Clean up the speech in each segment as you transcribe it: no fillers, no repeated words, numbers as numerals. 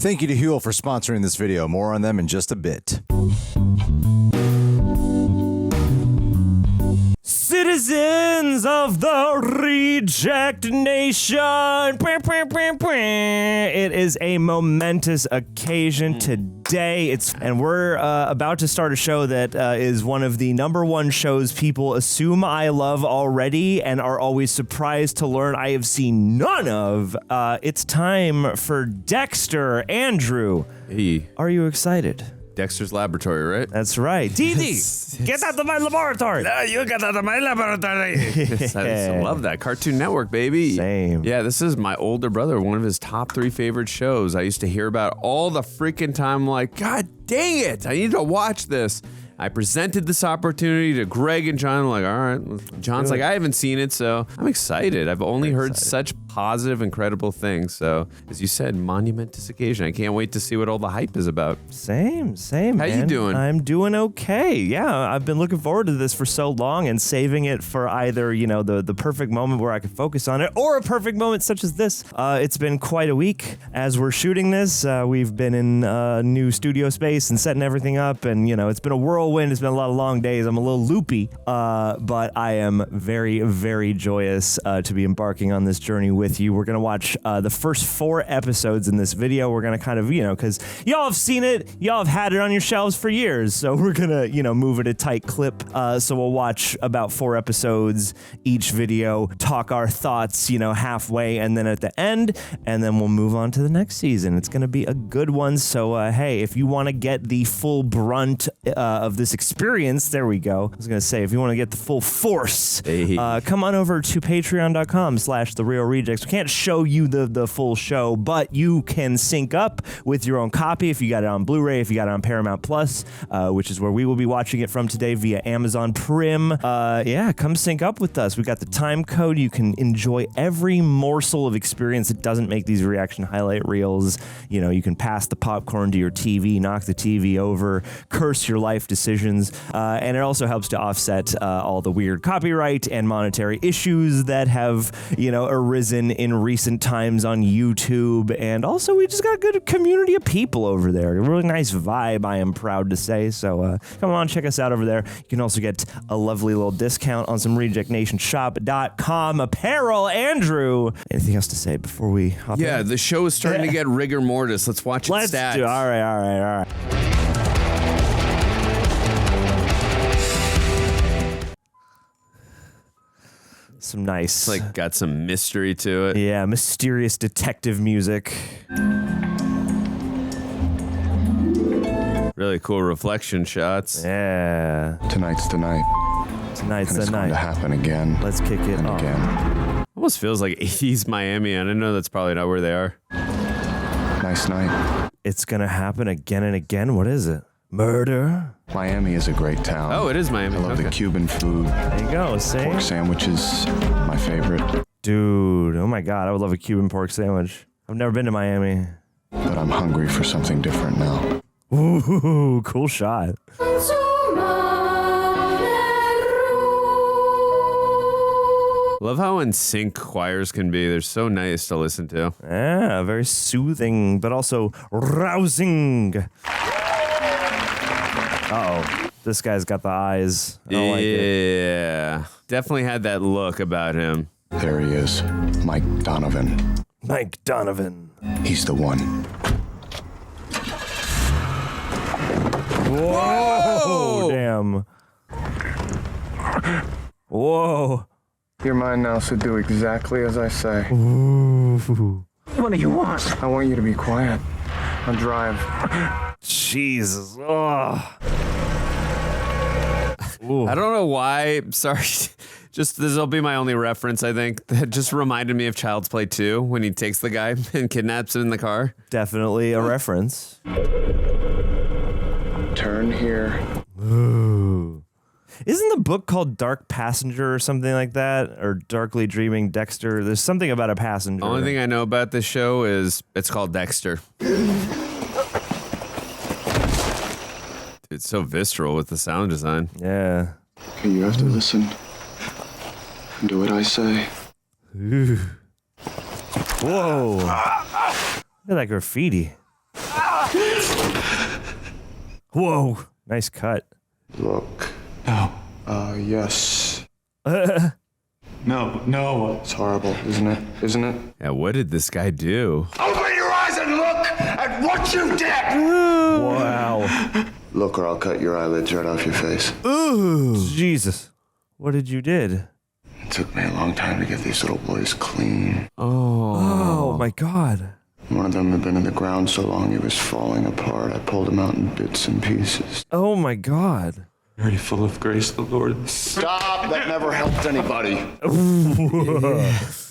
Thank you to HUEL for sponsoring this video. More on them in just a bit. Citizens of the Reject Nation! It is a momentous occasion today. And we're about to start a show that is one of the #1 shows people assume I love already and are always surprised to learn I have seen none of. It's time for Dexter. Andrew, Hey. Are you excited? Dexter's Laboratory, right? That's right. Dee, get out of my laboratory. No, you get out of my laboratory. I love that. Cartoon Network, baby. Same. Yeah, this is my older brother, one of his top 3 favorite shows. I used to hear about all the freaking time, like, God dang it, I need to watch this. I presented this opportunity to Greg and John. I'm like, all right. John's like, I haven't seen it, so I'm excited. I've only heard such positive, incredible things. So, as you said, monumentous occasion. I can't wait to see what all the hype is about. Same, How man. you doing? I'm doing okay. Yeah, I've been looking forward to this for so long and saving it for either, the perfect moment where I could focus on it or a perfect moment such as this. It's been quite a week as we're shooting this. We've been in a new studio space and setting everything up, and, it's been a whirlwind. It's been a lot of long days. I'm a little loopy, but I am very, very joyous to be embarking on this journey with you. We're going to watch the first 4 episodes in this video. We're going to kind of, because y'all have seen it. Y'all have had it on your shelves for years. So we're going to, move at a tight clip. So we'll watch about 4 episodes each video, talk our thoughts, halfway, and then at the end, and then we'll move on to the next season. It's going to be a good one. So, hey, if you want to get the full brunt of this experience, there we go. I was going to say, if you want to get the full force, come on over to patreon.com/therealrejects. We can't show you the full show, but you can sync up with your own copy if you got it on Blu-ray, if you got it on Paramount Plus, which is where we will be watching it from today via Amazon Prim. Come sync up with us. We got the time code. You can enjoy every morsel of experience that doesn't make these reaction highlight reels. You can pass the popcorn to your TV, knock the TV over, curse your life decisions, and it also helps to offset all the weird copyright and monetary issues that have, arisen in recent times on YouTube. And also, we just got a good community of people over there. A really nice vibe, I am proud to say. So come on, check us out over there. You can also get a lovely little discount on some RejectNationShop.com apparel. Andrew, anything else to say before we hop in? Yeah, the show is starting to get rigor mortis. Let's watch it. Let's do. All right. Some nice. It's got some mystery to it. Yeah, mysterious detective music. Really cool reflection shots. Yeah. Tonight's the night. Tonight's and the it's night. going to happen again. Let's kick it and off. Again. Almost feels like 80s Miami. I know that's probably not where they are. Nice night. It's gonna happen again and again. What is it? Murder? Miami is a great town. Oh, it is Miami. I love the Cuban food. There you go. Pork sandwiches, my favorite. Dude, oh my God, I would love a Cuban pork sandwich. I've never been to Miami. But I'm hungry for something different now. Ooh, cool shot. Love how in sync choirs can be. They're so nice to listen to. Yeah, very soothing, but also rousing. Uh-oh. This guy's got the eyes. I don't like it. Yeah. Definitely had that look about him. There he is, Mike Donovan. Mike Donovan. He's the one. Whoa! Damn. Whoa. You're mine now, so do exactly as I say. Ooh. What do you want? I want you to be quiet. I'll drive. Jesus. Oh. I don't know why. Sorry. Just this will be my only reference, I think. That just reminded me of Child's Play 2 when he takes the guy and kidnaps him in the car. Definitely a reference. Turn here. Ooh. Isn't the book called Dark Passenger or something like that? Or Darkly Dreaming Dexter? There's something about a passenger. Only thing I know about this show is it's called Dexter. It's so visceral with the sound design. Yeah. Okay, you have to listen. Do what I say. Ooh. Whoa. Look at that graffiti. Whoa. Nice cut. Look. No. Yes. No. It's horrible, isn't it? Isn't it? Yeah, what did this guy do? Open your eyes and look at what you did! Wow. Look, or I'll cut your eyelids right off your face. Ooh. Jesus. What did you did? It took me a long time to get these little boys clean. Oh my God. One of them had been in the ground so long he was falling apart. I pulled him out in bits and pieces. Oh my God. Very full of grace, the Lord. Stop! That never helped anybody.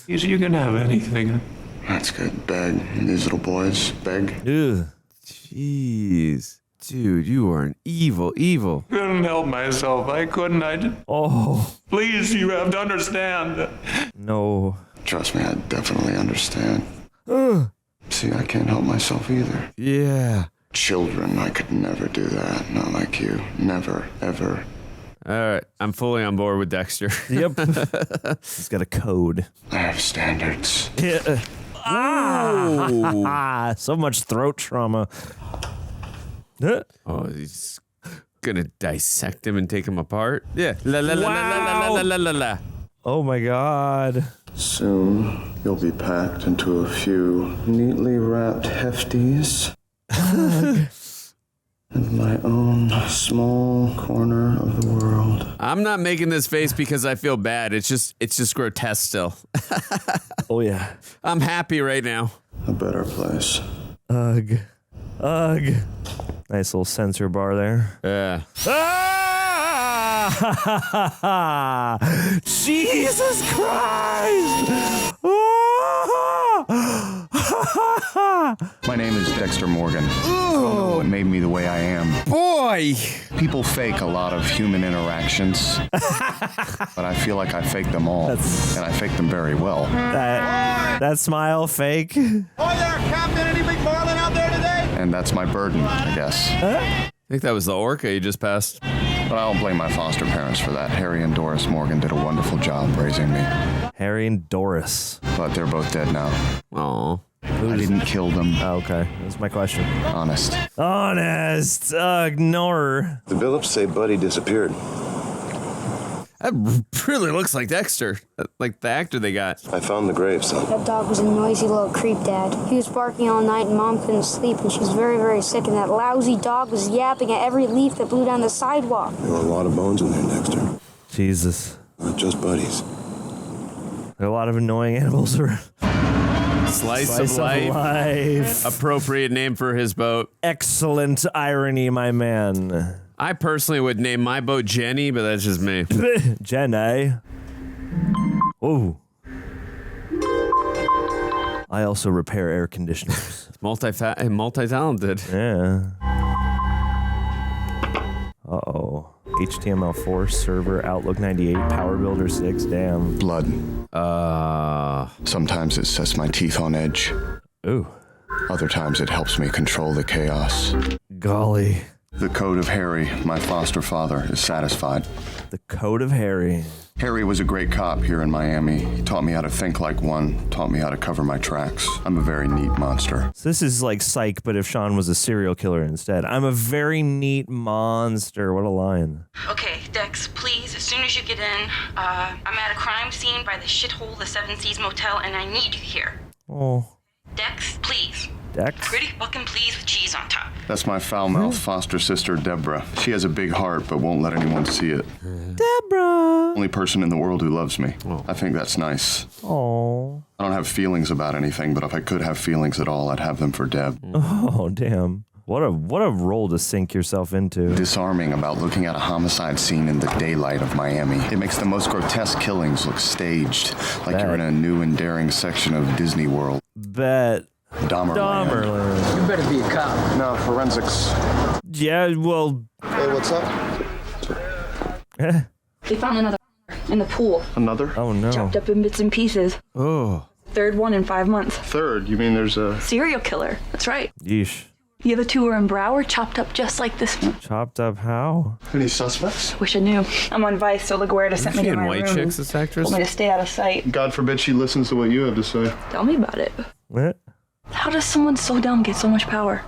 You can have anything. That's good. Beg. These little boys, beg. Ugh. Jeez. Dude, you are an evil. Couldn't help myself. I couldn't. Oh. Please, you have to understand. No. Trust me, I definitely understand. See, I can't help myself either. Yeah. Children, I could never do that. Not like you. Never, ever. All right, I'm fully on board with Dexter. Yep. He's got a code. I have standards. Yeah. Ah, so much throat trauma. Oh, he's gonna dissect him and take him apart? Yeah. La. Oh my God. Soon, you'll be packed into a few neatly wrapped hefties. In my own small corner of the world. I'm not making this face because I feel bad. It's just grotesque still. Oh yeah. I'm happy right now. A better place. Ugh. Nice little sensor bar there. Yeah. Ah! Jesus Christ! My name is Dexter Morgan. I don't know what made me the way I am. Boy! People fake a lot of human interactions, but I feel like I fake them all, and I fake them very well. That smile fake. Hi there, Captain. Any big marlin out there today? And that's my burden, I guess. I think that was the orca you just passed. But I don't blame my foster parents for that. Harry and Doris Morgan did a wonderful job raising me. Harry and Doris. But they're both dead now. Aw. I didn't kill them. Oh, okay. That's my question. Honest. Ignore. The Phillips say Buddy disappeared. That really looks like Dexter. Like the actor they got. I found the grave, son. That dog was a noisy little creep, Dad. He was barking all night and Mom couldn't sleep and she was very, very sick and that lousy dog was yapping at every leaf that blew down the sidewalk. There were a lot of bones in there, Dexter. Jesus. Not just buddies. There are a lot of annoying animals around. Slice of life. Appropriate name for his boat. Excellent irony, my man. I personally would name my boat Jenny, but that's just me. Jenny. Oh. I also repair air conditioners. Multi-talented. Yeah. Uh-oh. HTML4 server, Outlook 98, Power Builder 6, damn. Blood. Sometimes it sets my teeth on edge. Ooh. Other times it helps me control the chaos. Golly. The code of Harry, my foster father, is satisfied. The Code of Harry. Harry was a great cop here in Miami. He taught me how to think like one, taught me how to cover my tracks. I'm a very neat monster. So this is like Psych, but if Sean was a serial killer instead. I'm a very neat monster. What a line. Okay, Dex, please, as soon as you get in, I'm at a crime scene by the shithole, the Seven Seas Motel, and I need you here. Oh. Dex, please. Dex? Pretty fucking please with cheese on top. That's my foul-mouthed foster sister, Debra. She has a big heart, but won't let anyone see it. Debra. Only person in the world who loves me. I think that's nice. Oh. I don't have feelings about anything, but if I could have feelings at all, I'd have them for Deb. Oh, damn. What a role to sink yourself into. Disarming about looking at a homicide scene in the daylight of Miami. It makes the most grotesque killings look staged, like you're in a new and daring section of Disney World. Bet. Dahmerland. You better be a cop. No, forensics. Yeah, well. Hey, what's up? They found another in the pool. Another? Oh, no. Chopped up in bits and pieces. Oh. Third one in 5 months. Third? You mean there's a... Serial killer. That's right. Yeesh. The other two were in Broward, chopped up just like this one. Chopped up how? Any suspects? Wish I knew. I'm on Vice, so LaGuerta sent me She to in my White room. Chicks, this actress? Told me to stay out of sight. God forbid she listens to what you have to say. Tell me about it. What? How does someone so dumb get so much power?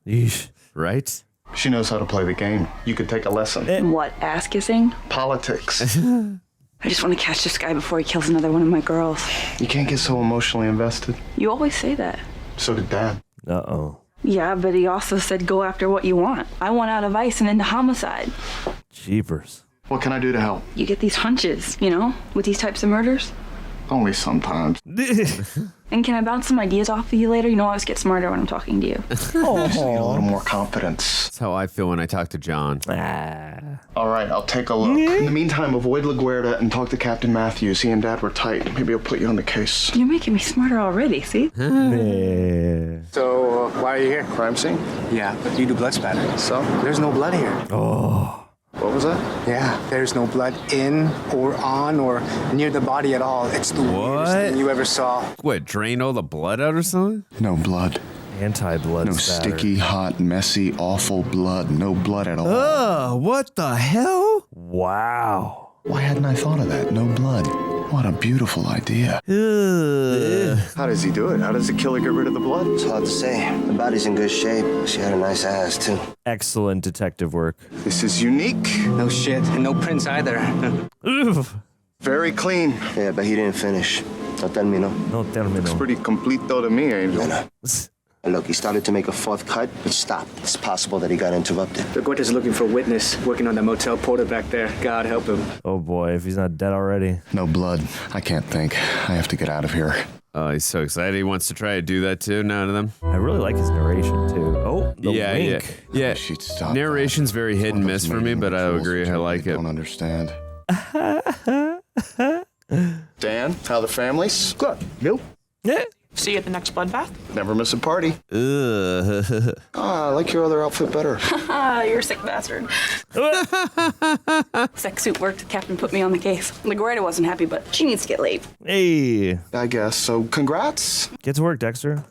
Yeesh. Right? She knows how to play the game. You could take a lesson. What, ass kissing? Politics. I just want to catch this guy before he kills another one of my girls. You can't get so emotionally invested. You always say that. So did Dad. Uh-oh. Yeah, but he also said go after what you want. I want out of ice and into homicide. Jeepers. What can I do to help? You get these hunches, you know, with these types of murders. Only sometimes. And can I bounce some ideas off of you later? You know, I always get smarter when I'm talking to you. I just need a little more confidence. That's how I feel when I talk to John. All right, I'll take a look. In the meantime, avoid LaGuerta and talk to Captain Matthews. He and Dad were tight. Maybe I'll put you on the case. You're making me smarter already, see? Yeah. So, why are you here? Crime scene? Yeah, but you do blood spatter. So? There's no blood here. Oh. What was that? Yeah, there's no blood in or on or near the body at all. It's the weirdest thing you ever saw. What, drain all the blood out or something? No blood. Anti-blood No spatter. sticky, hot, messy, awful blood. No blood at all. Ugh, what the hell? Wow. Why hadn't I thought of that? No blood. What a beautiful idea. Ugh. How does he do it? How does the killer get rid of the blood? It's hard to say. The body's in good shape. She had a nice ass, too. Excellent detective work. This is unique. No shit, and no prints either. Oof. Very clean. Yeah, but he didn't finish. No terminó. No terminal. Pretty complete though to me, Angel. No. And look, he started to make a fourth cut, but stopped. It's possible that he got interrupted. LaGuerta's looking for a witness, working on the motel porter back there. God help him. Oh boy, if he's not dead already. No blood. I can't think. I have to get out of here. Oh, he's so excited. He wants to try to do that too, none of them. I really like his narration too. Oh, the wink. Yeah. She'd stop Narration's that. very hit and miss for me, but I agree. I like it. Don't understand. Dan, how the families? Good. You? Yeah. See you at the next bloodbath? Never miss a party. Ugh. I like your other outfit better. You're a sick bastard. Sex suit worked. The captain put me on the case. LaGuerta wasn't happy, but she needs to get laid. Hey. I guess. So, congrats. Get to work, Dexter.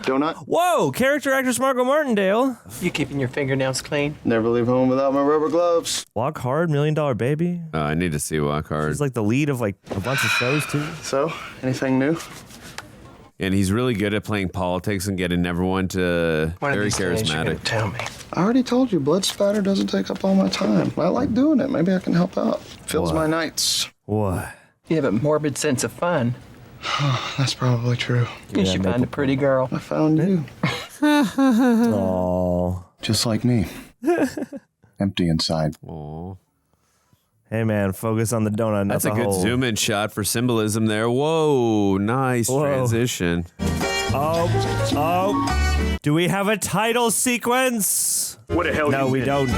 Donut? Whoa, character actress Margot Martindale. You keeping your fingernails clean? Never leave home without my rubber gloves. Walk Hard, $1 Million Baby. I need to see Walk Hard. He's like the lead of like a bunch of shows too. So, anything new? And he's really good at playing politics and getting everyone to One of very these days you're gonna charismatic. tell me. I already told you, blood spatter doesn't take up all my time. I like doing it. Maybe I can help out. Fills my nights. What? You have a morbid sense of fun. That's probably true. You should find a pretty girl. I found you. Oh. Just like me. Empty inside. Aw. Hey man, focus on the donut. That's not a the good hole. zoom in shot for symbolism there. Whoa, nice Whoa. transition. Oh. Do we have a title sequence? What the hell? No, we don't.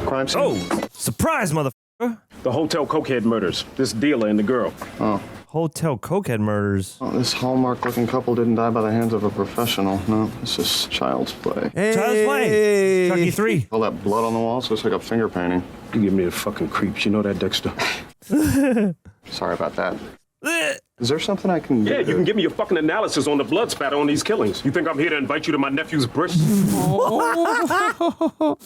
Crime scene? Oh, surprise, motherfucker. The hotel cokehead murders. This dealer and the girl. Oh. Hotel cokehead murders. Oh, this Hallmark-looking couple didn't die by the hands of a professional. No, this is child's play. Child's Play. Chucky 3. All that blood on the walls looks like a finger painting. You give me the fucking creeps. You know that, Dexter? Sorry about that. Is there something I can do? Yeah, you can give me your fucking analysis on the blood spatter on these killings. You think I'm here to invite you to my nephew's bris?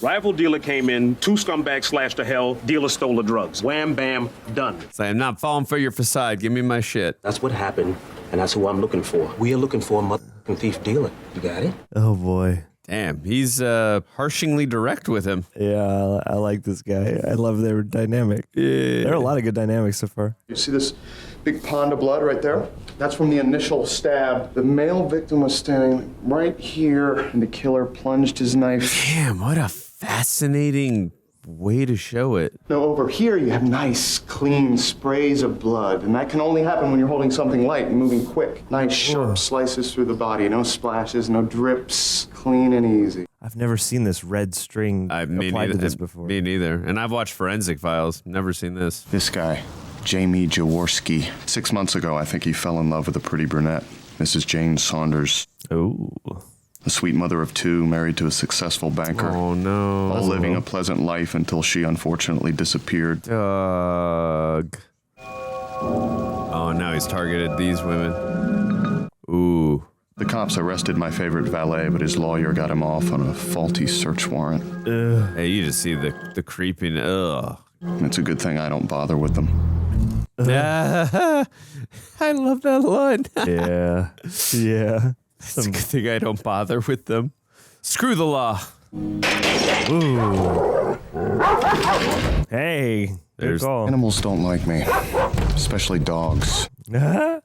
Rival dealer came in, 2 scumbags slashed to hell, dealer stole the drugs. Wham, bam, done. Say, I'm not falling for your facade. Give me my shit. That's what happened, and that's who I'm looking for. We are looking for a motherfucking thief dealer. You got it? Oh boy. Damn, he's harshingly direct with him. Yeah, I like this guy. I love their dynamic. Yeah. There are a lot of good dynamics so far. You see this big pond of blood right there? That's from the initial stab. The male victim was standing right here, and the killer plunged his knife. Damn, what a fascinating way to show it. Now over here you have nice, clean sprays of blood, and that can only happen when you're holding something light and moving quick. Nice, sharp slices through the body, no splashes, no drips, clean and easy. I've never seen this red string applied to this before. Me neither. And I've watched Forensic Files. Never seen this. This guy, Jamie Jaworski. 6 months ago, I think he fell in love with a pretty brunette, Mrs. Jane Saunders. Oh. A sweet mother of 2, married to a successful banker. Oh, no. All living a pleasant life until she unfortunately disappeared. Doug. Oh, now he's targeted these women. Ooh. The cops arrested my favorite valet, but his lawyer got him off on a faulty search warrant. Hey, you just see the creeping. Ugh. It's a good thing I don't bother with them. I love that line. Yeah. Yeah. It's a good thing I don't bother with them. Screw the law. Ooh. Hey, good call. Animals don't like me, especially dogs. I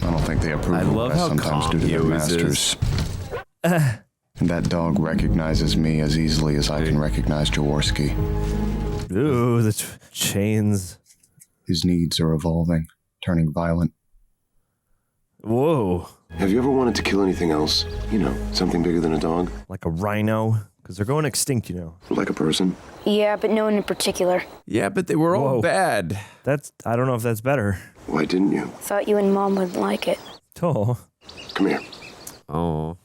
don't think they approve of what I sometimes do to their masters. And that dog recognizes me as easily as I can recognize Jaworski. Ooh, the chains. His needs are evolving, turning violent. Whoa. Have you ever wanted to kill anything else? You know, something bigger than a dog? Like a rhino? Because they're going extinct, you know. Like a person? Yeah, but no one in particular. Yeah, but they were all bad. I don't know if that's better. Why didn't you? Thought you and Mom wouldn't like it. Oh. Come here. Oh,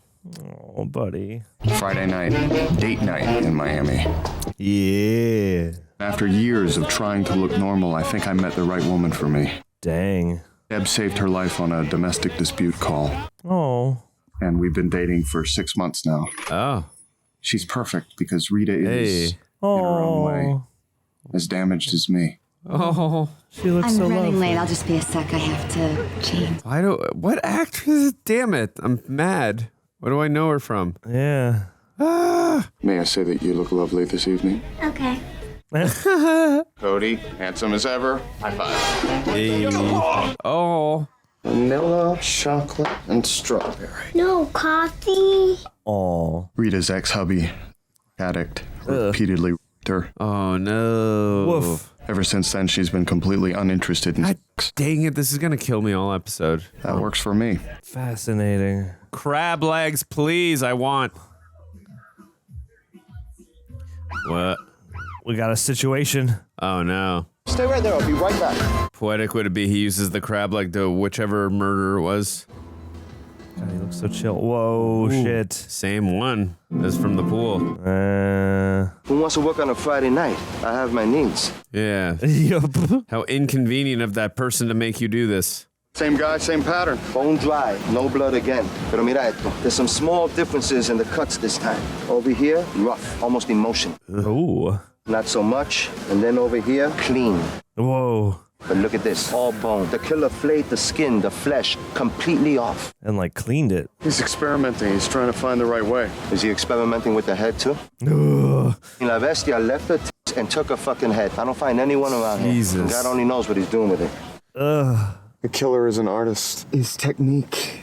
buddy. Friday night, date night in Miami. Yeah. After years of trying to look normal, I think I met the right woman for me. Dang. Deb saved her life on a domestic dispute call. Oh. And we've been dating for 6 months now. Oh. She's perfect because Rita is, in her own way, as damaged as me. Oh. She looks I'm so running lovely. late. I'll just be a sec. I have to change. What actress? Damn it. I'm mad. What do I know her from? Yeah. May I say that you look lovely this evening? Okay. Cody, handsome as ever. High five. Hey. Oh. Vanilla, chocolate, and strawberry. No coffee. Oh. Rita's ex-hubby, addict, repeatedly raped her. Oh, no. Woof. Ever since then, she's been completely uninterested in sex. Dang it. This is going to kill me all episode. That works for me. Fascinating. Crab legs, please. I want. What? We got a situation. Oh, no. Stay right there. I'll be right back. Poetic would it be he uses the crab leg to whichever murder it was? God, he looks so chill. Whoa, shit. Same one as from the pool. Who wants to work on a Friday night? I have my needs. Yeah. Yup. How inconvenient of that person to make you do this. Same guy, same pattern. Bone dry, no blood again. Pero mira esto. There's some small differences in the cuts this time. Over here, rough, almost emotion. Ooh. Not so much. And then over here, clean. Whoa. But look at this, all bone. The killer flayed the skin, the flesh, completely off. And like cleaned it. He's experimenting. He's trying to find the right way. Is he experimenting with the head too? Ugh. La Bestia left her tits and took her fucking head. I don't find anyone around Jesus. here. And God only knows what he's doing with it. Ugh. The killer is an artist. His technique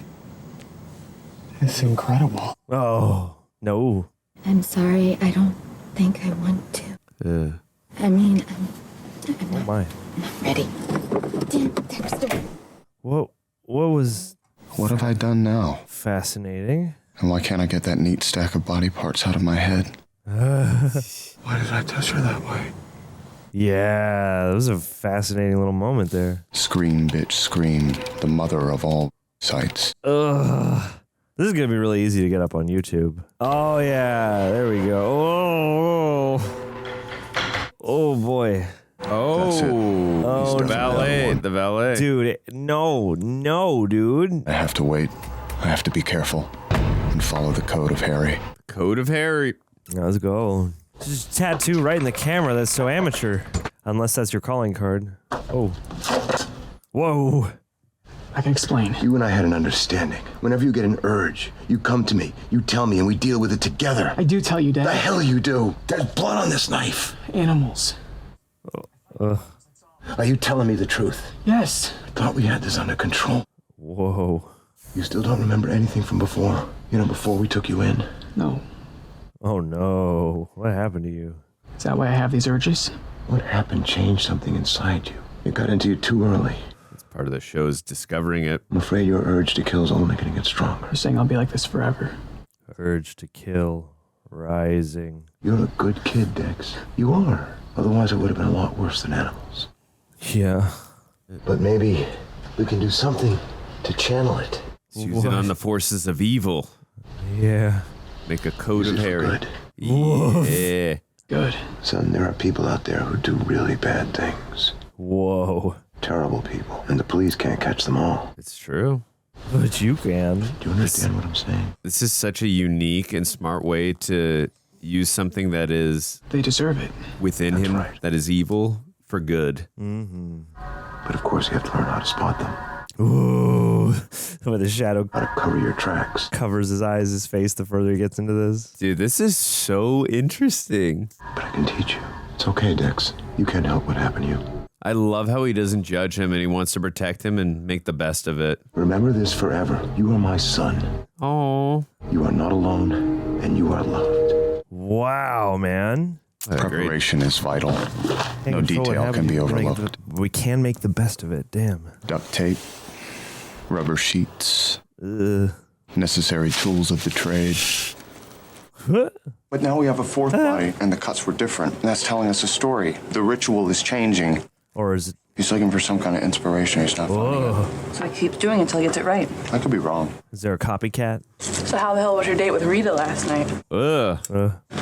is incredible. Oh. No. I'm sorry. I don't think I want to. I mean, I'm Oh my. not ready. Damn, Dexter. What was What have I done now? fascinating? And why can't I get that neat stack of body parts out of my head? Why did I touch her that way? Yeah, that was a fascinating little moment there. Scream, bitch, scream. The mother of all sights. Ugh. This is gonna be really easy to get up on YouTube. Oh yeah, there we go. Oh boy. That's it. Oh, the valet. The valet. Dude, no, dude. I have to wait. I have to be careful and follow the code of Harry. Code of Harry. Let's go. Just tattoo right in the camera. That's so amateur. Unless that's your calling card. Oh. Whoa. I can explain. You and I had an understanding. Whenever you get an urge, you come to me, you tell me, and we deal with it together. I do tell you, Dad. The hell you do. There's blood on this knife. Animals. Are you telling me the truth? Yes. I thought we had this under control. Whoa. You still don't remember anything from before? You know, before we took you in? No. Oh no. What happened to you? Is that why I have these urges? What happened changed something inside you. It got into you too early. It's part of the show's discovering it. I'm afraid your urge to kill is only going to get stronger. You're saying I'll be like this forever. Urge to kill. Rising. You're a good kid, Dex. You are. Otherwise, it would have been a lot worse than animals. Yeah. But maybe we can do something to channel it. It's using on the forces of evil. Yeah. Make a code Use of it for Harry. good. Yeah. Good. Son, there are people out there who do really bad things. Whoa. Terrible people. And the police can't catch them all. It's true. But you can. Do you understand what I'm saying? This is such a unique and smart way to use something that is They deserve it. within That's him right. that is evil for good. Mm-hmm. But of course, you have to learn how to spot them. Ooh, with a shadow. How to cover your tracks. Covers his eyes, his face the further he gets into this. Dude, this is so interesting. But I can teach you. It's okay, Dex. You can't help what happened to you. I love how he doesn't judge him and he wants to protect him and make the best of it. Remember this forever. You are my son. Oh. You are not alone, and you are loved. Wow, man. Preparation is vital. No detail can be overlooked. We can make the best of it, damn. Duct tape, rubber sheets, necessary tools of the trade. But now we have a fourth body, and the cuts were different. And that's telling us a story. The ritual is changing. Or is it? He's looking for some kind of inspiration. He's not finding it. So he keeps doing it until he gets it right. I could be wrong. Is there a copycat? So how the hell was your date with Rita last night?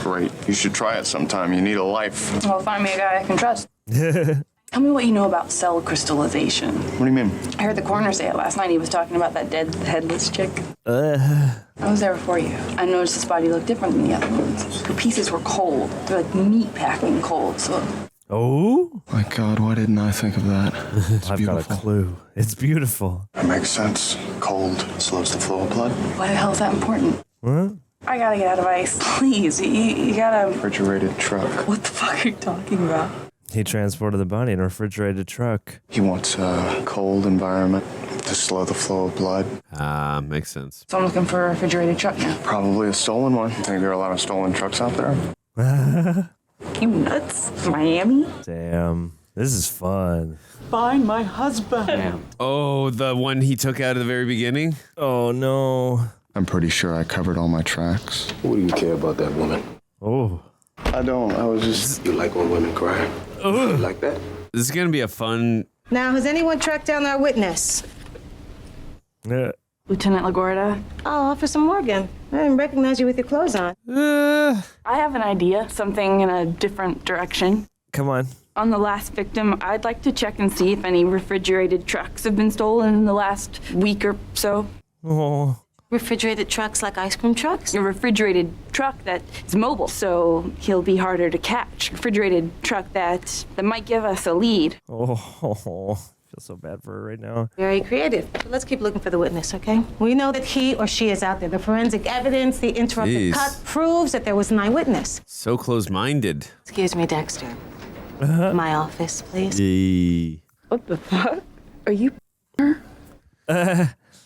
Great. You should try it sometime. You need a life. Well, find me a guy I can trust. Tell me what you know about cell crystallization. What do you mean? I heard the coroner say it last night. He was talking about that dead headless chick. I was there before you. I noticed his body looked different than the other ones. The pieces were cold. They're like meat packing cold, so... Oh? My God, why didn't I think of that? I've got a clue. It's beautiful. It makes sense. Cold slows the flow of blood. Why the hell is that important? What? I gotta get out of ice. Please, you gotta... Refrigerated truck. What the fuck are you talking about? He transported the body in a refrigerated truck. He wants a cold environment to slow the flow of blood. Makes sense. So I'm looking for a refrigerated truck now. Probably a stolen one. I think there are a lot of stolen trucks out there. You nuts? Miami? Damn. This is fun. Find my husband. Oh, the one he took out at the very beginning? Oh, no. I'm pretty sure I covered all my tracks. What do you care about that woman? Oh. I don't. I was just... You like when women cry? You like that? This is going to be a fun... Now, has anyone tracked down our witness? Lieutenant LaGuerta? Oh, Officer Morgan. I didn't recognize you with your clothes on. I have an idea. Something in a different direction. Come on. On the last victim, I'd like to check and see if any refrigerated trucks have been stolen in the last week or so. Oh. Refrigerated trucks like ice cream trucks? A refrigerated truck that is mobile, so he'll be harder to catch. Refrigerated truck that might give us a lead. Oh, feel so bad for her right now. Very creative. But let's keep looking for the witness, okay? We know that he or she is out there. The forensic evidence, the interrupted cut proves that there was an eyewitness. So close-minded. Excuse me, Dexter. My office, please. What the fuck? Are you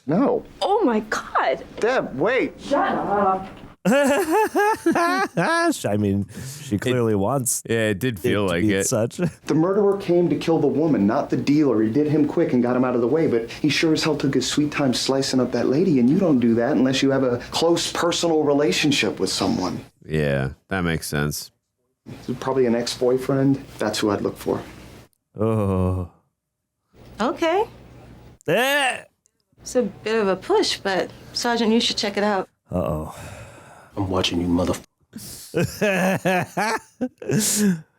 No. Oh my God. Deb, wait. Shut up. I mean, she clearly wants. Yeah, it did feel like it. Such. The murderer came to kill the woman, not the dealer. He did him quick and got him out of the way, but he sure as hell took his sweet time slicing up that lady, and you don't do that unless you have a close personal relationship with someone. Yeah, that makes sense. Probably an ex-boyfriend. That's who I'd look for. Oh. Okay. It's a bit of a push, but Sergeant, you should check it out. Uh-oh. I'm watching you,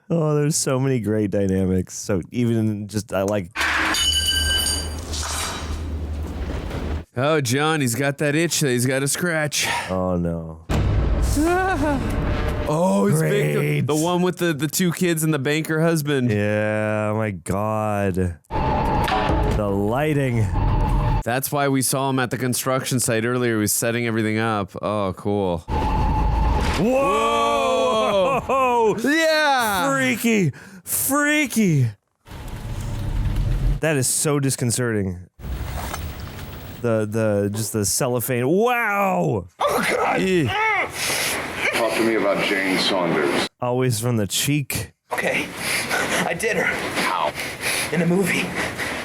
Oh, there's so many great dynamics. So even just, I like... Oh, John, he's got that itch that he's got to scratch. Oh, no. Oh, it's Great. big. The one with the two kids and the banker husband. Yeah, oh my God. The lighting. That's why we saw him at the construction site earlier. He was setting everything up. Oh, cool. Whoa! Yeah! Freaky. That is so disconcerting. Just the cellophane. Wow! Oh, God! Talk to me about Jane Saunders. Always from the cheek. Okay, I did her. How? In a movie.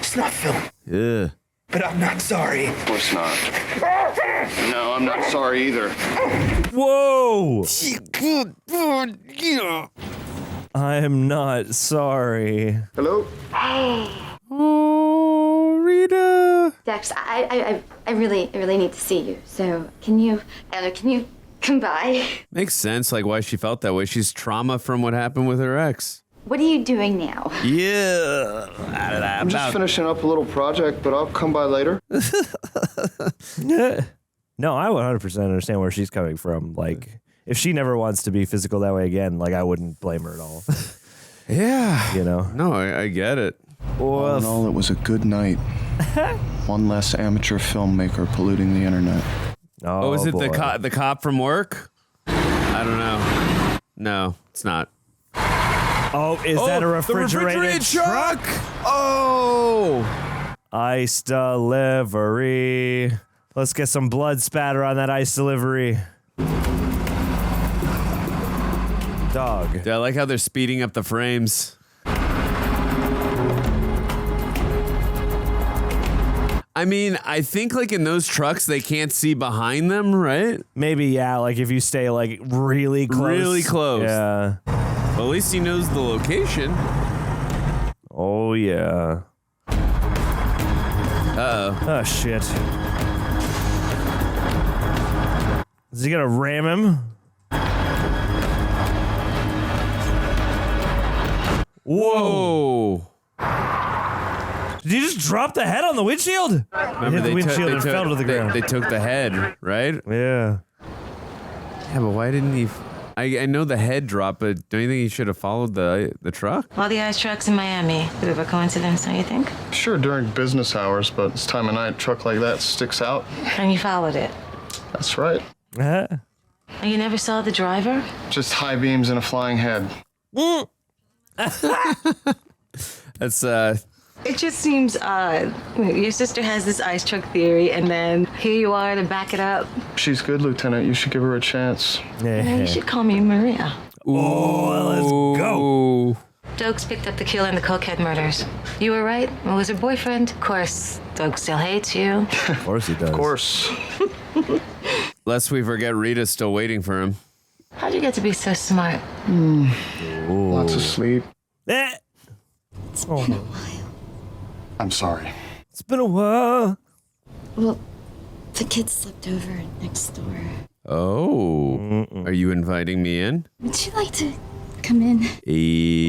Snuff film. Yeah. But I'm not sorry. Of course not. No, I'm not sorry either. Whoa! I am not sorry. Hello? Oh, Rita. Dex, I really need to see you. So can you come by? Makes sense, like why she felt that way. She's trauma from what happened with her ex. What are you doing now? Yeah. I'm just finishing up a little project, but I'll come by later. No, I 100% understand where she's coming from. Like, if she never wants to be physical that way again, like, I wouldn't blame her at all. Yeah. You know? No, I get it. All in all, it was a good night. One less amateur filmmaker polluting the internet. Oh, is it the cop from work? I don't know. No, it's not. Oh, is that a refrigerated truck? Oh! Ice delivery. Let's get some blood spatter on that ice delivery. Dog. Dude, I like how they're speeding up the frames. I mean, I think like in those trucks, they can't see behind them, right? Maybe, yeah, like if you stay like really close. Really close. Yeah. Well, at least he knows the location. Oh, yeah. Uh-oh. Oh, shit. Is he gonna ram him? Whoa. Did he just drop the head on the windshield? Remember, the windshield and fell to the ground. They took the head, right? Yeah. Yeah, but why didn't he... I know the head dropped, but don't you think he should have followed the truck? All the ice trucks in Miami. Bit of a coincidence, don't you think? Sure, during business hours, but this time of night, a truck like that sticks out. And you followed it. That's right. And you never saw the driver? Just high beams and a flying head. That's, It just seems odd. Your sister has this ice truck theory, and then here you are to back it up. She's good, Lieutenant. You should give her a chance. You should call me Maria. Oh, let's go. Dokes picked up the kill in the Cokehead murders. You were right. It was her boyfriend. Of course, Dokes still hates you. Of course he does. Of course. Lest we forget Rita's still waiting for him. How'd you get to be so smart? Lots of sleep. It's been a while. I'm sorry. It's been a while. Well, the kids slept over next door. Oh. Are you inviting me in? Would you like to come in?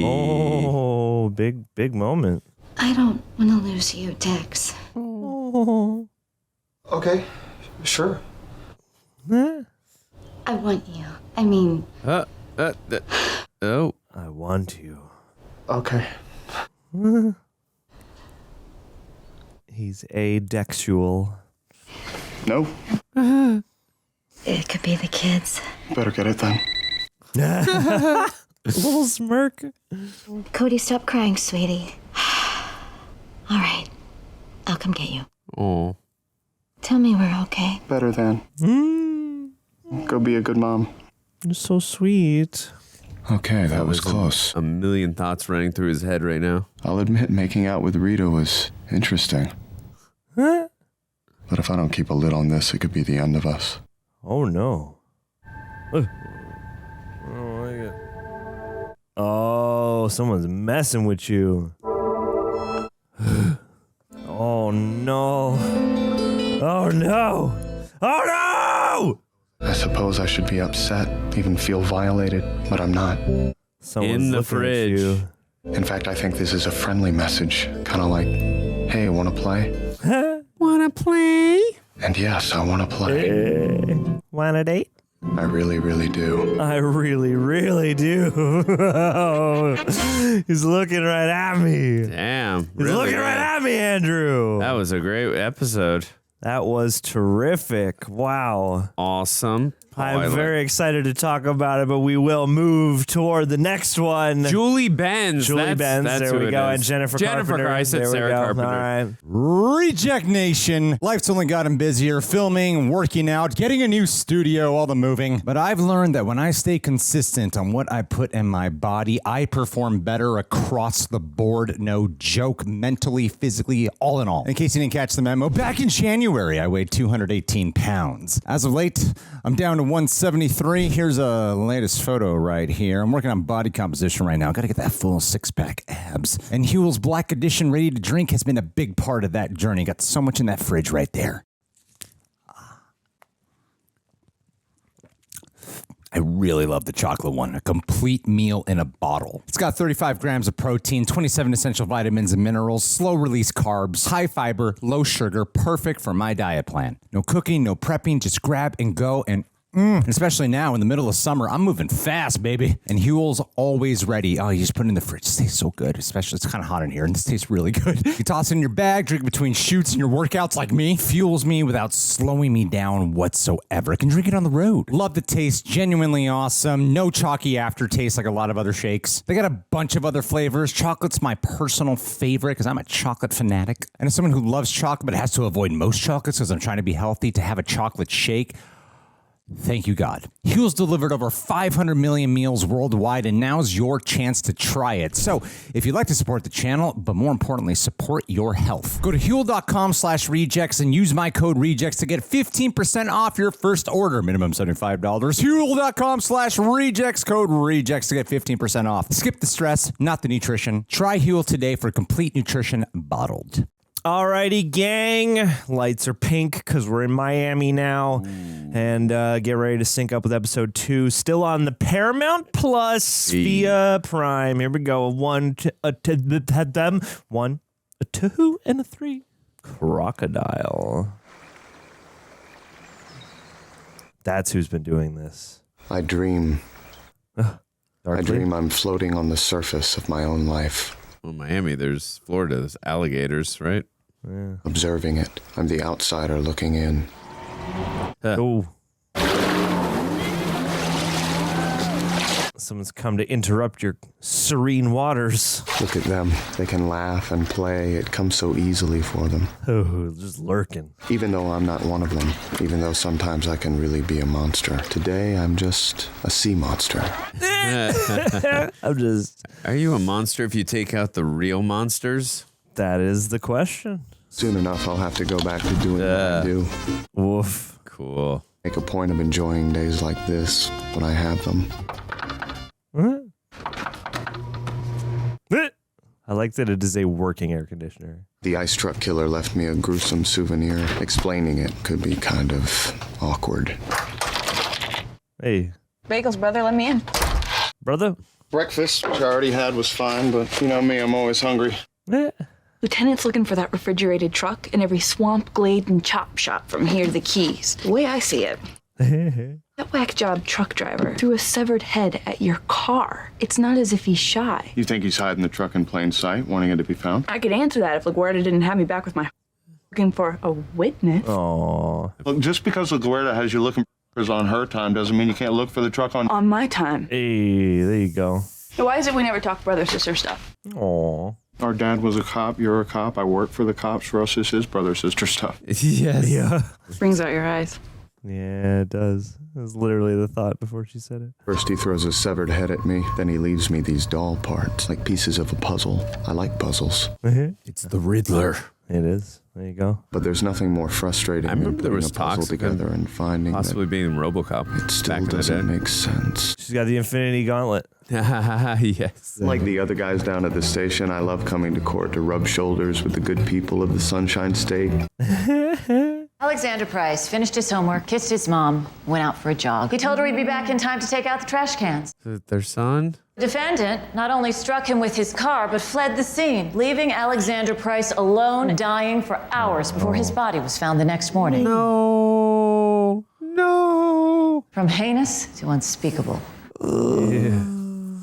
Oh, big moment. I don't want to lose you, Dex. Oh. Okay, sure. Huh? I want you. I mean... Oh. I want you. Okay. He's adexual. No. It could be the kids. Better get it then. Little smirk. Cody, stop crying, sweetie. All right. I'll come get you. Oh. Tell me we're okay. Better than. Go be a good mom. You're so sweet. Okay, that was close. A million thoughts running through his head right now. I'll admit making out with Rita was interesting. Huh? But if I don't keep a lid on this, it could be the end of us. Oh, no. Oh, someone's messing with you. Oh, no. Oh, no. Oh, no! I suppose I should be upset, even feel violated, but I'm not. Someone's in the looking at fridge. you. In fact, I think this is a friendly message. Kind of like, hey, wanna play? Wanna play? And yes, I wanna play. Wanna date? I really, really do. I really, really do. He's looking right at me. Damn. He's looking right at me, Andrew. That was a great episode. That was terrific. Wow. Awesome. I'm very excited to talk about it, but we will move toward the next one. Julie Benz. Julie Benz. That's there who we it go. is. And Jennifer Carpenter. I said there Sarah we go. Carpenter. All right. Reject Nation. Life's only gotten busier, filming, working out, getting a new studio, all the moving. But I've learned that when I stay consistent on what I put in my body, I perform better across the board. No joke, mentally, physically, all in all. In case you didn't catch the memo, back in January, I weighed 218 pounds. As of late, I'm down to 173. Here's a latest photo right here. I'm working on body composition right now. Got to get that full six-pack abs. And HUEL's Black Edition Ready to Drink has been a big part of that journey. Got so much in that fridge right there. I really love the chocolate one. A complete meal in a bottle. It's got 35 grams of protein, 27 essential vitamins and minerals, slow release carbs, high fiber, low sugar, perfect for my diet plan. No cooking, no prepping, just grab and go and Especially now in the middle of summer, I'm moving fast, baby. And HUEL's always ready. Oh, you just put it in the fridge. It tastes so good. Especially, it's kind of hot in here, and this tastes really good. You toss it in your bag, drink between shoots and your workouts like me. Fuels me without slowing me down whatsoever. I can drink it on the road. Love the taste. Genuinely awesome. No chalky aftertaste like a lot of other shakes. They got a bunch of other flavors. Chocolate's my personal favorite because I'm a chocolate fanatic. And as someone who loves chocolate but has to avoid most chocolates because I'm trying to be healthy, to have a chocolate shake, thank you, God. HUEL's delivered over 500 million meals worldwide, and now's your chance to try it. So if you'd like to support the channel, but more importantly, support your health, go to HUEL.com/rejects and use my code rejects to get 15% off your first order. Minimum $75. HUEL.com/rejects, code rejects to get 15% off. Skip the stress, not the nutrition. Try HUEL today for complete nutrition bottled. Alrighty, gang. Lights are pink because we're in Miami now. And get ready to sync up with episode 2. Still on the Paramount Plus via Prime. Here we go. A 1, a 2, and a 3. Crocodile. That's who's been doing this. I dream. I dream I'm floating on the surface of my own life. Well, Miami, there's Florida, there's alligators, right? Yeah. Observing it. I'm the outsider looking in. Oh. Someone's come to interrupt your serene waters. Look at them. They can laugh and play. It comes so easily for them. Oh, just lurking. Even though I'm not one of them. Even though sometimes I can really be a monster. Today, I'm just a sea monster. Are you a monster if you take out the real monsters? That is the question. Soon enough, I'll have to go back to doing what I do. Woof. Cool. Make a point of enjoying days like this when I have them. I like that it is a working air conditioner. The ice truck killer left me a gruesome souvenir. Explaining it could be kind of awkward. Hey. Bagels, brother, let me in. Brother? Breakfast, which I already had, was fine, but you know me, I'm always hungry. Lieutenant's looking for that refrigerated truck in every swamp, glade, and chop shop from here to the Keys. The way I see it, that whack job truck driver threw a severed head at your car. It's not as if he's shy. You think he's hiding the truck in plain sight, wanting it to be found? I could answer that if LaGuerta didn't have me back with my looking for a witness. Aww. Look, just because LaGuerta has you looking for on her time doesn't mean you can't look for the truck on my time. Hey, there you go. So why is it we never talk brother-sister stuff? Aww. Our dad was a cop, you're a cop, I work for the cops. For us, it's his brother-sister stuff. Yes. Yeah. Brings out your eyes. Yeah, it does. It was literally the thought before she said it. First he throws a severed head at me, then he leaves me these doll parts, like pieces of a puzzle. I like puzzles. It's the Riddler. It is. There you go. But there's nothing more frustrating I remember than there putting was a puzzle talks together of and finding possibly being RoboCop. It still doesn't make sense. She's got the Infinity Gauntlet. Yes. Like the other guys down at the station, I love coming to court to rub shoulders with the good people of the Sunshine State. Alexander Price finished his homework, kissed his mom, went out for a jog. He told her he'd be back in time to take out the trash cans. Their son? The defendant not only struck him with his car, but fled the scene, leaving Alexander Price alone, dying for hours before his body was found the next morning. No. From heinous to unspeakable.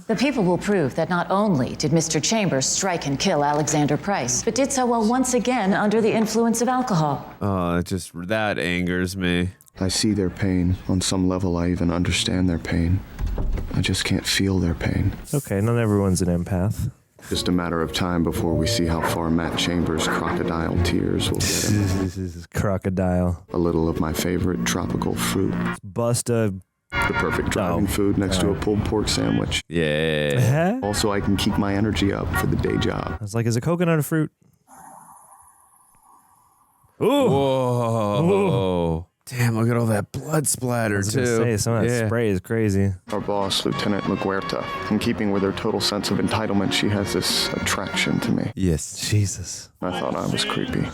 The people will prove that not only did Mr. Chambers strike and kill Alexander Price, but did so while once again under the influence of alcohol. Oh, that angers me. I see their pain. On some level, I even understand their pain. I just can't feel their pain. Okay, not everyone's an empath. Just a matter of time before we see how far Matt Chambers' crocodile tears will get him. This is crocodile. A little of my favorite tropical fruit. Bust a... The perfect driving food next to a pulled pork sandwich. Yeah. Also, I can keep my energy up for the day job. I was like, is a coconut a fruit? Ooh. Whoa. Damn, look at all that blood splatter, I was too. gonna say, some of that spray is crazy. Our boss, Lieutenant LaGuerta, in keeping with her total sense of entitlement, she has this attraction to me. Yes. Jesus. I thought I was creepy.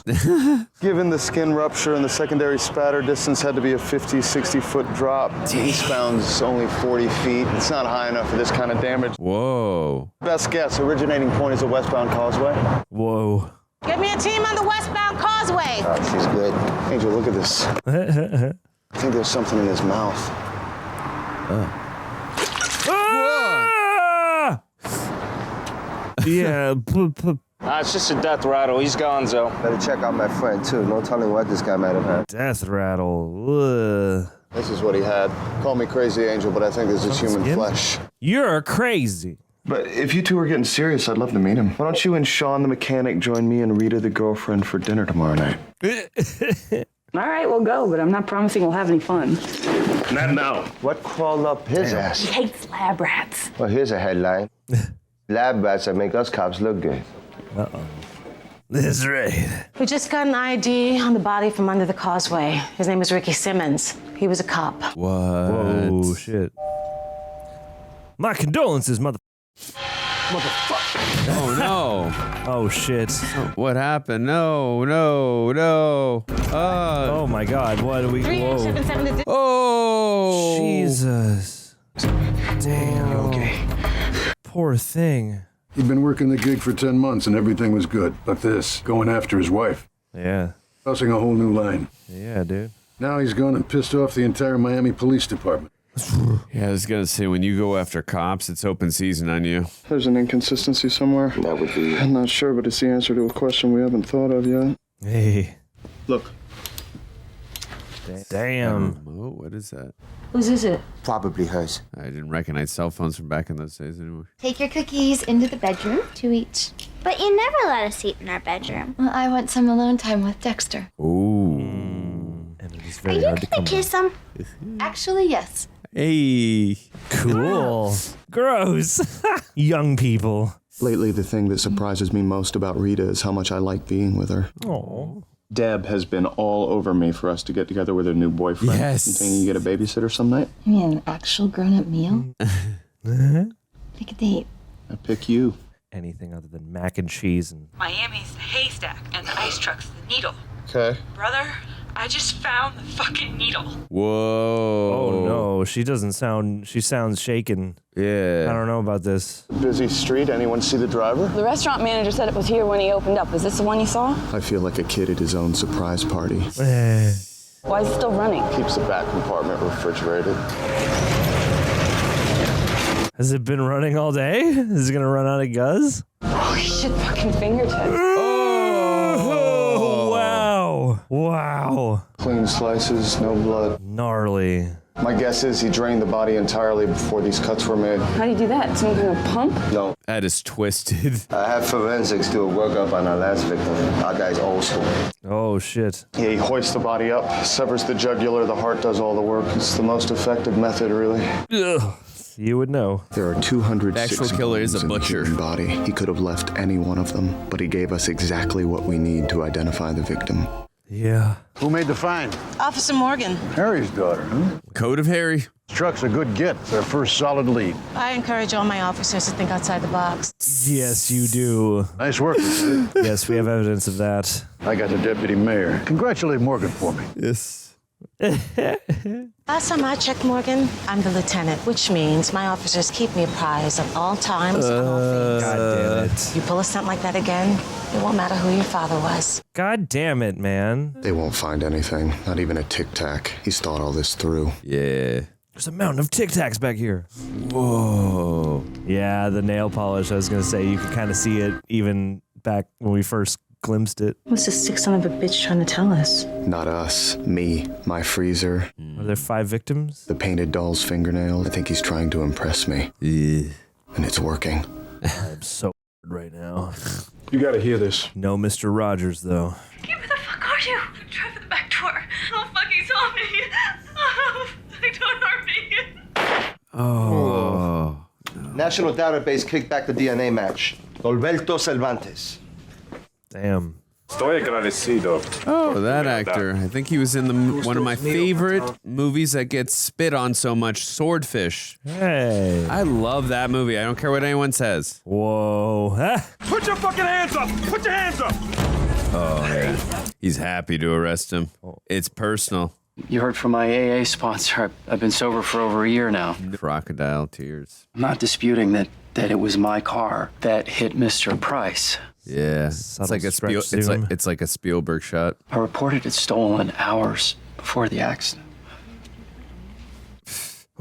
Given the skin rupture and the secondary spatter, distance had to be a 50, 60-foot drop. Eastbound's only 40 feet. It's not high enough for this kind of damage. Whoa. Best guess, originating point is a westbound causeway. Whoa. Get me a team on the westbound causeway. Oh, she's good. Angel, look at this. I think there's something in his mouth. Yeah. It's just a death rattle. He's gonzo. Better check out my friend, too. No telling what this guy might have had. Death rattle. Ugh. This is what he had. Call me crazy, Angel, but I think this is human flesh. You're crazy. But if you two are getting serious, I'd love to meet him. Why don't you and Sean the mechanic join me and Rita the girlfriend for dinner tomorrow night? All right, we'll go, but I'm not promising we'll have any fun. Not now. What crawled up his ass? He hates lab rats. Well, here's a headline. Lab rats that make us cops look good. Uh-oh. That's right. We just got an ID on the body from under the causeway. His name was Ricky Simmons. He was a cop. What? Whoa, shit. My condolences, motherfucker. Oh, no. Oh, shit. What happened? No. Oh, my God. What do we... Whoa. Oh! Jesus. Damn. Okay. Poor thing. He'd been working the gig for 10 months and everything was good. But this, going after his wife. Yeah. Crossing a whole new line. Yeah, dude. Now he's gone and pissed off the entire Miami Police Department. Yeah, I was gonna say, when you go after cops, it's open season on you. There's an inconsistency somewhere. That would be... I'm not sure, but it's the answer to a question we haven't thought of yet. Hey. Look. Damn. Oh, what is that? Whose is it? Probably hers. I didn't recognize cell phones from back in those days anymore. Take your cookies into the bedroom, 2 each. But you never let us eat in our bedroom. Well, I want some alone time with Dexter. Ooh. And it is Are very you hard to gonna come kiss him? Actually, yes. Hey. Cool. Gross. Young people. Lately, the thing that surprises me most about Rita is how much I like being with her. Oh. Deb has been all over me for us to get together with her new boyfriend. Yes. You think you get a babysitter some night? You mean an actual grown-up meal? Pick a date. I pick you. Anything other than mac and cheese and... Miami's the haystack and the ice truck's the needle. Okay. Brother, I just found the fucking needle. Whoa. Oh, no. She doesn't sound... She sounds shaken. Yeah. I don't know about this. Busy street. Anyone see the driver? The restaurant manager said it was here when he opened up. Is this the one you saw? I feel like a kid at his own surprise party. Why is it still running? Keeps the back compartment refrigerated. Has it been running all day? Is it gonna run out of gas? Holy shit, fucking fingertips. Oh, wow. Wow. Clean slices, no blood. Gnarly. My guess is he drained the body entirely before these cuts were made. How do you do that? Some kind of pump? No. That is twisted. I had forensics do a workup on our last victim. Our guy's old school. Oh, shit. Yeah, he hoists the body up, severs the jugular, the heart does all the work. It's the most effective method, really. Ugh. You would know. There are 206 The actual killer is a bones in the butcher. human body. He could have left any one of them, but he gave us exactly what we need to identify the victim. Yeah. Who made the find? Officer Morgan. Harry's daughter, huh? Code of Harry. This truck's a good get. It's our first solid lead. I encourage all my officers to think outside the box. Yes, you do. Nice work, Lieutenant. Yes, we have evidence of that. I got the deputy mayor. Congratulate Morgan for me. Yes. Last time I checked, Morgan, I'm the lieutenant, which means my officers keep me apprised of all times and all things. God damn it. You pull a stunt like that again, it won't matter who your father was. God damn it, man. They won't find anything, not even a Tic Tac. He's thought all this through. Yeah. There's a mountain of Tic Tacs back here. Whoa. Yeah, the nail polish, I was going to say, you could kind of see it even back when we first glimpsed it. What's this sick son of a bitch trying to tell us? Not us. Me. My freezer. Are there 5 victims? The painted doll's fingernail. I think he's trying to impress me. Yeah. And it's working. I'm so right now. You gotta hear this. No Mr. Rogers, though. Where the fuck are you? Drive for the back door. Oh, fuck, he saw me. Oh, don't harm me. Oh. National database kicked back the DNA match. Alberto Cervantes. Damn. Oh, that actor. I think he was in one of my favorite movies that gets spit on so much, Swordfish. Hey. I love that movie. I don't care what anyone says. Whoa. Put your fucking hands up! Put your hands up! Oh, yeah. He's happy to arrest him. It's personal. You heard from my AA sponsor. I've been sober for over a year now. Crocodile tears. I'm not disputing that it was my car that hit Mr. Price. Yeah, it's like a Spielberg shot. I reported it stolen hours before the accident.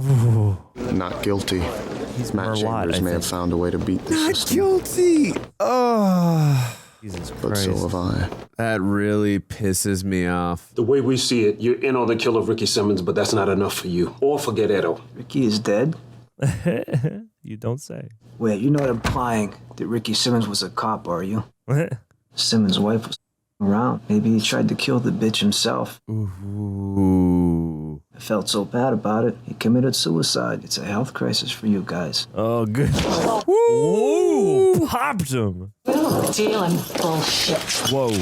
Ooh. Not guilty. Matt Merlot, Chambers may have found a way to beat the Not system. guilty. Oh. Jesus But Christ. so have I. That really pisses me off. The way we see it, you're in on the kill of Ricky Simmons, but that's not enough for you. Or for Guerrero. Ricky is dead? You don't say. Wait, you're not implying that Ricky Simmons was a cop, are you? Simmons' wife was around. Maybe he tried to kill the bitch himself. Ooh. I felt so bad about it. He committed suicide. It's a health crisis for you guys. Oh, good. Woo! Popped him. We don't deal in bullshit. Whoa.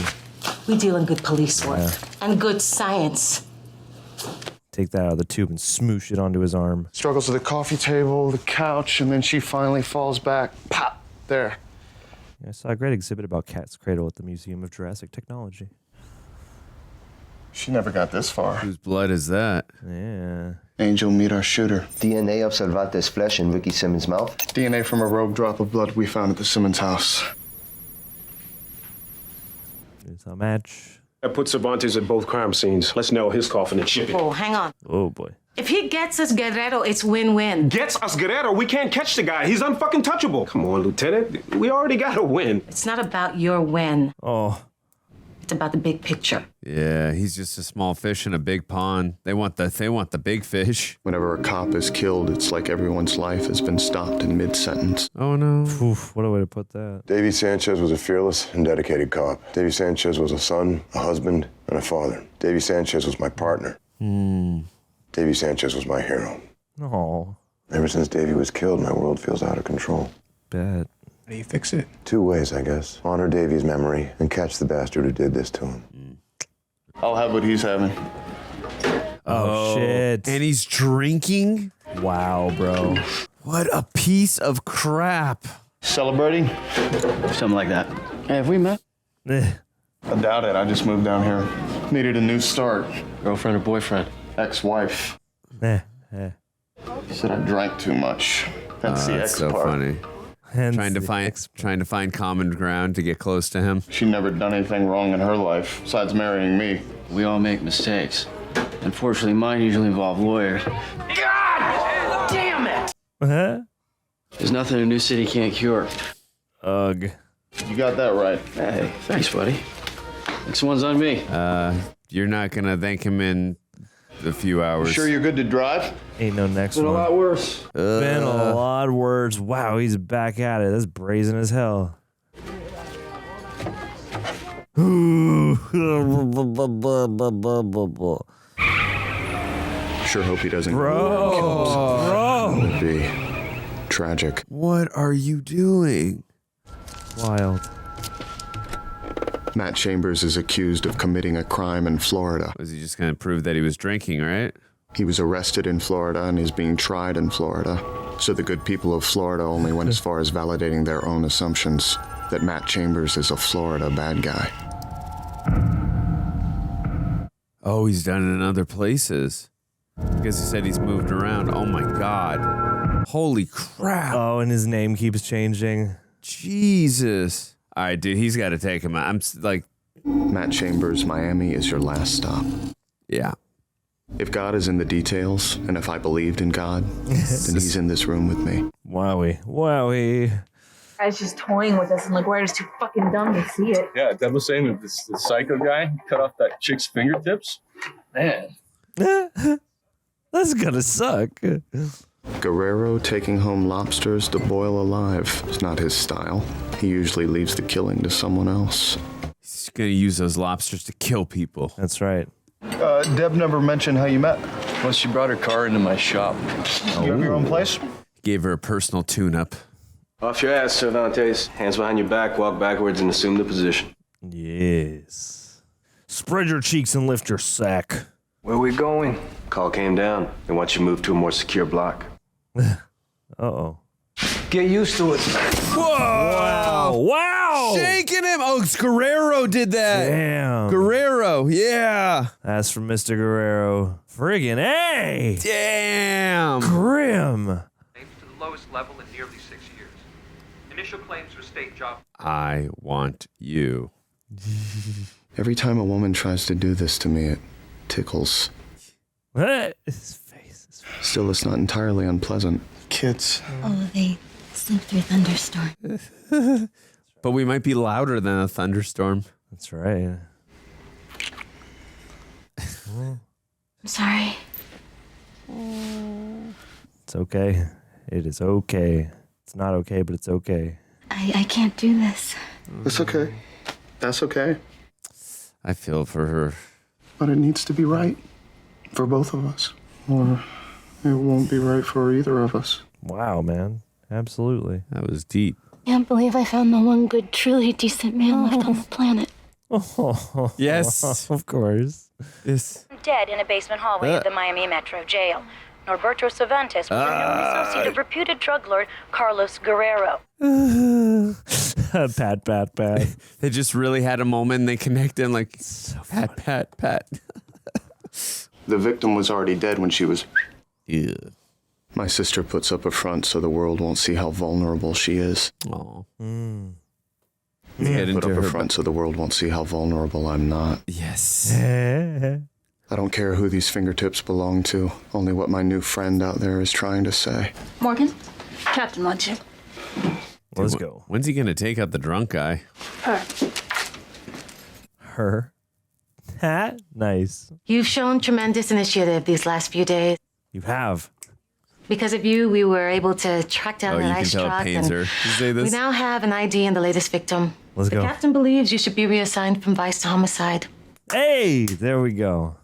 We deal in good police work and good science. Take that out of the tube and smoosh it onto his arm. Struggles with the coffee table, the couch, and then she finally falls back. Pop! There. I saw a great exhibit about Cat's Cradle at the Museum of Jurassic Technology. She never got this far. Whose blood is that? Yeah. Angel, meet our shooter. DNA of Cervantes' flesh in Ricky Simmons' mouth. DNA from a rogue drop of blood we found at the Simmons house. It's a match. That puts Cervantes at both crime scenes. Let's nail his coffin and ship it. Oh, hang on. Oh, boy. If he gets us Guerrero, it's win-win. Gets us Guerrero, we can't catch the guy. He's unfucking touchable. Come on, Lieutenant. We already got a win. It's not about your win. Oh. It's about the big picture. Yeah, he's just a small fish in a big pond. They want the big fish. Whenever a cop is killed, it's like everyone's life has been stopped in mid-sentence. Oh, no. Oof, what a way to put that. Davy Sanchez was a fearless and dedicated cop. Davy Sanchez was a son, a husband, and a father. Davy Sanchez was my partner. Davy Sanchez was my hero. Oh. Ever since Davy was killed, my world feels out of control. Bad. How do you fix it? 2 ways, I guess. Honor Davy's memory and catch the bastard who did this to him. I'll have what he's having. Oh, shit. And he's drinking? Wow, bro. What a piece of crap. Celebrating? Something like that. Hey, have we met? Eh. I doubt it. I just moved down here. Needed a new start. Girlfriend or boyfriend? Ex-wife. Eh. Said I drank too much. That's the That's ex so part. funny. Trying to find common ground to get close to him. She never done anything wrong in her life, besides marrying me. We all make mistakes. Unfortunately, mine usually involve lawyers. God damn it! There's nothing a new city can't cure. Ugh. You got that right. Hey, thanks, buddy. Next one's on me. You're not gonna thank him in a few hours. Sure you're good to drive? Ain't no next Been one. a lot worse. Been a lot worse. Wow, he's back at it. That's brazen as hell. Sure hope he doesn't. Bro. It would be tragic. What are you doing? Wild. Matt Chambers is accused of committing a crime in Florida. Was he just gonna prove that he was drinking, right? He was arrested in Florida and is being tried in Florida. So the good people of Florida only went as far as validating their own assumptions that Matt Chambers is a Florida bad guy. Oh, he's done it in other places. Because he said he's moved around. Oh my God. Holy crap. Oh, and his name keeps changing. Jesus. All right, dude, he's got to take him out. I'm like... Matt Chambers, Miami is your last stop. Yeah. If God is in the details, and if I believed in God, then he's in this room with me. Wowie. Wowie. Guy's just toying with us, and LaGuerta's too fucking dumb to see it. Yeah, Deb was saying that this psycho guy cut off that chick's fingertips. Man. That's gonna suck. Guerrero taking home lobsters to boil alive is not his style. He usually leaves the killing to someone else. He's going to use those lobsters to kill people. That's right. Deb never mentioned how you met. Well, she brought her car into my shop. You have your own place? Gave her a personal tune-up. Off your ass, Cervantes. Hands behind your back, walk backwards, and assume the position. Yes. Spread your cheeks and lift your sack. Where we going? Call came down. They want you to move to a more secure block. Uh-oh. Get used to it. Whoa! Wow. Wow! Shaking him. Oh, Guerrero did that. Damn. Guerrero, yeah. That's from Mr. Guerrero. Friggin' A! Damn. Grim. To the lowest level in nearly 6 years. Initial claims for state job. I want you. Every time a woman tries to do this to me, it tickles. His face. Still, it's not entirely unpleasant. Kids. Oh, they sleep through thunderstorm. But we might be louder than a thunderstorm. That's right. I'm sorry. It's okay. It is okay. It's not okay, but it's okay. I can't do this. It's okay. That's okay. I feel for her. But it needs to be right for both of us. Or it won't be right for either of us. Wow, man. Absolutely. That was deep. Can't believe I found the one good, truly decent man left on the planet. Oh, yes. Of course. Yes. Dead in a basement hallway of the Miami Metro Jail. Norberto Cervantes was a known associate of reputed drug lord Carlos Guerrero. Pat. They just really had a moment and they connected and like, so pat. The victim was already dead when she was... Yeah. My sister puts up a front so the world won't see how vulnerable she is. Oh. Put up a front so the world won't see how vulnerable I'm not. Yes. I don't care who these fingertips belong to, only what my new friend out there is trying to say. Morgan, Captain wants you. Let's go. When's he going to take out the drunk guy? Her. Nice. You've shown tremendous initiative these last few days. You have. Because of you, we were able to track down that ice truck. We now have an ID in the latest victim. Let's go. The captain believes you should be reassigned from vice to homicide. Hey, there we go.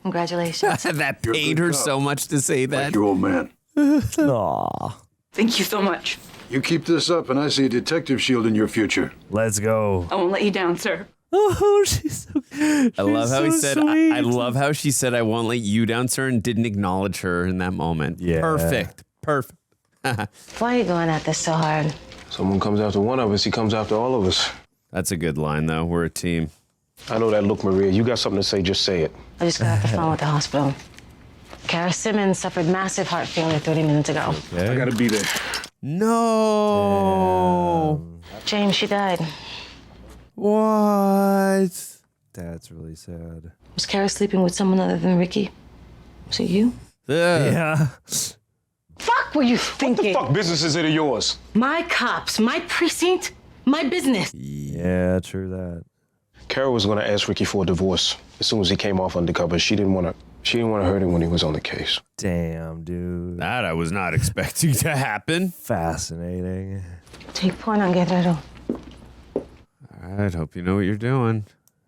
Congratulations. That paid her so much to say that. Thank you, old man. Aw. Thank you so much. You keep this up and I see a detective shield in your future. Let's go. I won't let you down, sir. Oh, she's so I love how he said, sweet. I love how she said, I won't let you down, sir, and didn't acknowledge her in that moment. Yeah. Perfect. Why are you going at this so hard? Someone comes after one of us, he comes after all of us. That's a good line, though. We're a team. I know that look, Maria. You got something to say, just say it. I just got off the phone with the hospital. Kara Simmons suffered massive heart failure 30 minutes ago. Okay. I gotta be there. No. James, she died. What? That's really sad. Was Kara sleeping with someone other than Ricky? Was it you? Yeah. Fuck were you thinking? What the fuck business is it of yours? My cops, my precinct, my business. Yeah, true that. Kara was gonna ask Ricky for a divorce as soon as he came off undercover. She didn't wanna hurt him when he was on the case. Damn, dude. That I was not expecting to happen. Fascinating. Take point on Guerrero. All right, hope you know what you're doing.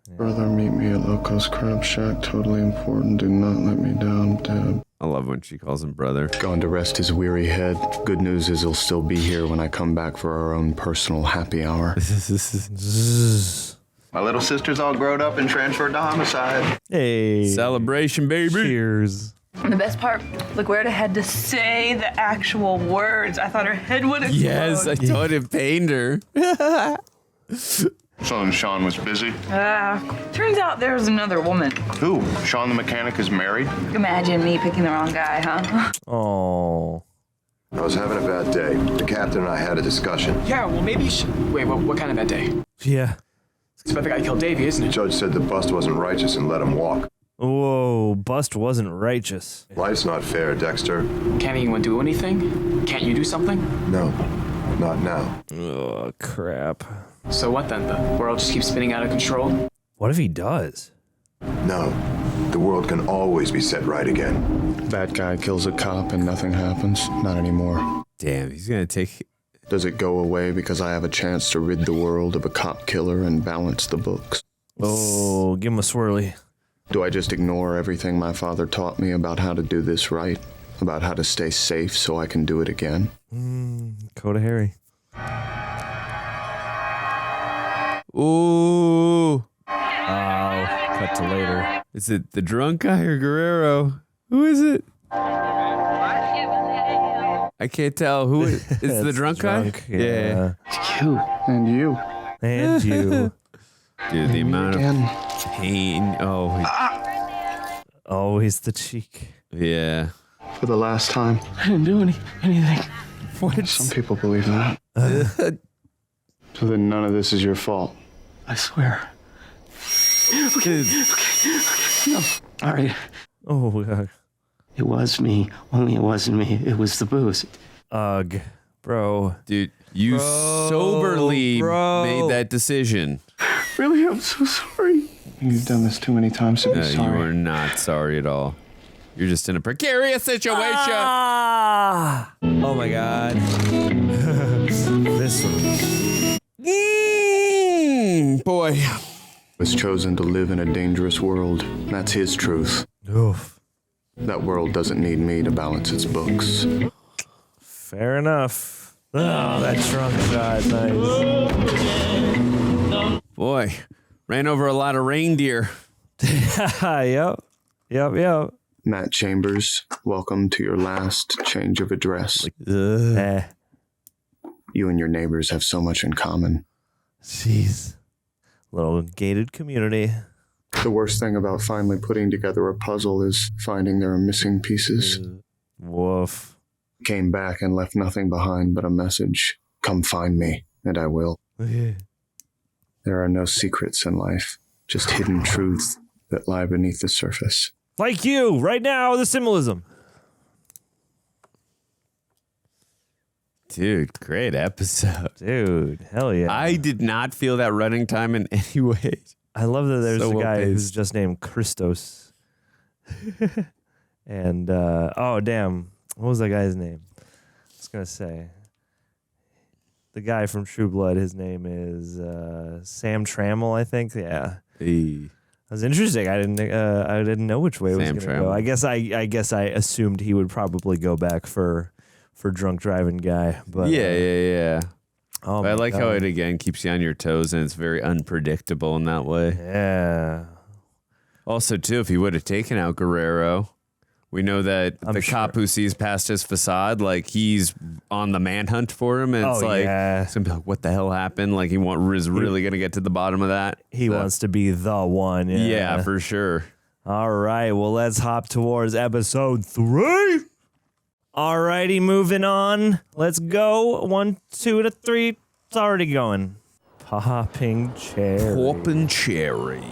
Brother, meet me at Loco's Crab Shack. Totally important. Do not let me down, Deb. I love when she calls him brother. Gone to rest his weary head. Good news is he'll still be here when I come back for our own personal happy hour. My little sister's all grown up and transferred to homicide. Hey. Celebration, baby. Cheers. And the best part, LaGuerta had to say the actual words. I thought her head would explode. Yes, I thought it pained her. So Sean was busy? Turns out there's another woman. Who? Sean the mechanic is married? Imagine me picking the wrong guy, huh? Oh. I was having a bad day. The captain and I had a discussion. Yeah, well, maybe you should... Wait, what kind of bad day? Yeah. It's about the guy who killed Davey, isn't it? The judge said the bust wasn't righteous and let him walk. Whoa, bust wasn't righteous. Life's not fair, Dexter. Can't anyone do anything? Can't you do something? No, not now. Oh, crap. So what then? The world just keeps spinning out of control? What if he does? No, the world can always be set right again. Bad guy kills a cop and nothing happens. Not anymore. Damn, he's gonna take... Does it go away because I have a chance to rid the world of a cop killer and balance the books? Oh, give him a swirly. Do I just ignore everything my father taught me about how to do this right? About how to stay safe so I can do it again? Coda Harry. Ooh. Oh, cut to later. Is it the drunk guy or Guerrero? Who is it? I can't tell. Who is the drunk guy? Yeah. You. And you. And you. Dude, the amount of pain. Oh. Always the cheek. Yeah. For the last time. I didn't do anything. What? Some people believe that. So then none of this is your fault. I swear. Okay. No. All right. Oh, God. It was me. Only it wasn't me. It was the booze. Ugh, bro. Dude, you soberly made that decision. Really, I'm so sorry. You've done this too many times to be sorry. You are not sorry at all. You're just in a precarious situation. Oh my God. This one. Boy. Was chosen to live in a dangerous world. That's his truth. Oof. That world doesn't need me to balance its books. Fair enough. Oh, that drunk shot. Nice. Boy, ran over a lot of reindeer. Yep. Matt Chambers, welcome to your last change of address. You and your neighbors have so much in common. Jeez. Little gated community. The worst thing about finally putting together a puzzle is finding there are missing pieces. Woof. Came back and left nothing behind but a message. Come find me, and I will. There are no secrets in life, just hidden truths that lie beneath the surface. Like you, right now, the symbolism. Dude, great episode. Dude, hell yeah. I did not feel that running time in any way. I love that there's So a guy well-paced. who's just named Christos. And, oh, damn. What was that guy's name? I was going to say. The guy from True Blood, his name is Sam Trammell, I think. Yeah. Hey. That was interesting. I didn't know which way it was Sam going to go. I guess I assumed he would probably go back for drunk driving guy. But Yeah. Oh, But I my like how God. it again keeps you on your toes and it's very unpredictable in that way. Yeah. Also, too, if he would have taken out Guerrero, we know that the cop who sees past his facade, like he's on the manhunt for him, and it's it's gonna be like, what the hell happened? Like is really gonna get to the bottom of that. He wants to be the one. Yeah, for sure. All right, well, let's hop towards episode 3. All righty, moving on. Let's go. 1, 2 to 3. It's already going. Popping cherry. Popping cherry.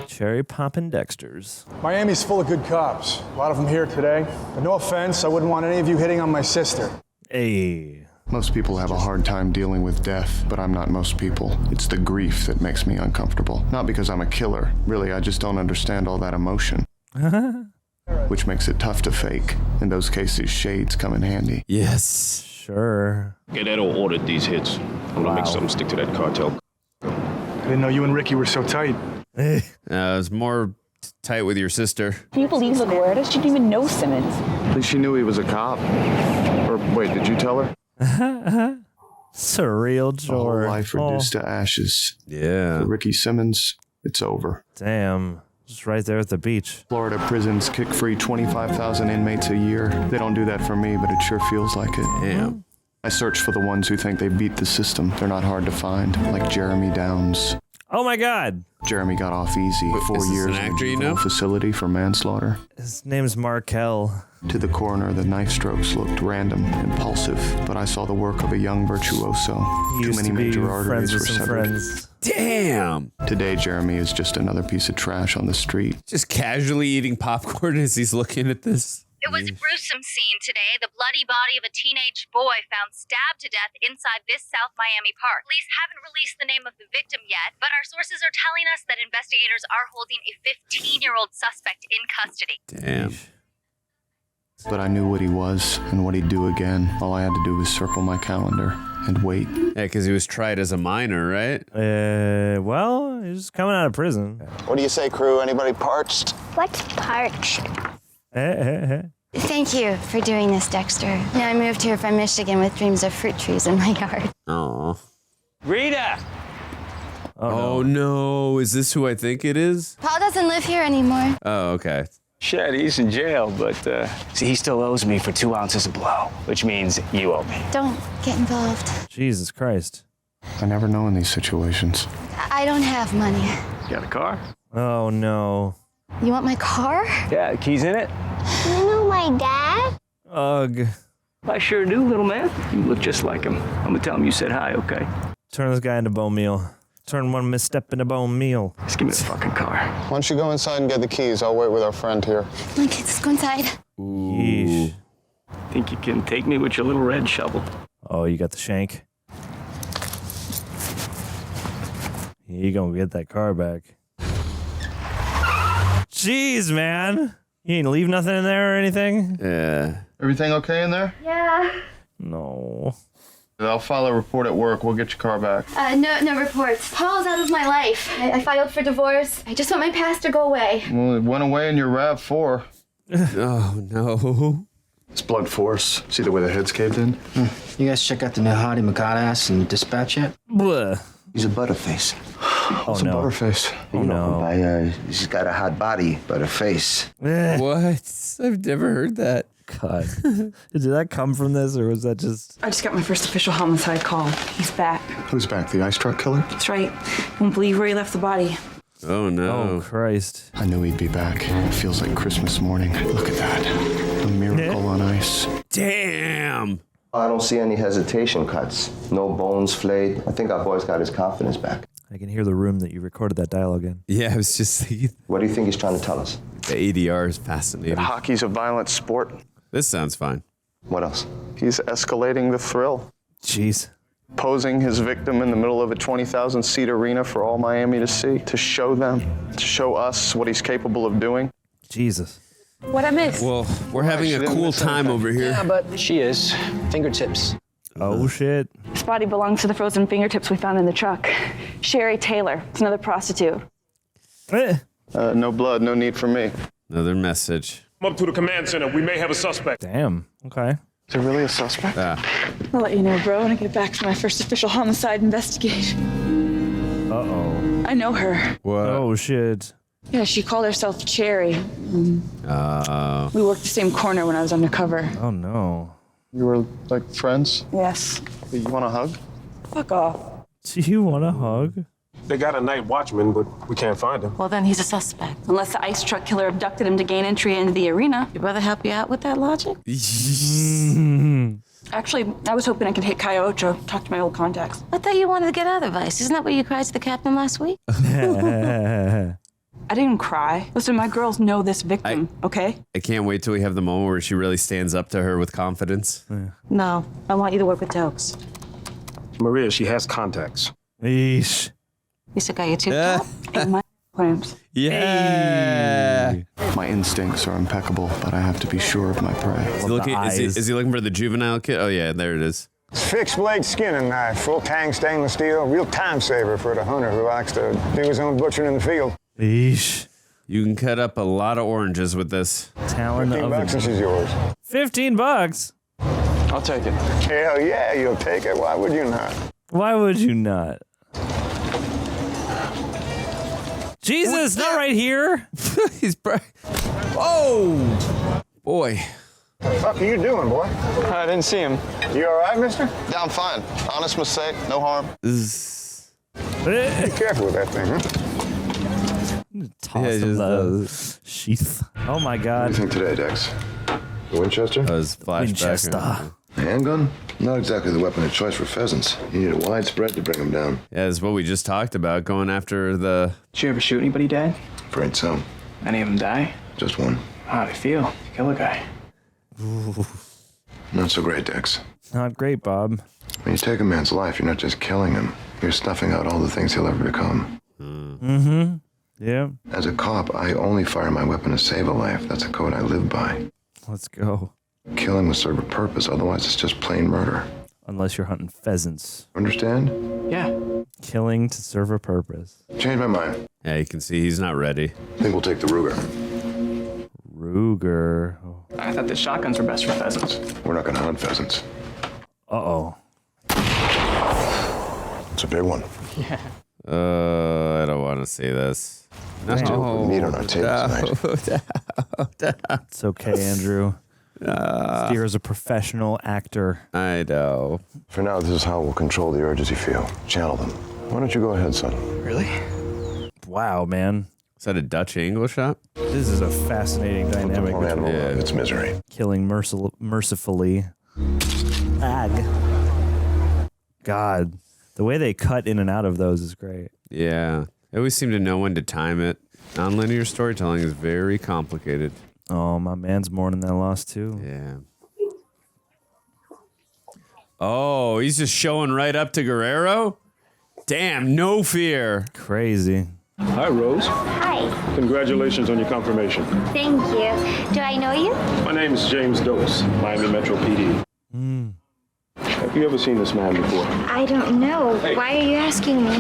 Cherry popping Dexters. Miami's full of good cops. A lot of them here today. But no offense, I wouldn't want any of you hitting on my sister. Hey. Most people have a hard time dealing with death, but I'm not most people. It's the grief that makes me uncomfortable. Not because I'm a killer. Really, I just don't understand all that emotion. Which makes it tough to fake. In those cases, shades come in handy. Yes. Sure. Guerrero ordered these hits. I'm gonna make something stick to that cartel. I didn't know you and Ricky were so tight. It was more tight with your sister. Can you believe LaGuerta? She didn't even know Simmons. At least she knew he was a cop. Or wait, did you tell her? Surreal A whole chore. life reduced to ashes. Yeah. For Ricky Simmons, it's over. Damn. Just right there at the beach. Florida prisons kick free 25,000 inmates a year. They don't do that for me, but it sure feels like it. Damn. I search for the ones who think they beat the system. They're not hard to find, like Jeremy Downs. Oh my God. Jeremy got off easy. Wait, 4 is this years an in a actor you juvenile know? facility for manslaughter. His name's Markel. To the coroner, the knife strokes looked random, impulsive, but I saw the work of a young virtuoso. He Too used many to be major arteries friends were with some severed. friends. Damn. Today, Jeremy is just another piece of trash on the street. Just casually eating popcorn as he's looking at this. It was a gruesome scene today. The bloody body of a teenage boy found stabbed to death inside this South Miami park. Police haven't released the name of the victim yet, but our sources are telling us that investigators are holding a 15-year-old suspect in custody. Damn. But I knew what he was and what he'd do again. All I had to do was circle my calendar and wait. Yeah, because he was tried as a minor, right? Well, he's coming out of prison. What do you say, crew? Anybody parched? What's parched? Thank you for doing this, Dexter. Now I moved here from Michigan with dreams of fruit trees in my yard. Aw. Rita! Oh no, is this who I think it is? Paul doesn't live here anymore. Oh, okay. Shit, he's in jail, but see, he still owes me for 2 ounces of blow, which means you owe me. Don't get involved. Jesus Christ. I never know in these situations. I don't have money. You got a car? Oh no. You want my car? Yeah, the key's in it. You know my dad? Ugh. I sure do, little man. You look just like him. I'm gonna tell him you said hi, okay? Turn this guy into bone meal. Turn one misstep into bone meal. Just give me the fucking car. Why don't you go inside and get the keys? I'll wait with our friend here. Come on, kids, let's go inside. Yeesh. Think you can take me with your little red shovel? Oh, you got the shank. You gonna get that car back. Jeez, man. You ain't leave nothing in there or anything? Yeah. Everything okay in there? Yeah. No. I'll file a report at work. We'll get your car back. No reports. Paul's out of my life. I filed for divorce. I just want my past to go away. Well, it went away in your RAV4. Oh, no. It's blood force. See the way the head's caved in? You guys check out the new Hottie McCodass and Dispatch yet? Bleh. He's a butterface. Oh, no. Butterface. Oh, no. He's got a hot body, but a face. What? I've never heard that. God. Did that come from this, or was that just... I just got my first official homicide call. He's back. Who's back? The ice truck killer? That's right. Won't believe where he left the body. Oh, no. Oh, Christ. I knew he'd be back. It feels like Christmas morning. Look at that. A miracle on ice. Damn. I don't see any hesitation cuts. No bones flayed. I think our boy's got his confidence back. I can hear the room that you recorded that dialogue in. Yeah, I was just thinking. What do you think he's trying to tell us? The ADR is fascinating. Hockey's a violent sport. This sounds fine. What else? He's escalating the thrill. Jeez. Posing his victim in the middle of a 20,000-seat arena for all Miami to see. To show them. To show us what he's capable of doing. Jesus. What I miss? Well, we're having a cool time over here. Yeah, but she is. Fingertips. Oh, shit. This body belongs to the frozen fingertips we found in the truck. Sherry Taylor. It's another prostitute. No blood, no need for me. Another message. Up to the command center. We may have a suspect. Damn. Okay. Is there really a suspect? I'll let you know, bro, when I get back from my first official homicide investigation. Uh-oh. I know her. What? Oh, shit. Yeah, she called herself Cherry. We worked the same corner when I was undercover. Oh, no. You were, like, friends? Yes. You want a hug? Fuck off. Do you want a hug? They got a night watchman, but we can't find him. Well, then he's a suspect. Unless the ice truck killer abducted him to gain entry into the arena. Your brother help you out with that logic? Actually, I was hoping I could hit Cayo Ocho, talk to my old contacts. I thought you wanted to get out of Vice. Isn't that what you cried to the captain last week? I didn't cry. Listen, my girls know this victim, okay? I can't wait till we have the moment where she really stands up to her with confidence. No, I want you to work with Tokes. Maria, she has contacts. Eesh. You still got your tooth And my clamps. Yeah. My instincts are impeccable, but I have to be sure of my prey. Is he looking for the juvenile kid? Oh, yeah, there it is. Fixed blade skinning knife, full tang stainless steel, real time saver for the hunter who likes to do his own butchering in the field. Eesh. You can cut up a lot of oranges with this. Talon $15 and she's yours. $15? I'll take it. Hell yeah, you'll take it. Why would you not? Why would you not? Jesus, not right here. He's oh, boy. What the fuck are you doing, boy? I didn't see him. You all right, mister? Yeah, I'm fine. Honest mistake, no harm. Be careful with that thing, huh? Toss him the sheath. Oh my God. What do you think today, Dex? The Winchester? Winchester. Handgun? Not exactly the weapon of choice for pheasants. You need a wide spread to bring them down. Yeah, that's what we just talked about, going after the... Did you ever shoot anybody dead? Afraid so. Any of them die? Just one. How'd it feel? Kill a guy. Ooh. Not so great, Dex. Not great, Bob. When you take a man's life, you're not just killing him. You're snuffing out all the things he'll ever become. Mm-hmm. Yeah. As a cop, I only fire my weapon to save a life. That's a code I live by. Let's go. Killing will serve a purpose, otherwise it's just plain murder. Unless you're hunting pheasants. Understand? Yeah. Killing to serve a purpose. Change my mind. Yeah, you can see he's not ready. I think we'll take the Ruger. Ruger. Oh. I thought the shotguns were best for pheasants. We're not gonna hunt pheasants. Uh-oh. It's a big one. Yeah. I don't want to see this. No. Meat on our table tonight. It's okay, Andrew. Steer's a professional actor. I know. For now, this is how we'll control the urges you feel. Channel them. Why don't you go ahead, son? Really? Wow, man. Is that a Dutch angle shot? This is a fascinating dynamic between its misery. Killing mercifully. Ag. God. The way they cut in and out of those is great. Yeah. They always seem to know when to time it. Nonlinear storytelling is very complicated. Oh, my man's mourning that loss too. Yeah. Oh, he's just showing right up to Guerrero? Damn, no fear. Crazy. Hi, Rose. Hi. Congratulations on your confirmation. Thank you. Do I know you? My name is James Dose, Miami Metro PD. Have you ever seen this man before? I don't know. Hey. Why are you asking me?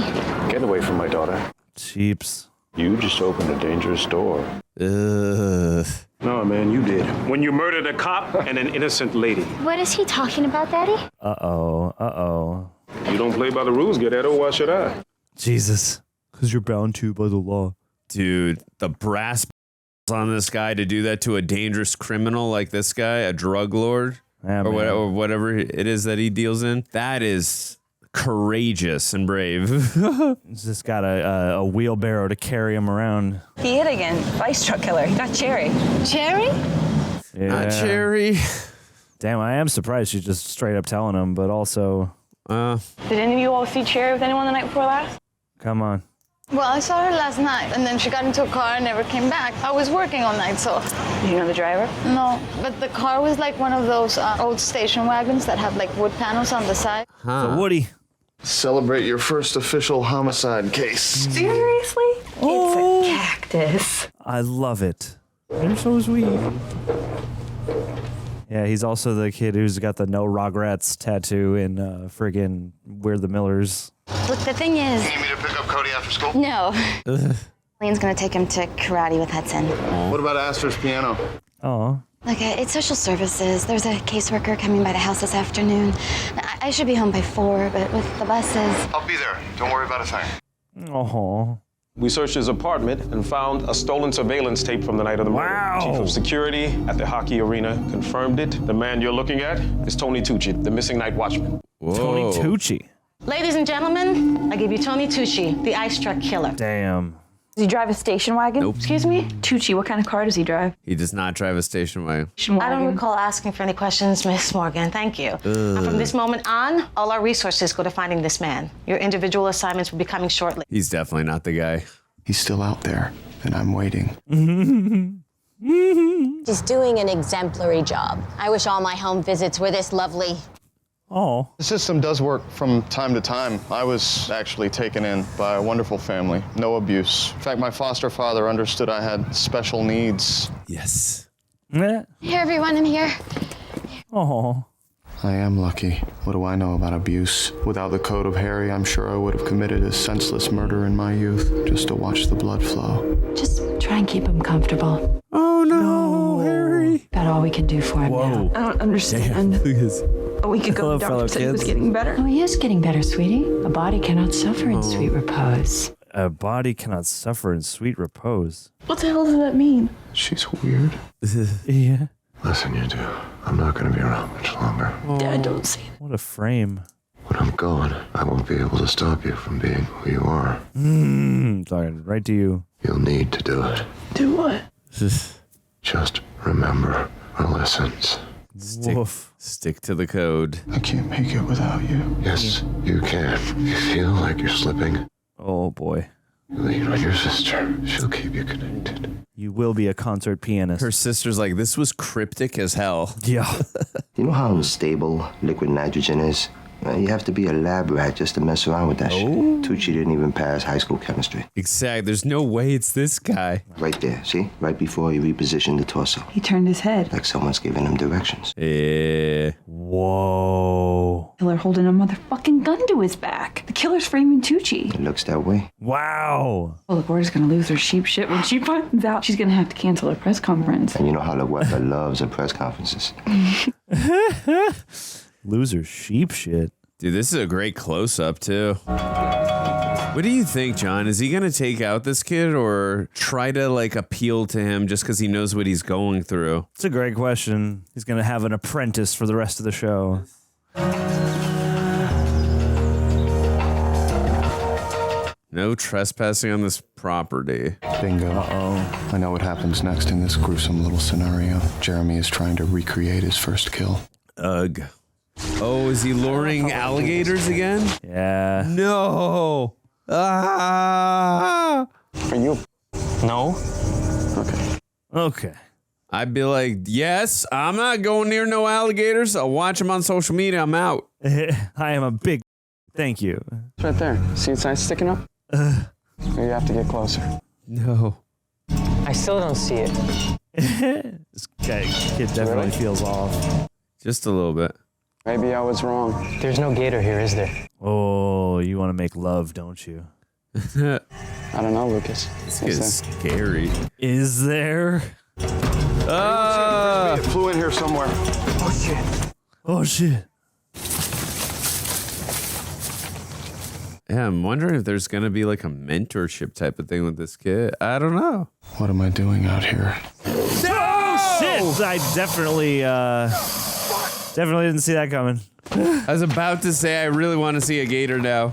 Get away from my daughter. Cheeps. You just opened a dangerous door. Ugh. No, man, you did. When you murdered a cop and an innocent lady. What is he talking about, Daddy? Uh-oh. You don't play by the rules, Guerrero. Why should I? Jesus. Because you're bound to by the law. Dude, the brass on this guy to do that to a dangerous criminal like this guy, a drug lord, or whatever it is that he deals in. That is courageous and brave. He's just got a wheelbarrow to carry him around. He hit again. Vice truck killer. He got Cherry. Cherry? Yeah. Not Cherry. Damn, I am surprised she's just straight up telling him, but also... Did any of you all see Cherry with anyone the night before last? Come on. Well, I saw her last night, and then she got into a car and never came back. I was working all night, so... Do you know the driver? No, but the car was like one of those old station wagons that have like wood panels on the side. So Woody. Celebrate your first official homicide case. Seriously? It's a cactus. I love it. They're so sweet. Yeah, he's also the kid who's got the no Rugrats tattoo in friggin' We're the Millers. Look, the thing is... You need me to pick up Cody after school? No. Lean's gonna take him to karate with Hudson. What about Astor's piano? Oh. Look, it's social services. There's a caseworker coming by the house this afternoon. I should be home by 4, but with the buses... I'll be there. Don't worry about a thing. Oh. We searched his apartment and found a stolen surveillance tape from the night of the murder. Wow. Chief of security at the hockey arena confirmed it. The man you're looking at is Tony Tucci, the missing night watchman. Whoa. Tony Tucci. Ladies and gentlemen, I give you Tony Tucci, the ice truck killer. Damn. Does he drive a station wagon? Nope. Excuse me? Tucci, what kind of car does he drive? He does not drive a station wagon. I don't recall asking for any questions, Miss Morgan. Thank you. And from this moment on, all our resources go to finding this man. Your individual assignments will be coming shortly. He's definitely not the guy. He's still out there, and I'm waiting. She's doing an exemplary job. I wish all my home visits were this lovely. Oh. The system does work from time to time. I was actually taken in by a wonderful family. No abuse. In fact, my foster father understood I had special needs. Yes. Yeah. Here, everyone in here. Oh. I am lucky. What do I know about abuse? Without the code of Harry, I'm sure I would have committed a senseless murder in my youth just to watch the blood flow. Just try and keep him comfortable. Oh no, Harry. About all we can do for him now. I don't understand. A week ago, the doctor said he was getting better. Oh, he is getting better, sweetie. A body cannot suffer in sweet repose. A body cannot suffer in sweet repose. What the hell does that mean? She's weird. Yeah. Listen, you two. I'm not going to be around much longer. Dad, don't say that. What a frame. When I'm gone, I won't be able to stop you from being who you are. Talking right to you. You'll need to do it. Do what? Just remember our lessons. Stick to the code. I can't make it without you. Yes, you can. If you feel like you're slipping, Oh boy. you lean on your sister. She'll keep you connected. You will be a concert pianist. Her sister's like, this was cryptic as hell. Yeah. You know how unstable liquid nitrogen is? You have to be a lab rat just to mess around with that shit. Tucci didn't even pass high school chemistry. Exactly. There's no way it's this guy. Right there, see? Right before he repositioned the torso. He turned his head. Like someone's giving him directions. Yeah. Whoa. Killer holding a motherfucking gun to his back. The killer's framing Tucci. It looks that way. Wow. Oh, LaGuerta's gonna lose her sheep shit when she finds out. She's gonna have to cancel her press conference. And you know how LaGuerta loves her press conferences. Loser sheep shit. Dude, this is a great close-up, too. What do you think, John? Is he going to take out this kid or try to, like, appeal to him just because he knows what he's going through? It's a great question. He's going to have an apprentice for the rest of the show. No trespassing on this property. Bingo. Uh-oh. I know what happens next in this gruesome little scenario. Jeremy is trying to recreate his first kill. Ugh. Oh, is he luring alligators again? Yeah. No. Ah. Are you? No. Okay. Okay. I'd be like, yes, I'm not going near no alligators. I'll watch them on social media. I'm out. I am a big thank you. It's right there. See its eyes sticking up? Or you have to get closer. No. I still don't see it. This kid definitely feels off. Just a little bit. Maybe I was wrong. There's no gator here, is there? Oh, you want to make love, don't you? I don't know, Lucas. This is scary. Is there? It flew in here somewhere. Oh, shit. Oh, shit. Yeah, I'm wondering if there's going to be like a mentorship type of thing with this kid. I don't know. What am I doing out here? Oh, shit! I definitely didn't see that coming. I was about to say I really want to see a gator now.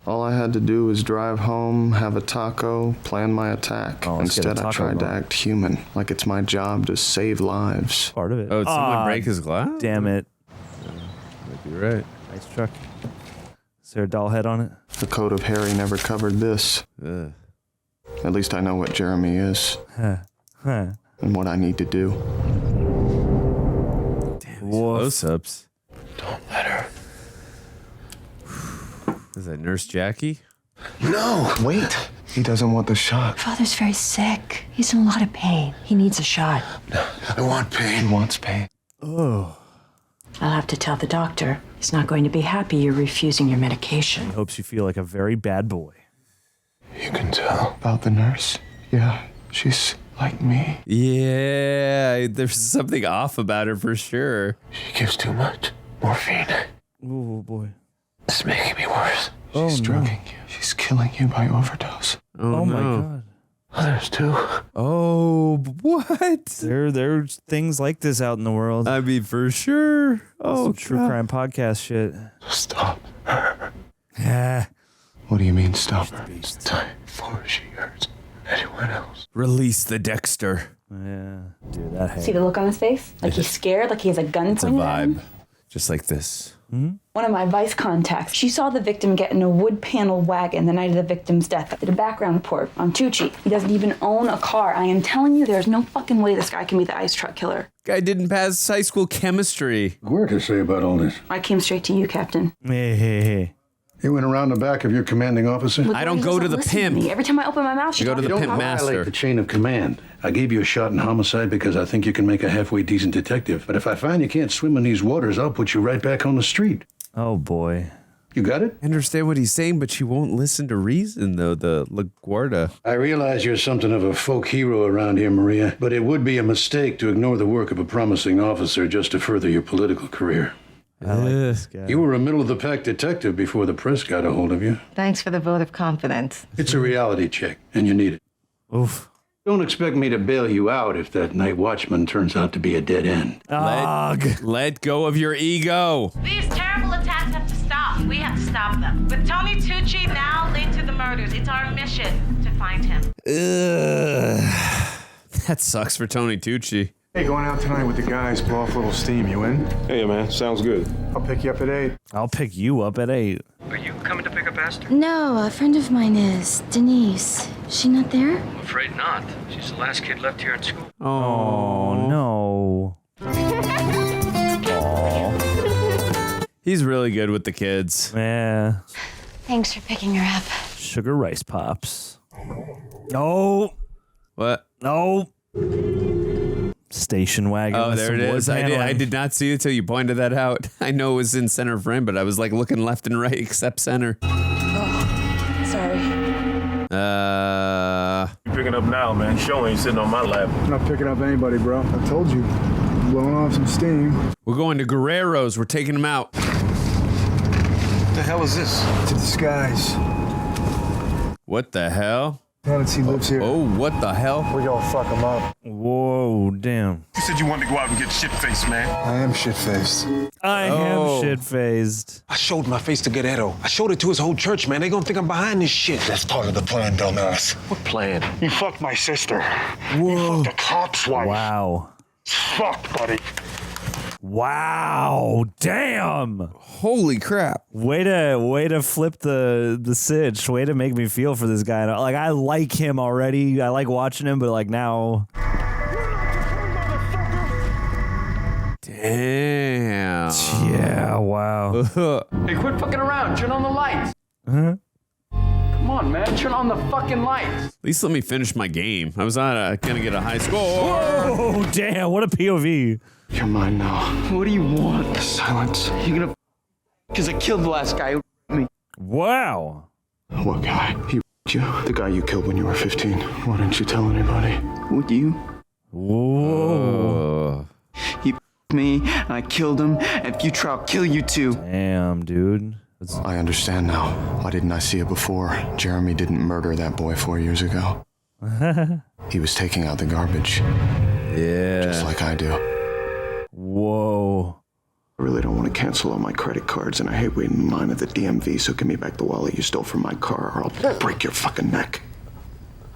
All I had to do was drive home, have a taco, plan my attack. Instead, I tried to act human, like it's my job to save lives. Part of it. Oh, did someone break his glass? Damn it. Might be right. Nice truck. Is there a doll head on it? The coat of Harry never covered this. Ugh. At least I know what Jeremy is. And what I need to do. Damn, close-ups. Don't let her. Is that Nurse Jackie? No, wait. He doesn't want the shot. Father's very sick. He's in a lot of pain. He needs a shot. No, I want pain. He wants pain. Oh. I'll have to tell the doctor. He's not going to be happy you're refusing your medication. He hopes you feel like a very bad boy. You can tell. About the nurse? Yeah, she's like me. Yeah, there's something off about her for sure. She gives too much morphine. Oh, boy. It's making me worse. She's drugging you. She's killing you by overdose. Oh my God. Others too. Oh, what? There's things like this out in the world. I mean, for sure. Oh, some true crime podcast shit. Stop. Yeah. What do you mean stop her? It's time before she hurts anyone else. Release the Dexter. Yeah. Dude, that hair. See the look on his face? Like he's scared, like he has a gun It's a pointed at him? vibe. Just like this. One of my vice contacts, she saw the victim get in a wood panel wagon the night of the victim's death. Did a background report on Tucci. He doesn't even own a car. I am telling you, there's no fucking way this guy can be the ice truck killer. Guy didn't pass high school chemistry. Word to say about all this. I came straight to you, Captain. Hey. You went around the back of your commanding officer? Look, I don't he go to doesn't the listen pimp. me. Every time I open my mouth, she You go to the talks pimp about master. Violate the chain of command. I gave you a shot in homicide because I think you can make a halfway decent detective. But if I find you can't swim in these waters, I'll put you right back on the street. Oh, boy. You got it? I understand what he's saying, but she won't listen to reason, though, the LaGuerta. I realize you're something of a folk hero around here, Maria, but it would be a mistake to ignore the work of a promising officer just to further your political career. I like this guy. You were a middle-of-the-pack detective before the press got a hold of you. Thanks for the vote of confidence. It's a reality check, and you need it. Oof. Don't expect me to bail you out if that night watchman turns out to be a dead end. Let go of your ego. These terrible attacks have to stop. We have to stop them. With Tony Tucci now linked to the murders, it's our mission to find him. That sucks for Tony Tucci. Hey, going out tonight with the guys, blow off a little steam. You in? Hey, man, sounds good. I'll pick you up at 8. I'll pick you up at 8. Are you coming to pick up Esther? No, a friend of mine is. Denise. She not there? I'm afraid not. She's the last kid left here in school. Oh, no. He's really good with the kids. Yeah. Thanks for picking her up. Sugar Rice Pops. No. What? No. Station wagon. Oh, with there some it wood is. I paneling. did not see it till you pointed that out. I know it was in center frame, but I was like looking left and right except center. Sorry. You picking up now, man. Show ain't sitting on my lap. I'm not picking up anybody, bro. I told you. I'm blowing off some steam. We're going to Guerrero's. We're taking him out. What the hell is this? It's a disguise. What the hell? Now that he lives here. Oh, what the hell? We're gonna fuck him up. Whoa, damn. You said you wanted to go out and get shit-faced, man. I am shit-faced. I am shit-faced. I showed my face to Guerrero. I showed it to his whole church, man. They gonna think I'm behind this shit. That's part of the plan, dumbass. What plan? You fucked my sister. Whoa. You fucked a cop's wife. Wow. Fuck, buddy. Wow. Damn. Holy crap. Way to flip the sitch. Way to make me feel for this guy. Like, I like him already. I like watching him, but like now. Damn. Yeah, wow. Hey, quit fucking around. Turn on the lights. Uh-huh. Come on, man. Turn on the fucking lights. At least let me finish my game. I was not gonna get a high score. Oh, damn. What a POV. You're mine now. What do you want? Silence. You're gonna... Because I killed the last guy who me. Wow. What guy? He you? The guy you killed when you were 15. Why didn't you tell anybody? Would you? Whoa. He me, and I killed him, and if you try, I'll kill you too. Damn, dude. I understand now. Why didn't I see it before? Jeremy didn't murder that boy 4 years ago. He was taking out the garbage. Yeah. Just like I do. Whoa. I really don't want to cancel all my credit cards, and I hate waiting in line at the DMV, so give me back the wallet you stole from my car, or I'll break your fucking neck.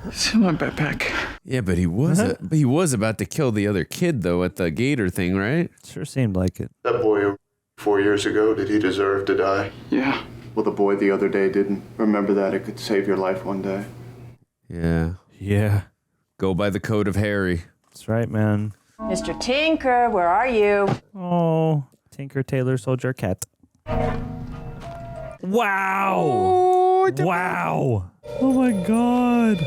It's in my backpack. Yeah, but he was about to kill the other kid, though, at the gator thing, right? Sure seemed like it. That boy 4 years ago, did he deserve to die? Yeah. Well, the boy the other day didn't. Remember that. It could save your life one day. Yeah. Yeah. Go by the code of Harry. That's right, man. Mr. Tinker, where are you? Oh, Tinker Tailor Soldier Cat. Wow. Oh, wow. Oh, my God.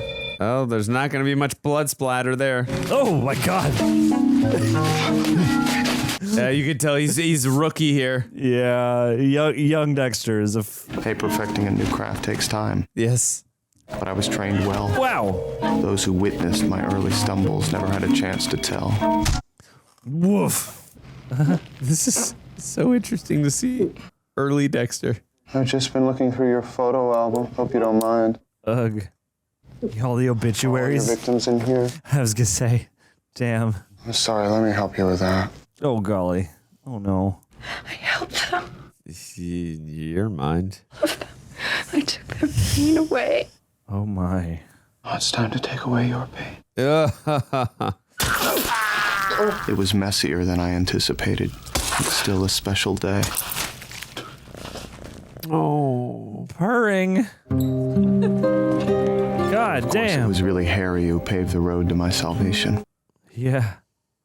Oh, there's not going to be much blood splatter there. Oh, my God. Yeah, you can tell he's a rookie here. Yeah, young Dexter is Hey, perfecting a new craft takes time. Yes. But I was trained well. Wow. Those who witnessed my early stumbles never had a chance to tell. Woof. This is so interesting to see. Early Dexter. I've just been looking through your photo album. Hope you don't mind. Ugh. All the obituaries. All your victims in here. I was gonna say, damn. I'm sorry, let me help you with that. Oh, golly. Oh, no. I helped them. Your mind. I took their pain away. Oh, my. Oh, it's time to take away your pain. It was messier than I anticipated. It's still a special day. Oh, purring. God damn. It was really Harry who paved the road to my salvation. Yeah.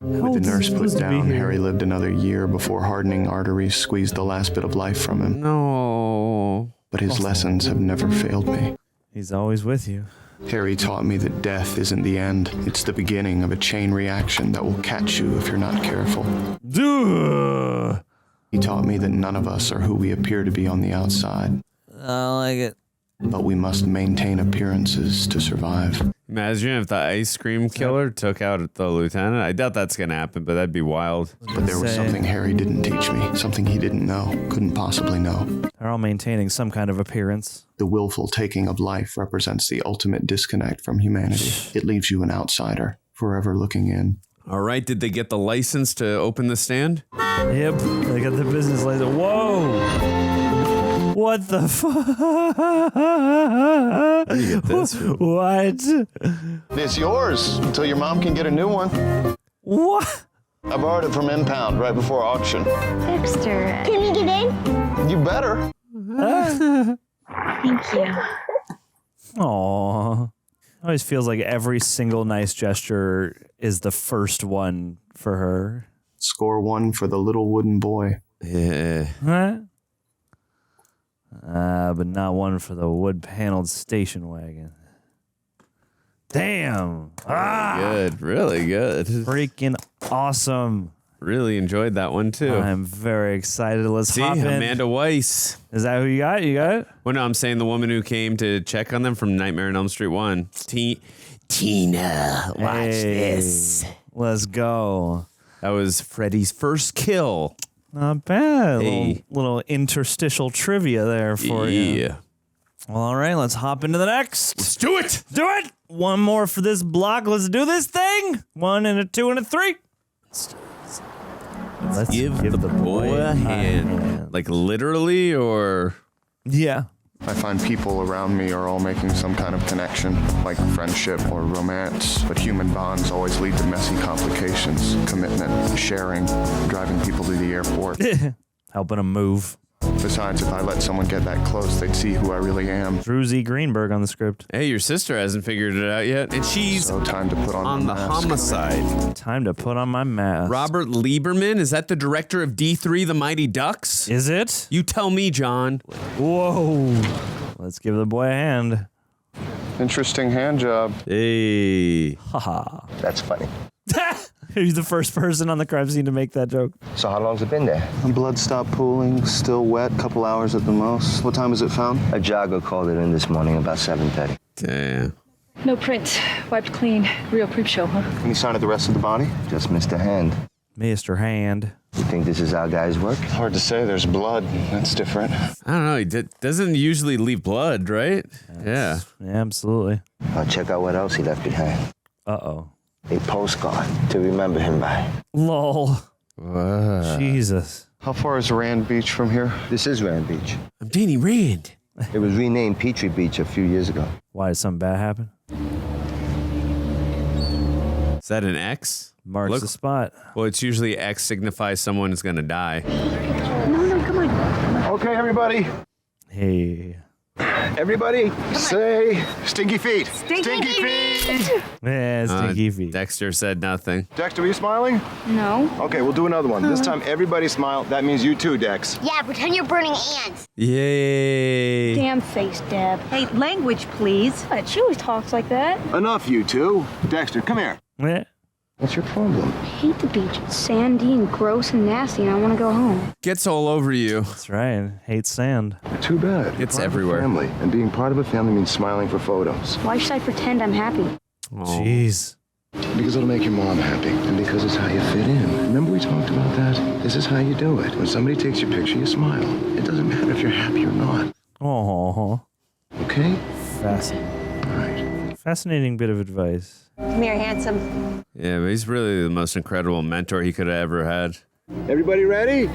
With the nurse put down, Harry lived another year before hardening arteries squeezed the last bit of life from him. No. But his lessons have never failed me. He's always with you. Harry taught me that death isn't the end. It's the beginning of a chain reaction that will catch you if you're not careful. Duh. He taught me that none of us are who we appear to be on the outside. I like it. But we must maintain appearances to survive. Imagine if the ice cream killer took out the lieutenant. I doubt that's going to happen, but that'd be wild. But there was something Harry didn't teach me, something he didn't know, couldn't possibly know. They're all maintaining some kind of appearance. The willful taking of life represents the ultimate disconnect from humanity. It leaves you an outsider, forever looking in. All right, did they get the license to open the stand? Yep, they got the business license. Whoa! What the fuck? Where do you get this from? What? It's yours until your mom can get a new one. What? I borrowed it from Impound right before auction. Dexter, can we get in? You better. Thank you. Aww. It always feels like every single nice gesture is the first one for her. Score one for the little wooden boy. Yeah. Huh? But not one for the wood-paneled station wagon. Damn. Good. Really good. Freaking awesome. Really enjoyed that one, too. I'm very excited. Let's See, hop in. Amanda Weiss. Is that who you got? You got it? Well, no, I'm saying the woman who came to check on them from Nightmare on Elm Street 1. Tina, watch this. Let's go. That was Freddy's first kill. Not bad. Hey. Little interstitial trivia there for you. Yeah. Well, all right, let's hop into the next. Let's do it. Do it. One more for this block. Let's do this thing. 1 and a 2 and a 3. Let's give the boy a hand. Like literally or? Yeah. I find people around me are all making some kind of connection, like friendship or romance, but human bonds always lead to messy complications, commitment, sharing, driving people to the airport. Helping them move. Besides, if I let someone get that close, they'd see who I really am. Drew Z. Greenberg on the script. Hey, your sister hasn't figured it out yet, and she's so time to put on the homicide. Time to put on my mask. Robert Lieberman, is that the director of D3, The Mighty Ducks? Is it? You tell me, John. Whoa. Let's give the boy a hand. Interesting hand job. Hey. Haha. That's funny. He's the first person on the crime scene to make that joke. So how long's it been there? The blood stopped pooling, still wet, couple hours at the most. What time was it found? A jogger called it in this morning about 7:30. Damn. No prints. Wiped clean. Real creep show, huh? Any sign of the rest of the body? Just missed a hand. Mr. Hand. You think this is how guys work? Hard to say. There's blood. That's different. I don't know. He doesn't usually leave blood, right? Yeah. Absolutely. I'll check out what else he left behind. Uh-oh. A postcard to remember him by. Lol. Wow. Jesus. How far is Rand Beach from here? This is Rand Beach. I'm Danny Rand. It was renamed Petrie Beach a few years ago. Why, did something bad happen? Is that an X? Marks the spot. Well, it's usually X signifies someone is going to die. No, come on. Okay, everybody. Hey. Everybody, say stinky feet. Stinky feet. Yeah, stinky feet. Dexter said nothing. Dexter, are you smiling? No. Okay, we'll do another one. This time, everybody smile. That means you too, Dex. Yeah, pretend you're burning ants. Yay. Damn face, Deb. Hey, language, please. What? She always talks like that. Enough, you two. Dexter, come here. Yeah. What's your problem? I hate the beach. It's sandy and gross and nasty, and I want to go home. Gets all over you. That's right. Hate sand. Too bad. It's Part of everywhere. a family, and being part of a family means smiling for photos. Why should I pretend I'm happy? Oh. Jeez. Because it'll make your mom happy, and because it's how you fit in. Remember we talked about that? This is how you do it. When somebody takes your picture, you smile. It doesn't matter if you're happy or not. Oh. Okay? Fascinating. All right. Fascinating bit of advice. Come here, handsome. Yeah, but he's really the most incredible mentor he could have ever had. Everybody ready?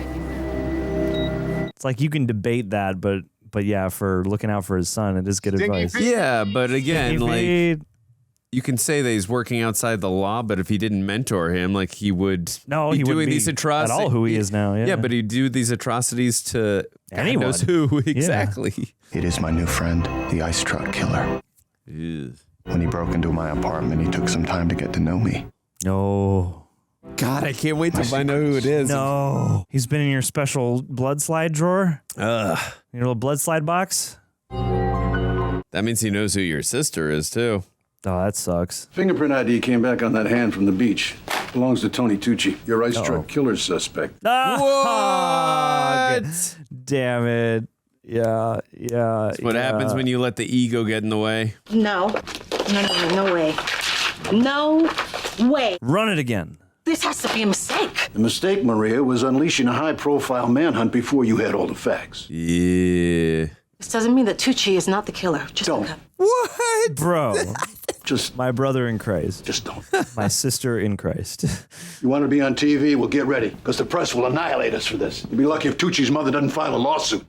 It's like you can debate that, but yeah, for looking out for his son, it is good advice. Yeah, but again, Stinky like feet. you can say that he's working outside the law, but if he didn't mentor him, like he would No, be he doing wouldn't be these atrocities. at all who he is now. Yeah, Yeah, but he'd do these atrocities to Anyone. God knows who exactly. It is my new friend, the ice truck killer. Ew. When he broke into my apartment, he took some time to get to know me. No. God, I can't wait to find out who it is. No. He's been in your special blood slide drawer? Ugh. Your little blood slide box? That means he knows who your sister is, too. Oh, that sucks. Fingerprint ID came back on that hand from the beach. Belongs to Tony Tucci, your ice truck killer suspect. What? Damn it. Yeah. That's what happens when you let the ego get in the way. No way. No way. Run it again. This has to be a mistake. The mistake, Maria, was unleashing a high-profile manhunt before you had all the facts. Yeah. This doesn't mean that Tucci is not the killer. Just Don't. What? Bro. Just My brother in Christ. Just don't. My sister in Christ. You want to be on TV? Well, get ready, because the press will annihilate us for this. You'll be lucky if Tucci's mother doesn't file a lawsuit.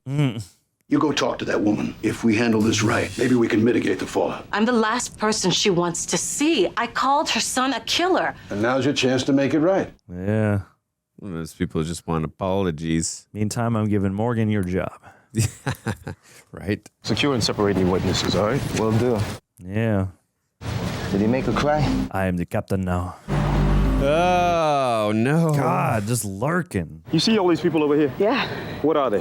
You go talk to that woman. If we handle this right, maybe we can mitigate the fallout. I'm the last person she wants to see. I called her son a killer. And now's your chance to make it right. Yeah. Those people just want apologies. Meantime, I'm giving Morgan your job. Right? Secure and separate any witnesses, all right? Will do. Yeah. Did he make her cry? I am the captain now. Oh, no. God, just lurking. You see all these people over here? Yeah. What are they?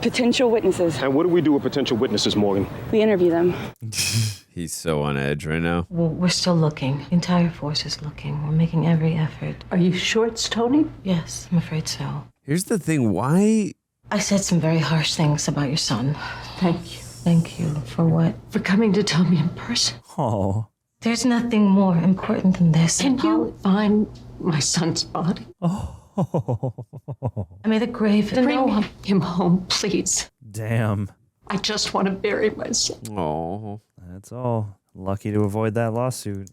Potential witnesses. And what do we do with potential witnesses, Morgan? We interview them. He's so on edge right now. Well, we're still looking. The entire force is looking. We're making every effort. Are you sure it's Tony? Yes, I'm afraid so. Here's the thing. Why? I said some very harsh things about your son. Thank you. Thank you. For what? For coming to tell me in person. Oh. There's nothing more important than this. Can you find my son's body? I made a grave. Bring him home, please. Damn. I just want to bury my son. Oh. That's all. Lucky to avoid that lawsuit.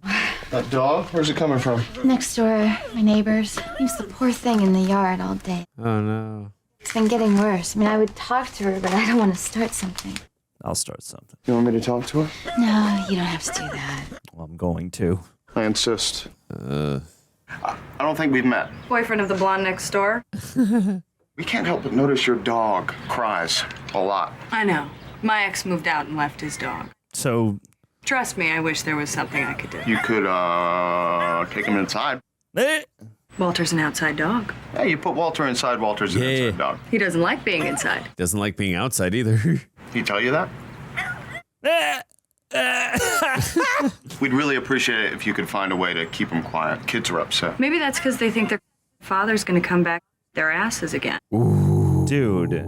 That dog? Where's it coming from? Next door, my neighbors. Leaves the poor thing in the yard all day. Oh, no. It's been getting worse. I mean, I would talk to her, but I don't want to start something. I'll start something. You want me to talk to her? No, you don't have to do that. Well, I'm going to. I insist. I don't think we've met. Boyfriend of the blonde next door? We We can't help but notice your dog cries a lot. I know. My ex moved out and left his dog. So... Trust me, I wish there was something I could do. You could, take him inside. Walter's an outside dog. Yeah, you put Walter inside, Walter's an inside dog. He doesn't like being inside. Doesn't like being outside either. He tell you that? We'd really appreciate it if you could find a way to keep him quiet. Kids are upset. Maybe that's because they think their father's gonna come back their asses again. Ooh. Dude,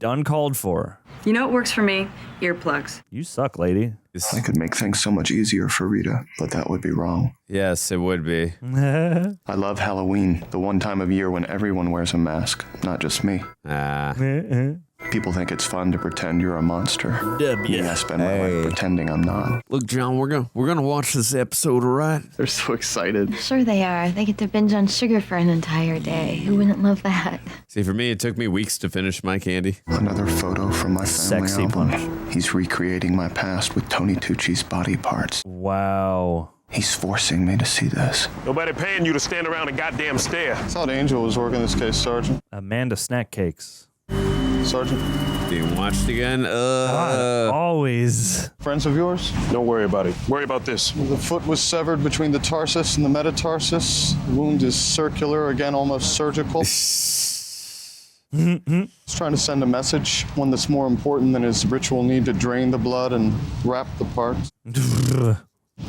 uncalled for. You know what works for me? Earplugs. You suck, lady. I could make things so much easier for Rita, but that would be wrong. Yes, it would be. I love Halloween, the one time of year when everyone wears a mask, not just me. People think it's fun to pretend you're a monster. Me, I spend my life pretending I'm not. Look, John, we're gonna watch this episode, all right? They're so excited. Sure they are. They get to binge on sugar for an entire day. Who wouldn't love that? See, for me, it took me weeks to finish my candy. Another photo from my family album. He's recreating my past with Tony Tucci's body parts. Wow. He's forcing me to see this. Nobody paying you to stand around and goddamn stare. I thought Angel was working this case, Sergeant. Amanda Snack Cakes. Sergeant. Being watched again? Always. Friends of yours? Don't worry about it. Worry about this. The foot was severed between the tarsus and the metatarsus. The wound is circular, again, almost surgical. He's trying to send a message, one that's more important than his ritual need to drain the blood and wrap the parts.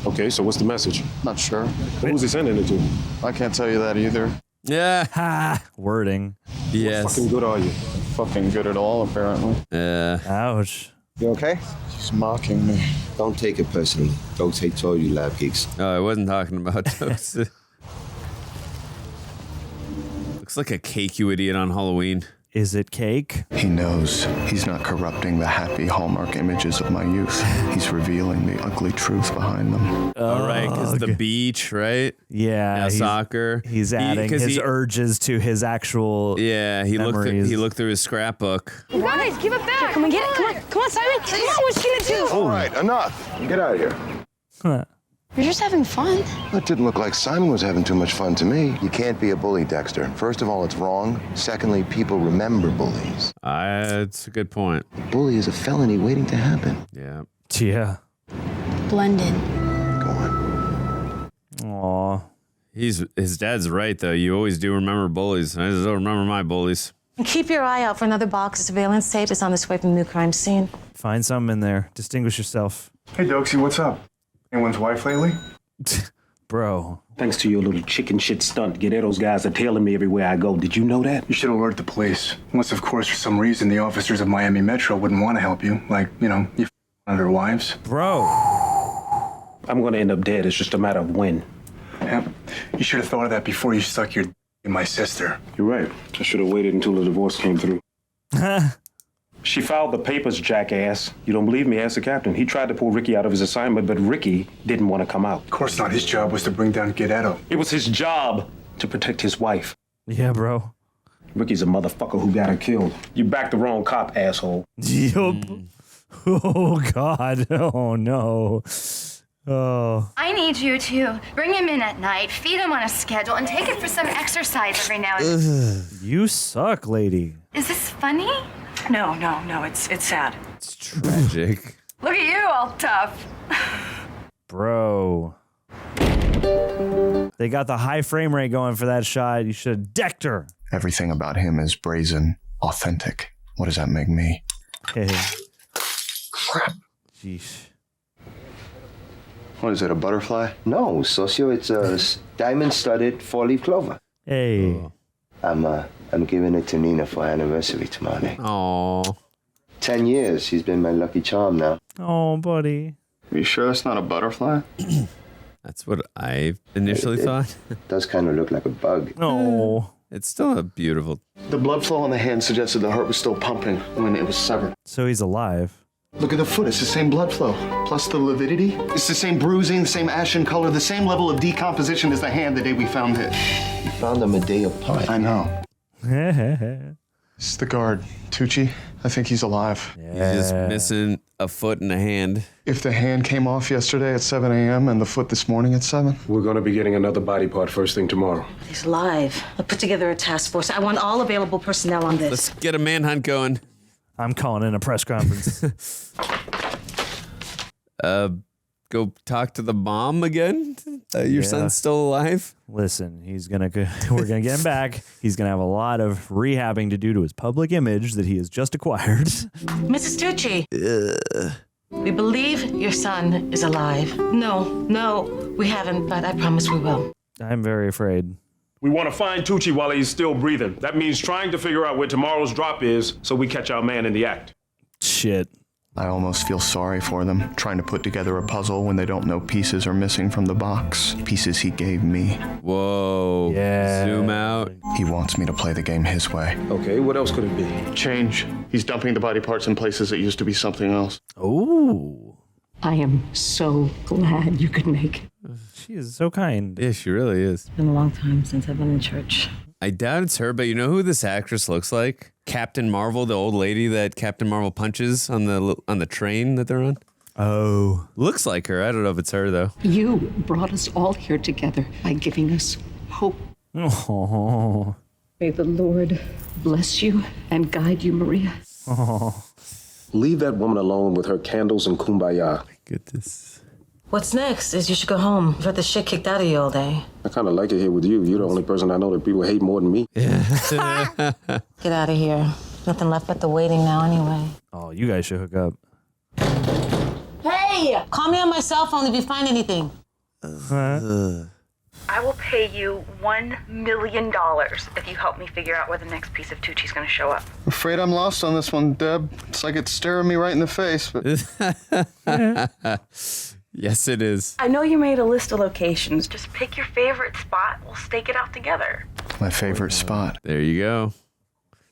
Okay, so what's the message? Not sure. Who's he sending it to? I can't tell you that either. Yeah. Ha. Wording. Yes. How fucking good are you? Fucking good at all, apparently. Ouch. You okay? He's mocking me. Don't take it personally. Dogs hate told you lab geeks. Oh, I wasn't talking about dogs. Looks like a cake, you idiot, on Halloween. Is it cake? He knows he's not corrupting the happy Hallmark images of my youth. He's revealing the ugly truth behind them. All right, because the beach, right? Yeah. Soccer. He's adding his urges to his actual he memories. looked through his scrapbook. You guys, give it back. Come on, get it. Come on, Simon. Come on, what you gonna do? All right, enough. Get out of here. Huh. You're just having fun. That didn't look like Simon was having too much fun to me. You can't be a bully, Dexter. First of all, it's wrong. Secondly, people remember bullies. That's a good point. A bully is a felony waiting to happen. Yeah. Yeah. Blend in. Go on. Aw. His dad's right, though. You always do remember bullies. I just don't remember my bullies. And keep your eye out for another box of surveillance tape. It's on this way from the new crime scene. Find something in there. Distinguish yourself. Hey, Doxy, what's up? Anyone's wife lately? Bro. Thanks to your little chicken shit stunt, Guerrero's guys are tailing me everywhere I go. Did you know that? You should alert the police. Unless, of course, for some reason, the officers of Miami Metro wouldn't want to help you. Like, you know, you one of their wives. Bro. I'm gonna end up dead. It's just a matter of when. Yeah. You should have thought of that before you stuck your in my sister. You're right. I should have waited until the divorce came through. She filed the papers, jackass. You don't believe me? Ask the captain. He tried to pull Ricky out of his assignment, but Ricky didn't want to come out. Of course not. His job was to bring down Guerrero. It was his job to protect his wife. Yeah, bro. Ricky's a motherfucker who got her killed. You backed the wrong cop, asshole. Yup. Oh, God. Oh, no. Oh. I need you to bring him in at night, feed him on a schedule, and take him for some exercise every now and then. You suck, lady. Is this funny? No, it's sad. It's tragic. Look at you, all tough. Bro. They got the high frame rate going for that shot. You should have decked her. Everything about him is brazen, authentic. What does that make me? Hey. Crap. Jeez. What is it, a butterfly? No, socio, it's a diamond-studded four-leaf clover. Hey. Oh. I'm giving it to Nina for our anniversary tomorrow night. Aww. 10 years. She's been my lucky charm now. Oh, buddy. Are you sure it's not a butterfly? That's what I initially thought. It does kind of look like a bug. Oh. It's still a beautiful... The blood flow on the hand suggested the heart was still pumping when it was severed. So he's alive. Look at the foot. It's the same blood flow. Plus the lividity. It's the same bruising, the same ashen color, the same level of decomposition as the hand the day we found it. We found them a day apart. I know. It's the guard, Tucci. I think he's alive. He's just missing a foot and a hand. If the hand came off yesterday at 7 a.m. and the foot this morning at 7? We're going to be getting another body part first thing tomorrow. He's alive. I'll put together a task force. I want all available personnel on this. Let's get a manhunt going. I'm calling in a press conference. Go talk to the mom again? Your son's still alive? Listen, we're gonna get him back. He's gonna have a lot of rehabbing to do to his public image that he has just acquired. Mrs. Tucci. We believe your son is alive. No, we haven't, but I promise we will. I'm very afraid. We want to find Tucci while he's still breathing. That means trying to figure out where tomorrow's drop is so we catch our man in the act. Shit. I almost feel sorry for them, trying to put together a puzzle when they don't know pieces are missing from the box. Pieces he gave me. Whoa. Yeah. Zoom out. He wants me to play the game his way. Okay, what else could it be? Change. He's dumping the body parts in places that used to be something else. Ooh. I am so glad you could make it. She is so kind. Yeah, she really is. It's been a long time since I've been in church. I doubt it's her, but you know who this actress looks like? Captain Marvel, the old lady that Captain Marvel punches on the train that they're on. Oh. Looks like her. I don't know if it's her, though. You brought us all here together by giving us hope. Oh. May the Lord bless you and guide you, Maria. Oh. Leave that woman alone with her candles and kumbaya. Goodness. What's next is you should go home. You've had the shit kicked out of you all day. I kind of like it here with you. You're the only person I know that people hate more than me. Yeah. Get out of here. Nothing left but the waiting now anyway. Oh, you guys should hook up. Hey! Call me on my cell phone if you find anything. I will pay you $1 million if you help me figure out where the next piece of Tucci's going to show up. I'm afraid I'm lost on this one, Deb. It's like it's staring me right in the face, but... Yes, it is. I know you made a list of locations. Just pick your favorite spot. We'll stake it out together. My favorite spot. There you go.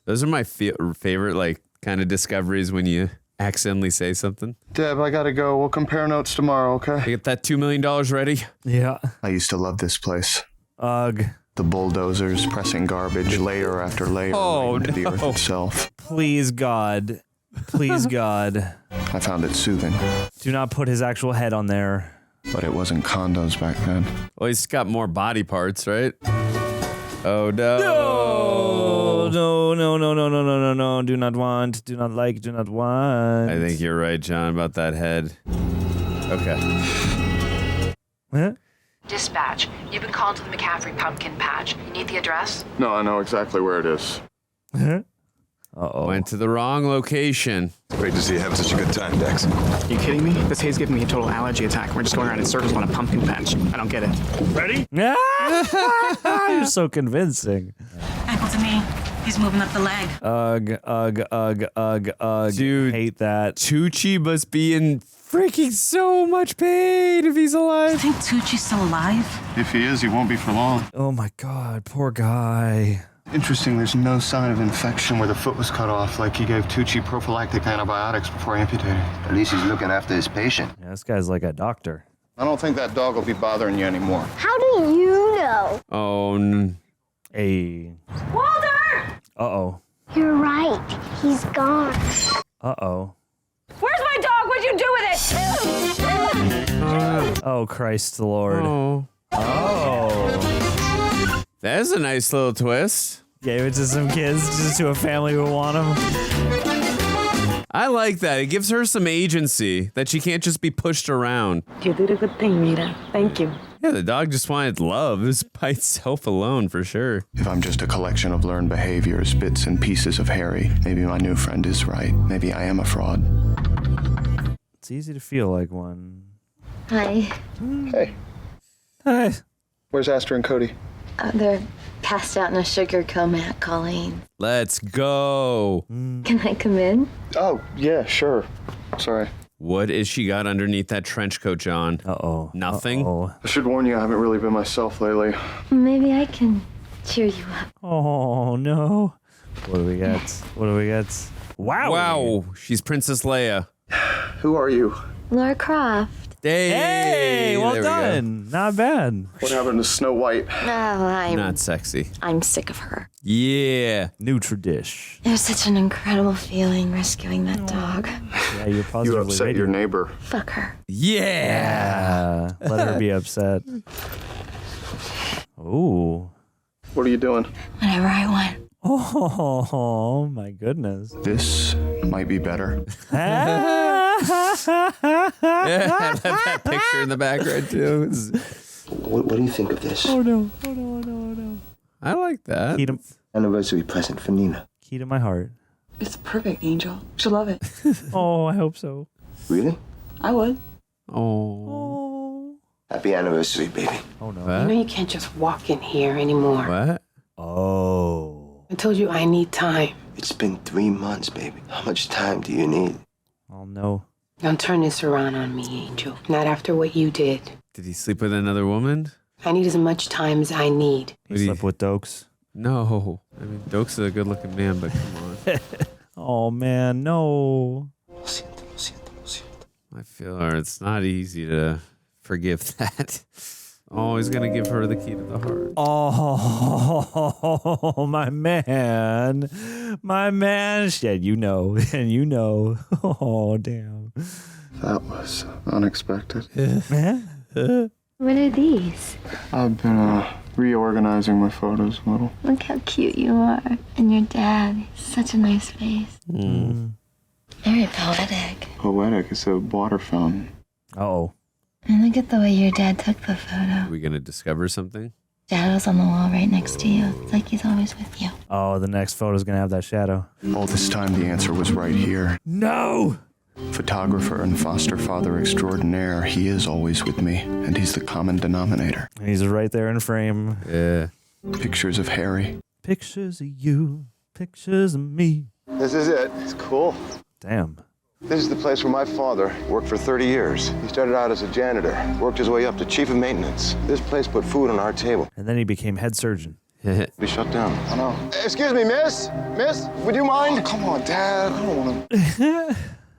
Those are my favorite, like, kind of discoveries when you accidentally say something. Deb, I gotta go. We'll compare notes tomorrow, okay? You get that $2 million ready? Yeah. I used to love this place. Ugh. The bulldozers pressing garbage layer after layer into the earth itself. Please, God. Please, God. I found it soothing. Do not put his actual head on there. But it wasn't condos back then. Well, he's got more body parts, right? Oh, no. No. Do not want, do not like, do not want. I think you're right, John, about that head. Okay. What? Dispatch. You've been called to the McCaffrey pumpkin patch. You need the address? No, I know exactly where it is. Uh-oh. Went to the wrong location. Great to see you having such a good time, Dex. You kidding me? This hay's giving me a total allergy attack. We're just going around in circles on a pumpkin patch. I don't get it. Ready? You're so convincing. Ankle to me. He's moving up the leg. Ugh. Dude, hate that. Tucci must be in freaking so much pain if he's alive. You think Tucci's still alive? If he is, he won't be for long. Oh my God, poor guy. Interesting, there's no sign of infection where the foot was cut off, like he gave Tucci prophylactic antibiotics before amputating. At least he's looking after his patient. Yeah, this guy's like a doctor. I don't think that dog will be bothering you anymore. How do you know? Oh, Hey. Walter! Uh-oh. You're right. He's gone. Uh-oh. Where's my dog? What'd you do with it? Oh, Christ the Lord. Oh. That's a nice little twist. Gave it to some kids, just to a family who want them. I like that. It gives her some agency, that she can't just be pushed around. You did a good thing, Rita. Thank you. Yeah, the dog just wanted love. It's by itself alone, for sure. If I'm just a collection of learned behaviors, bits and pieces of Harry, maybe my new friend is right. Maybe I am a fraud. It's easy to feel like one. Hi. Hey. Hi. Where's Astor and Cody? They're passed out in a sugar coma at Colleen. Let's go. Can I come in? Oh, yeah, sure. Sorry. What is she got underneath that trench coat, John? Uh-oh. Nothing? Uh-oh. I should warn you, I haven't really been myself lately. Maybe I can cheer you up. Oh, no. What do we got? Wow. Wow. She's Princess Leia. Who are you? Lara Croft. Hey, well done. Not bad. What happened to Snow White? Oh, Not sexy. I'm sick of her. Yeah. New tradition. It was such an incredible feeling rescuing that dog. Yeah, you're positively You upset radiant. your neighbor. Fuck her. Yeah. Let her be upset. Ooh. What are you doing? Whatever I want. Oh, my goodness. This might be better. Yeah, I love that picture in the background too. What do you think of this? Oh, no. Oh, no, oh, no, oh, no. I like that. Key to, Anniversary present for Nina. key to my heart. It's perfect, Angel. She'll love it. Oh, I hope so. Really? I would. Oh. Happy anniversary, baby. Oh, no. What? You can't just walk in here anymore. What? Oh. I told you I need time. It's been 3 months, baby. How much time do you need? Oh, no. Don't turn this around on me, Angel. Not after what you did. Did he sleep with another woman? I need as much time as I need. He slept with Dokes. No. I mean, Doak's a good-looking man, but come on. Oh, man, no. I feel it's not easy to forgive that. Oh, he's going to give her the key to the heart. Oh, my man. My man. Yeah, you know. And you know. Oh, damn. That was unexpected. What are these? I've been reorganizing my photos a little. Look how cute you are. And your dad. Such a nice face. Very poetic. Poetic. It's a water fountain. Uh-oh. And look at the way your dad took the photo. Are we going to discover something? Shadow's on the wall right next to you. It's like he's always with you. Oh, the next photo's going to have that shadow. All this time, the answer was right here. No! Photographer and foster father extraordinaire, he is always with me, and he's the common denominator. And he's right there in frame. Yeah. Pictures of Harry. Pictures of you. Pictures of me. This is it. It's cool. Damn. This is the place where my father worked for 30 years. He started out as a janitor, worked his way up to chief of maintenance. This place put food on our table. And then he became head surgeon. We shut down. I know. Excuse me, miss? Miss, would you mind? Oh, come on, Dad. I don't want to.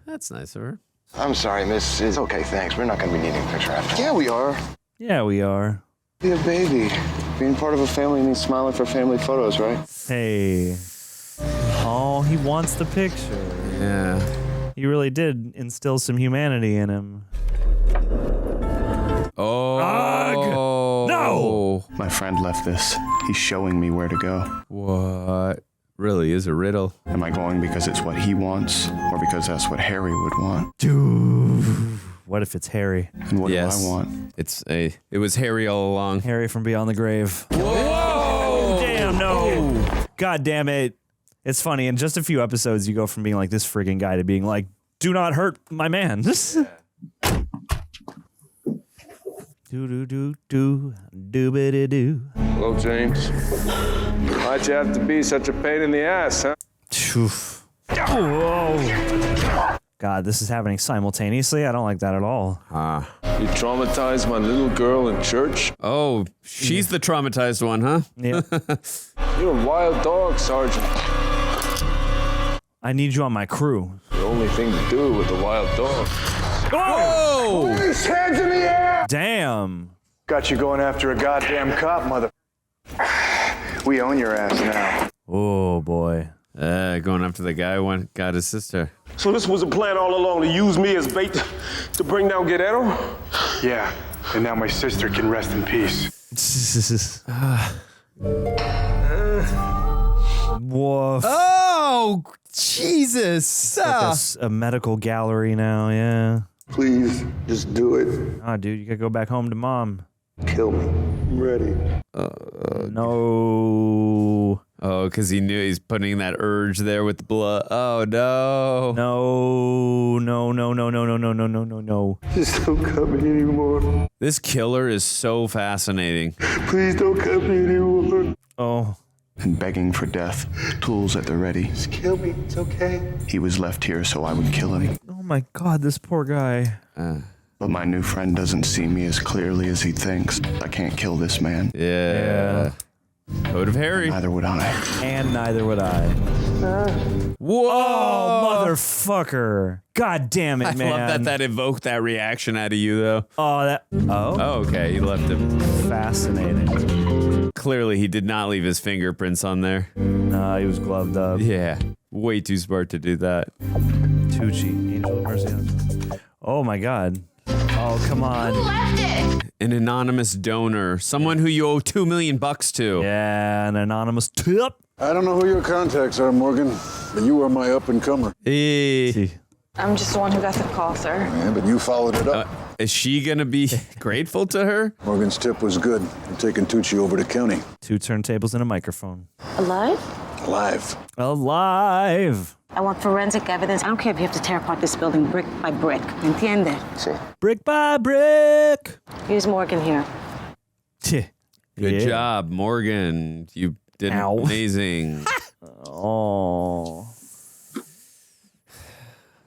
That's nice of her. I'm sorry, miss. It's okay, thanks. We're not going to be needing a picture after all. Yeah, we are. Yeah, we are. Be a baby. Being part of a family means smiling for family photos, right? Hey. Oh, he wants the picture. Yeah. He really did instill some humanity in him. Oh. Ugh. No! My friend left this. He's showing me where to go. What? Really is a riddle. Am I going because it's what he wants, or because that's what Harry would want? Dude. What if it's Harry? And what do I want? It was Harry all along. Harry from Beyond the Grave. Whoa! Damn, no. God damn it. It's funny, in just a few episodes, you go from being like this friggin' guy to being like, do not hurt my man. Do-do-do-do-do-ba-da-do. Hello, James. Why'd you have to be such a pain in the ass, huh? Whoa. God, this is happening simultaneously? I don't like that at all. You traumatized my little girl in church? Oh, she's the traumatized one, huh? Yeah. You're a wild dog, Sergeant. I need you on my crew. The only thing to do with a wild dog. Whoa! Police, hands in the air! Damn. Got you going after a goddamn cop, mother. We own your ass now. Oh, boy. Going after the guy who got his sister. So this was a plan all along, to use me as bait to bring down Guerrero? Yeah, and now my sister can rest in peace. Woof. Oh, Jesus. It's like a medical gallery now, yeah. Please, just do it. Ah, dude, you gotta go back home to mom. Kill me. I'm ready. No. Oh, because he knew he's putting that urge there with the blood. Oh, no. No. Just don't cut me anymore. This killer is so fascinating. Please don't cut me anymore. Oh. And begging for death, tools at the ready. Just kill me. It's okay. He was left here so I would kill him. Oh my God, this poor guy. But my new friend doesn't see me as clearly as he thinks. I can't kill this man. Yeah. Code of Harry. Neither would I. And neither would I. Whoa! Oh, motherfucker. God damn it, man. I love that evoked that reaction out of you, though. Oh, Oh, okay. He left him. Fascinating. Clearly, he did not leave his fingerprints on there. No, he was gloved up. Yeah. Way too smart to do that. Tucci, Angel of Mercy. Oh, my God. Oh, come on. Who left it? An anonymous donor. Someone who you owe $2 million to. Yeah, an anonymous tip. I don't know who your contacts are, Morgan, but you are my up-and-comer. Hey. I'm just the one who got the call, sir. Yeah, but you followed it up. Is she going to be grateful to her? Morgan's tip was good. I'm taking Tucci over to county. 2 turntables and a microphone. Alive? Alive. I want forensic evidence. I don't care if you have to tear apart this building brick by brick. Entiende? Sí. Brick by brick. Here's Morgan here. Good job, Morgan. You did amazing. Oh.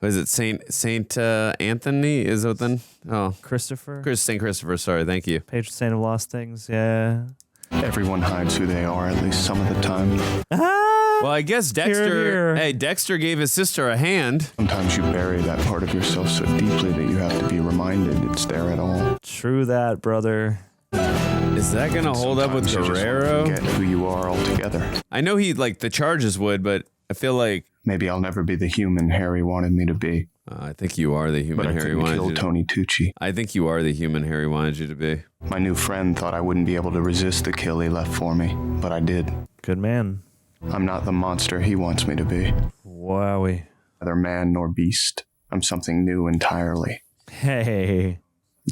Was it Saint Anthony? Is it then? Oh, Christopher. Saint Christopher. Sorry, thank you. Patron saint of lost things. Yeah. Everyone hides who they are, at least some of the time. Well, I guess Dexter. Hey, Dexter gave his sister a hand. Sometimes you bury that part of yourself so deeply that you have to be reminded it's there at all. True that, brother. Is that gonna hold up with Guerrero? Forget who you are altogether. I know the charges would, but I feel like maybe I'll never be the human Harry wanted me to be. I think you are the human Harry wanted you to be. Tony Tucci. I think you are the human Harry wanted you to be. My new friend thought I wouldn't be able to resist the kill he left for me, but I did. Good man. I'm not the monster he wants me to be. Wowie. Neither man nor beast. I'm something new entirely. Hey.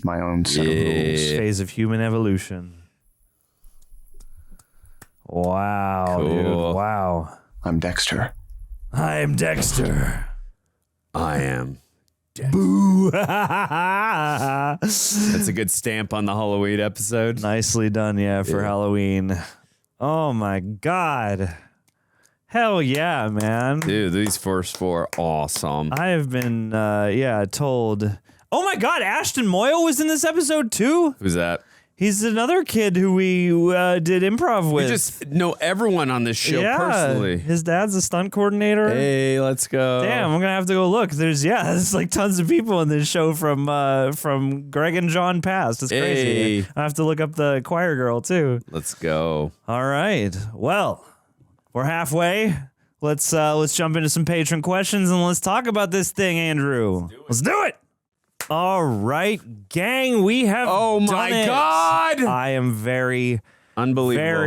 My own set of rules. Phase of human evolution. Wow, cool. Dude. Wow. I'm Dexter. I'm Dexter. I am Dexter. Boo. That's a good stamp on the Halloween episode. Nicely done, for Halloween. Oh, my God. Hell yeah, man. Dude, these first 4 are awesome. I have been, told. Oh, my God. Ashton Moyle was in this episode, too? Who's that? He's another kid who we did improv with. You just know everyone on this show personally. His dad's a stunt coordinator. Hey, let's go. Damn, I'm gonna have to go look. There's like tons of people in this show from Greg and John past. It's crazy. I have to look up the choir girl too. Let's go. All right. Well, we're halfway. Let's jump into some patron questions and let's talk about this thing, Andrew. Let's do it. All right, gang, we have done my it. God! I am very enthralled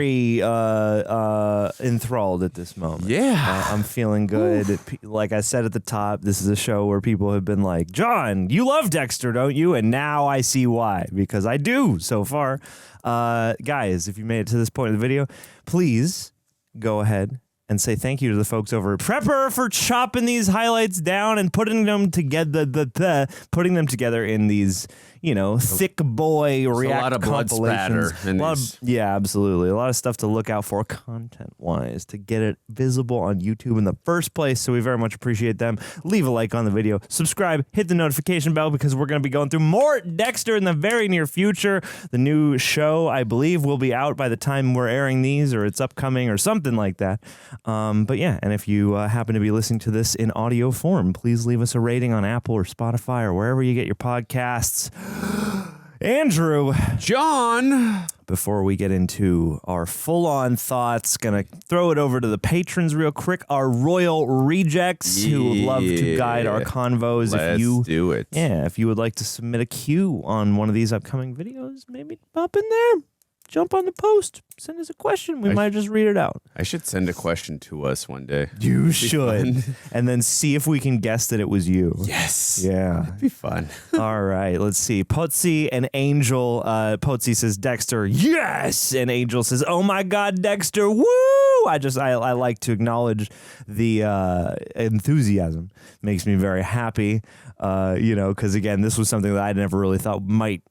at this moment. Yeah. I'm feeling good. Like I said at the top, this is a show where people have been like, John, you love Dexter, don't you? And now I see why, because I do so far. Guys, if you made it to this point of the video, please go ahead and say thank you to the folks over at Prepper for chopping these highlights down and putting them together in these, thick boy react a lot of blood spatter in these. Yeah, absolutely. A lot of stuff to look out for content-wise to get it visible on YouTube in the first place, so we very much appreciate them. Leave a like on the video, subscribe, hit the notification bell because we're going to be going through more Dexter in the very near future. The new show, I believe, will be out by the time we're airing these, or it's upcoming or something like that. But yeah, and if you happen to be listening to this in audio form, please leave us a rating on Apple or Spotify or wherever you get your podcasts. Andrew. John. Before we get into our full-on thoughts, gonna throw it over to the patrons real quick, our royal rejects who would love to guide our convos. Let's do it. Yeah, if you would like to submit a cue on one of these upcoming videos, maybe pop in there. Jump on the post. Send us a question. We might just read it out. I should send a question to us one day. You should. And then see if we can guess that it was you. Yes. Yeah. That'd be fun. All right. Let's see. Potsy and Angel. Potsy says, Dexter, yes. And Angel says, oh my God, Dexter. Woo. I like to acknowledge the enthusiasm. Makes me very happy. Because again, this was something that I never really thought might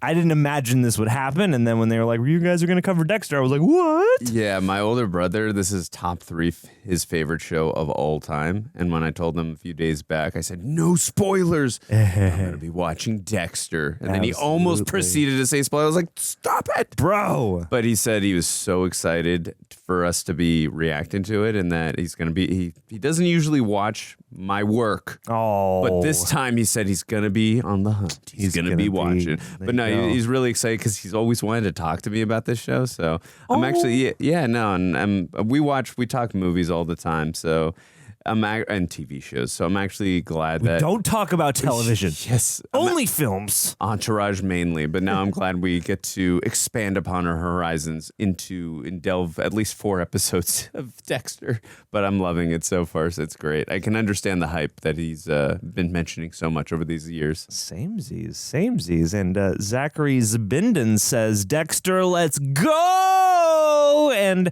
I didn't imagine this would happen. And then when they were like, you guys are going to cover Dexter, I was like, what? Yeah, my older brother, this is top 3 his favorite show of all time. And when I told him a few days back, I said, no spoilers. I'm going to be watching Dexter. And then he almost proceeded to say spoilers. I was like, stop it. Bro. But he said he was so excited for us to be reacting to it and that he's going to be, he doesn't usually watch my work. Oh. But this time he said he's going to be on the hunt. He's going to be watching. But no, he's really excited because he's always wanted to talk to me about this show. So I'm actually, and we talk movies all the time. So and TV shows. So I'm actually glad that don't talk about television. Yes, only films. Entourage mainly, but now I'm glad we get to expand upon our horizons and delve at least 4 episodes of Dexter. But I'm loving it so far. So it's great. I can understand the hype that he's been mentioning so much over these years. Samesies. And Zachary Zabinden says, Dexter, let's go! And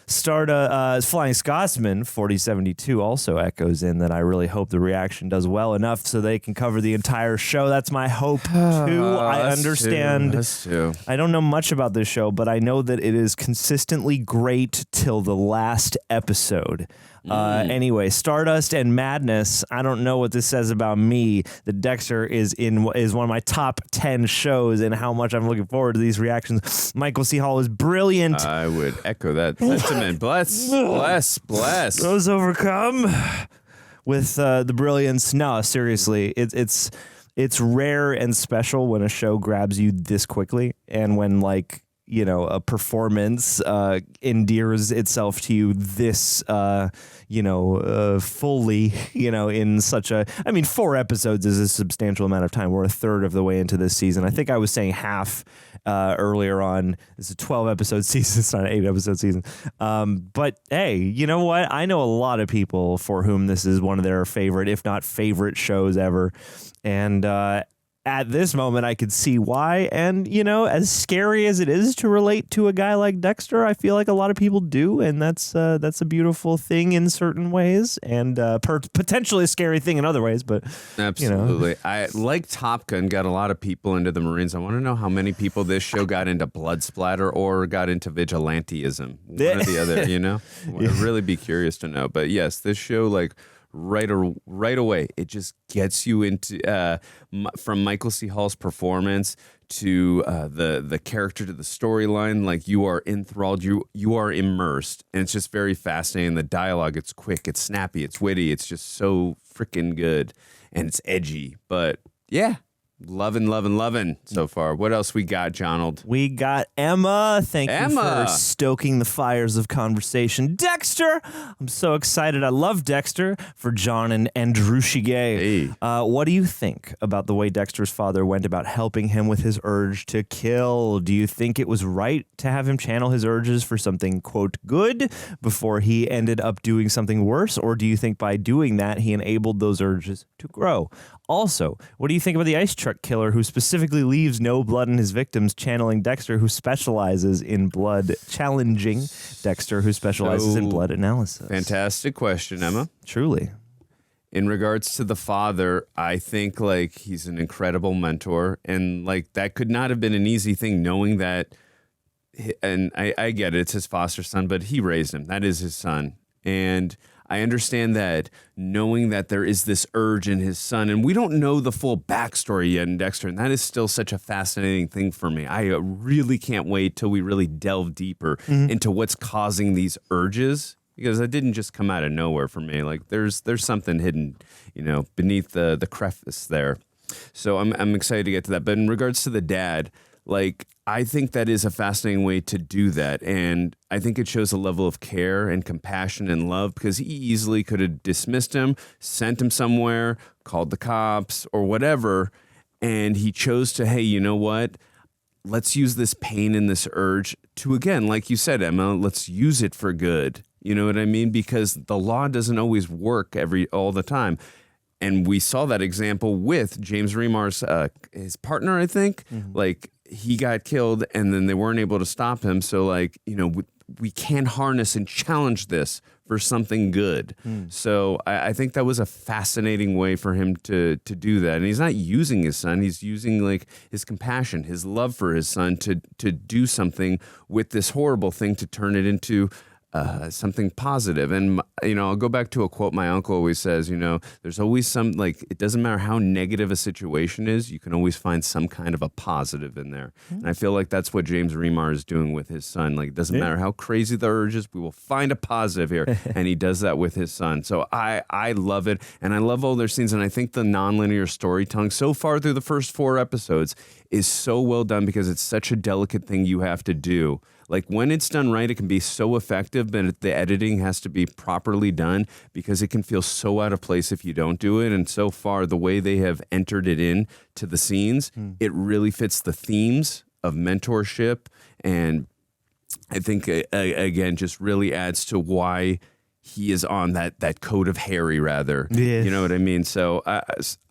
Flying Scotsman 4072 also echoes in that I really hope the reaction does well enough so they can cover the entire show. That's my hope too. I understand. Us too. I don't know much about this show, but I know that it is consistently great till the last episode. Anyway, Stardust and Madness. I don't know what this says about me. That Dexter is one of my top 10 shows, and how much I'm looking forward to these reactions. Michael C. Hall is brilliant. I would echo that sentiment. Bless. Those overcome with the brilliance. No, seriously, it's rare and special when a show grabs you this quickly, and when a performance endears itself to you this, fully, in such a, 4 episodes is a substantial amount of time. We're a third of the way into this season. I think I was saying half earlier on. It's a 12-episode season. It's not an 8-episode season. But hey, you know what? I know a lot of people for whom this is one of their favorite, if not favorite shows ever. And, at this moment, I could see why. And, as scary as it is to relate to a guy like Dexter, I feel like a lot of people do. And that's a beautiful thing in certain ways, and potentially a scary thing in other ways. But absolutely. I like Top Gun got a lot of people into the Marines. I want to know how many people this show got into blood splatter or got into vigilanteism. One or the other, I'd really be curious to know. But yes, this show, right away, it just gets you into from Michael C. Hall's performance to the character to the storyline. You are enthralled, you are immersed, and it's just very fascinating. The dialogue, it's quick, it's snappy, it's witty, it's just so freaking good, and it's edgy. But yeah, loving so far. What else we got, Johnald? We got Emma. Thank you for stoking the fires of conversation. Dexter! I'm so excited. I love Dexter for John and Andrushige. Hey. What do you think about the way Dexter's father went about helping him with his urge to kill? Do you think it was right to have him channel his urges for something, quote, good before he ended up doing something worse? Or do you think by doing that, he enabled those urges to grow? Also, what do you think about the ice truck killer who specifically leaves no blood in his victims, channeling Dexter, who specializes in blood, challenging Dexter, who specializes in blood analysis? Fantastic question, Emma. Truly. In regards to the father, I think he's an incredible mentor, and that could not have been an easy thing, knowing that, and I get it, it's his foster son, but he raised him. That is his son. And I understand that, knowing that there is this urge in his son, and we don't know the full backstory yet in Dexter, and that is still such a fascinating thing for me. I really can't wait till we really delve deeper into what's causing these urges, because it didn't just come out of nowhere for me. There's something hidden, beneath the crevice there. So I'm excited to get to that. But in regards to the dad, I think that is a fascinating way to do that. And I think it shows a level of care and compassion and love, because he easily could have dismissed him, sent him somewhere, called the cops or whatever. And he chose to, hey, you know what? Let's use this pain and this urge to, again, like you said, Emma, let's use it for good. You know what I mean? Because the law doesn't always work all the time. And we saw that example with James Remar's his partner, I think. He got killed, and then they weren't able to stop him. So, we can harness and challenge this for something good. So I think that was a fascinating way for him to do that. And he's not using his son. He's using like his compassion, his love for his son to do something with this horrible thing to turn it into something positive. And, I'll go back to a quote my uncle always says, there's always some, like, it doesn't matter how negative a situation is, you can always find some kind of a positive in there. And I feel like that's what James Remar is doing with his son. Like, it doesn't matter how crazy the urge is, we will find a positive here. And he does that with his son. So I love it. And I love all their scenes. And I think the nonlinear storytelling so far through the first 4 episodes is so well done because it's such a delicate thing you have to do. Like when it's done right, it can be so effective, but the editing has to be properly done because it can feel so out of place if you don't do it. And so far, the way they have entered it in to the scenes, it really fits the themes of mentorship. And I think, again, just really adds to why he is on that code of Harry, rather. Yes. You know what I mean? So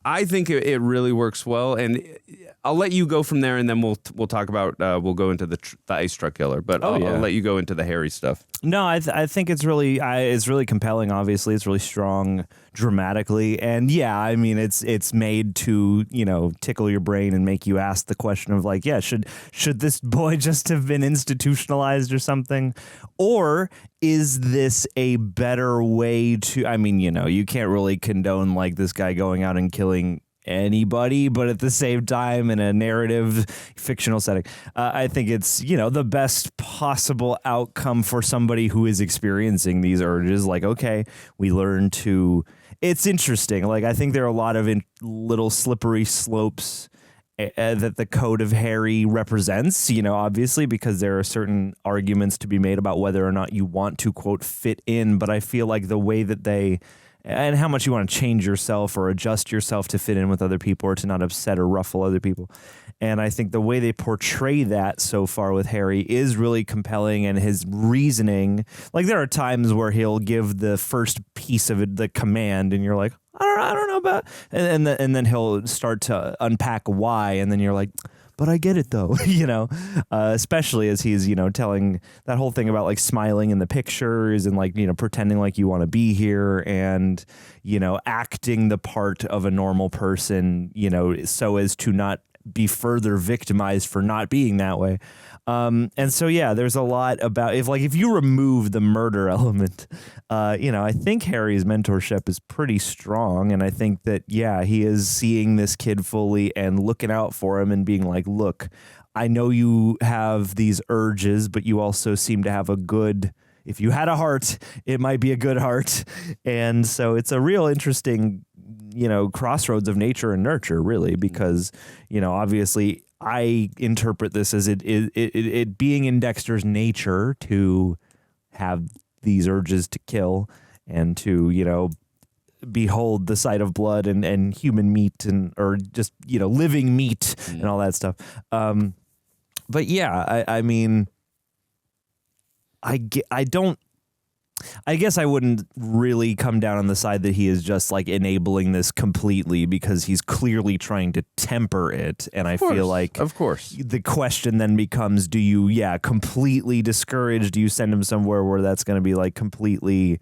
I think it really works well. And I'll let you go from there, and then we'll talk about we'll go into the ice truck killer. But I'll let you go into the Harry stuff. No, I think it's really compelling. Obviously, it's really strong dramatically, and I mean it's made to tickle your brain and make you ask the question of like, should this boy just have been institutionalized or something, or is this a better way to? I mean, you can't really condone like this guy going out and killing anybody, but at the same time in a narrative fictional setting, I think it's the best possible outcome for somebody who is experiencing these urges. Like, okay, we learn to, it's interesting, like I think there are a lot of little slippery slopes that the code of Harry represents, obviously, because there are certain arguments to be made about whether or not you want to quote fit in, but I feel like the way that they and how much you want to change yourself or adjust yourself to fit in with other people or to not upset or ruffle other people. And I think the way they portray that so far with Harry is really compelling, and his reasoning, like there are times where he'll give the first piece of it, the command, and you're like, I don't know about, and then he'll start to unpack why, and then you're like, but I get it though, especially as he's, telling that whole thing about like smiling in the pictures and like, pretending like you want to be here and, acting the part of a normal person, so as to not be further victimized for not being that way. And so, there's a lot about if you remove the murder element, I think Harry's mentorship is pretty strong. And I think that, he is seeing this kid fully and looking out for him and being like, look, I know you have these urges, but you also seem to have a good, if you had a heart, it might be a good heart. And so it's a real interesting, crossroads of nature and nurture, really, because, obviously I interpret this as it being in Dexter's nature to have these urges to kill and to, behold the sight of blood and human meat or just, living meat and all that stuff. But I mean, I guess I wouldn't really come down on the side that he is just like enabling this completely, because he's clearly trying to temper it. And I feel like, of course, the question then becomes, do you, completely discourage? Do you send him somewhere where that's going to be like completely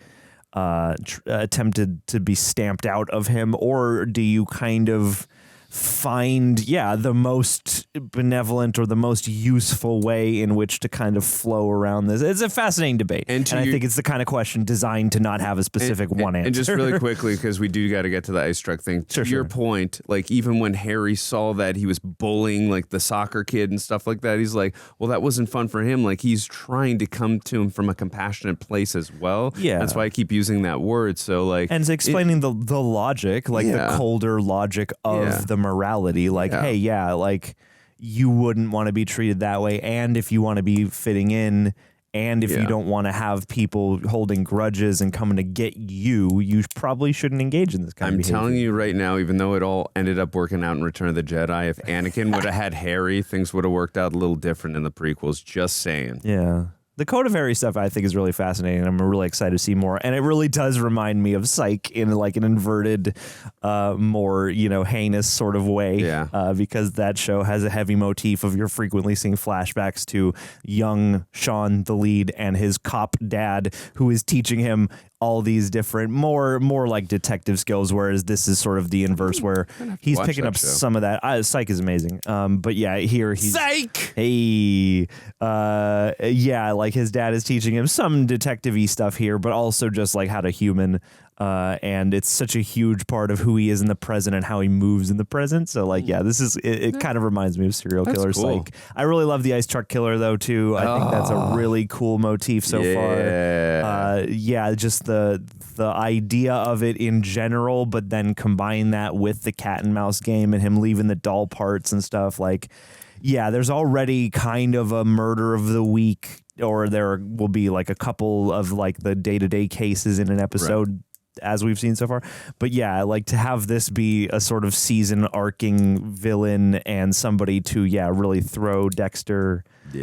attempted to be stamped out of him? Or do you kind of find, the most benevolent or the most useful way in which to kind of flow around this? It's a fascinating debate. And I think it's the kind of question designed to not have a specific one answer. And just really quickly, because we do got to get to the ice truck thing. To your point, like even when Harry saw that he was bullying like the soccer kid and stuff like that, he's like, well, that wasn't fun for him. Like he's trying to come to him from a compassionate place as well. Yeah. That's why I keep using that word. So like, and it's explaining the logic, like the colder logic of the morality, like, hey, like you wouldn't want to be treated that way, and if you want to be fitting in, and if you don't want to have people holding grudges and coming to get you probably shouldn't engage in this kind of behavior. I'm telling you right now, even though it all ended up working out in Return of the Jedi, if Anakin would have had Harry, things would have worked out a little different in the prequels. Just saying. Yeah. The Code of Harry stuff I think is really fascinating. I'm really excited to see more. And it really does remind me of Psych in like an inverted, more, heinous sort of way. Yeah. Because that show has a heavy motif of you're frequently seeing flashbacks to young Sean, the lead, and his cop dad, who is teaching him all these different, more like detective skills, whereas this is sort of the inverse where he's picking up some of that. Psych is amazing. But yeah, here he's... Psych! Hey! Yeah, like his dad is teaching him some detective-y stuff here, but also just like how to human. And it's such a huge part of who he is in the present and how he moves in the present. So like, yeah, this is, it kind of reminds me of Serial Killer Psych. I really love the Ice Truck Killer though too. I think that's a really cool motif so far. Yeah, just the idea of it in general, but then combine that with the cat and mouse game and him leaving the doll parts and stuff. Like, yeah, there's already kind of a murder of the week, or there will be like a couple of like the day-to-day cases in an episode. As we've seen so far. But yeah, like to have this be a sort of season arcing villain and somebody to, really throw Dexter, some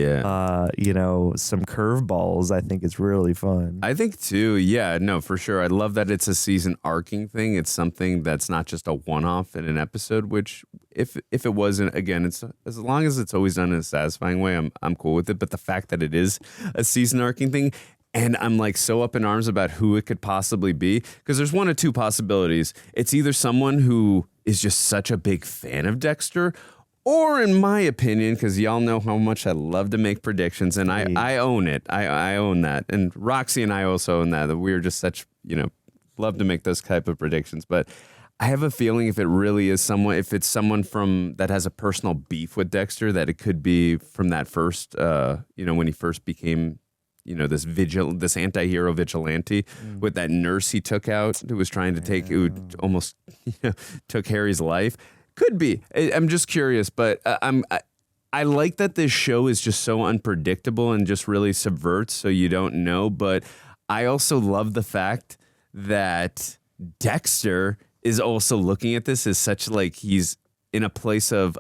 curveballs, I think it's really fun. I think too. Yeah, no, for sure. I love that it's a season arcing thing. It's something that's not just a one-off in an episode, which if it wasn't, again, it's as long as it's always done in a satisfying way, I'm cool with it. But the fact that it is a season arcing thing, and I'm like so up in arms about who it could possibly be, because there's one of two possibilities. It's either someone who is just such a big fan of Dexter, or in my opinion, because y'all know how much I love to make predictions, and I own it. I own that. And Roxy and I also own that we're just such, love to make those type of predictions. But I have a feeling if it really is someone, if it's someone that has a personal beef with Dexter, that it could be from that first, when he first became this anti-hero vigilante with that nurse he took out who was trying to who almost took Harry's life. Could be. I'm just curious, but I like that this show is just so unpredictable and just really subverts, so you don't know. But I also love the fact that Dexter is also looking at this as such like he's in a place of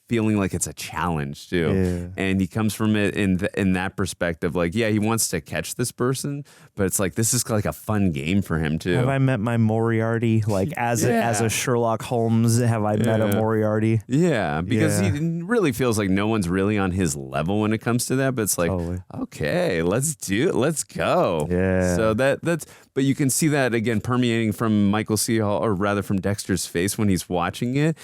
feeling like it's a challenge too, and he comes from it in that perspective. Like, yeah, he wants to catch this person, but it's like this is like a fun game for him too. Have I met my Moriarty? Like as a Sherlock Holmes, have I met a Moriarty? Yeah, because he really feels like no one's really on his level when it comes to that. But it's like, okay, let's do it, let's go. Yeah. So that's. But you can see that again permeating from Michael C. Hall, or rather from Dexter's face when he's watching it.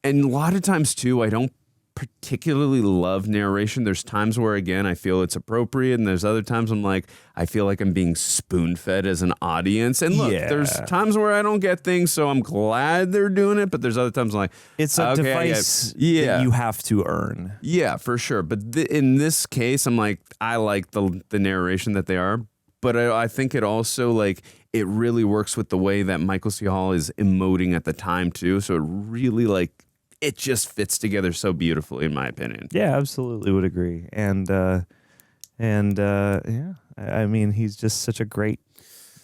And a lot of times, too, I don't particularly love narration. There's times where, again, I feel it's appropriate, and there's other times I'm like, I feel like I'm being spoon-fed as an audience. And look, there's times where I don't get things, so I'm glad they're doing it, but there's other times I'm like, it's a device that you have to earn. Yeah, for sure. But in this case, I'm like, I like the narration that they are, but I think it also, like, it really works with the way that Michael C. Hall is emoting at the time, too. So it really, like, it just fits together so beautifully, in my opinion. Yeah, absolutely would agree. And I mean, he's just such a great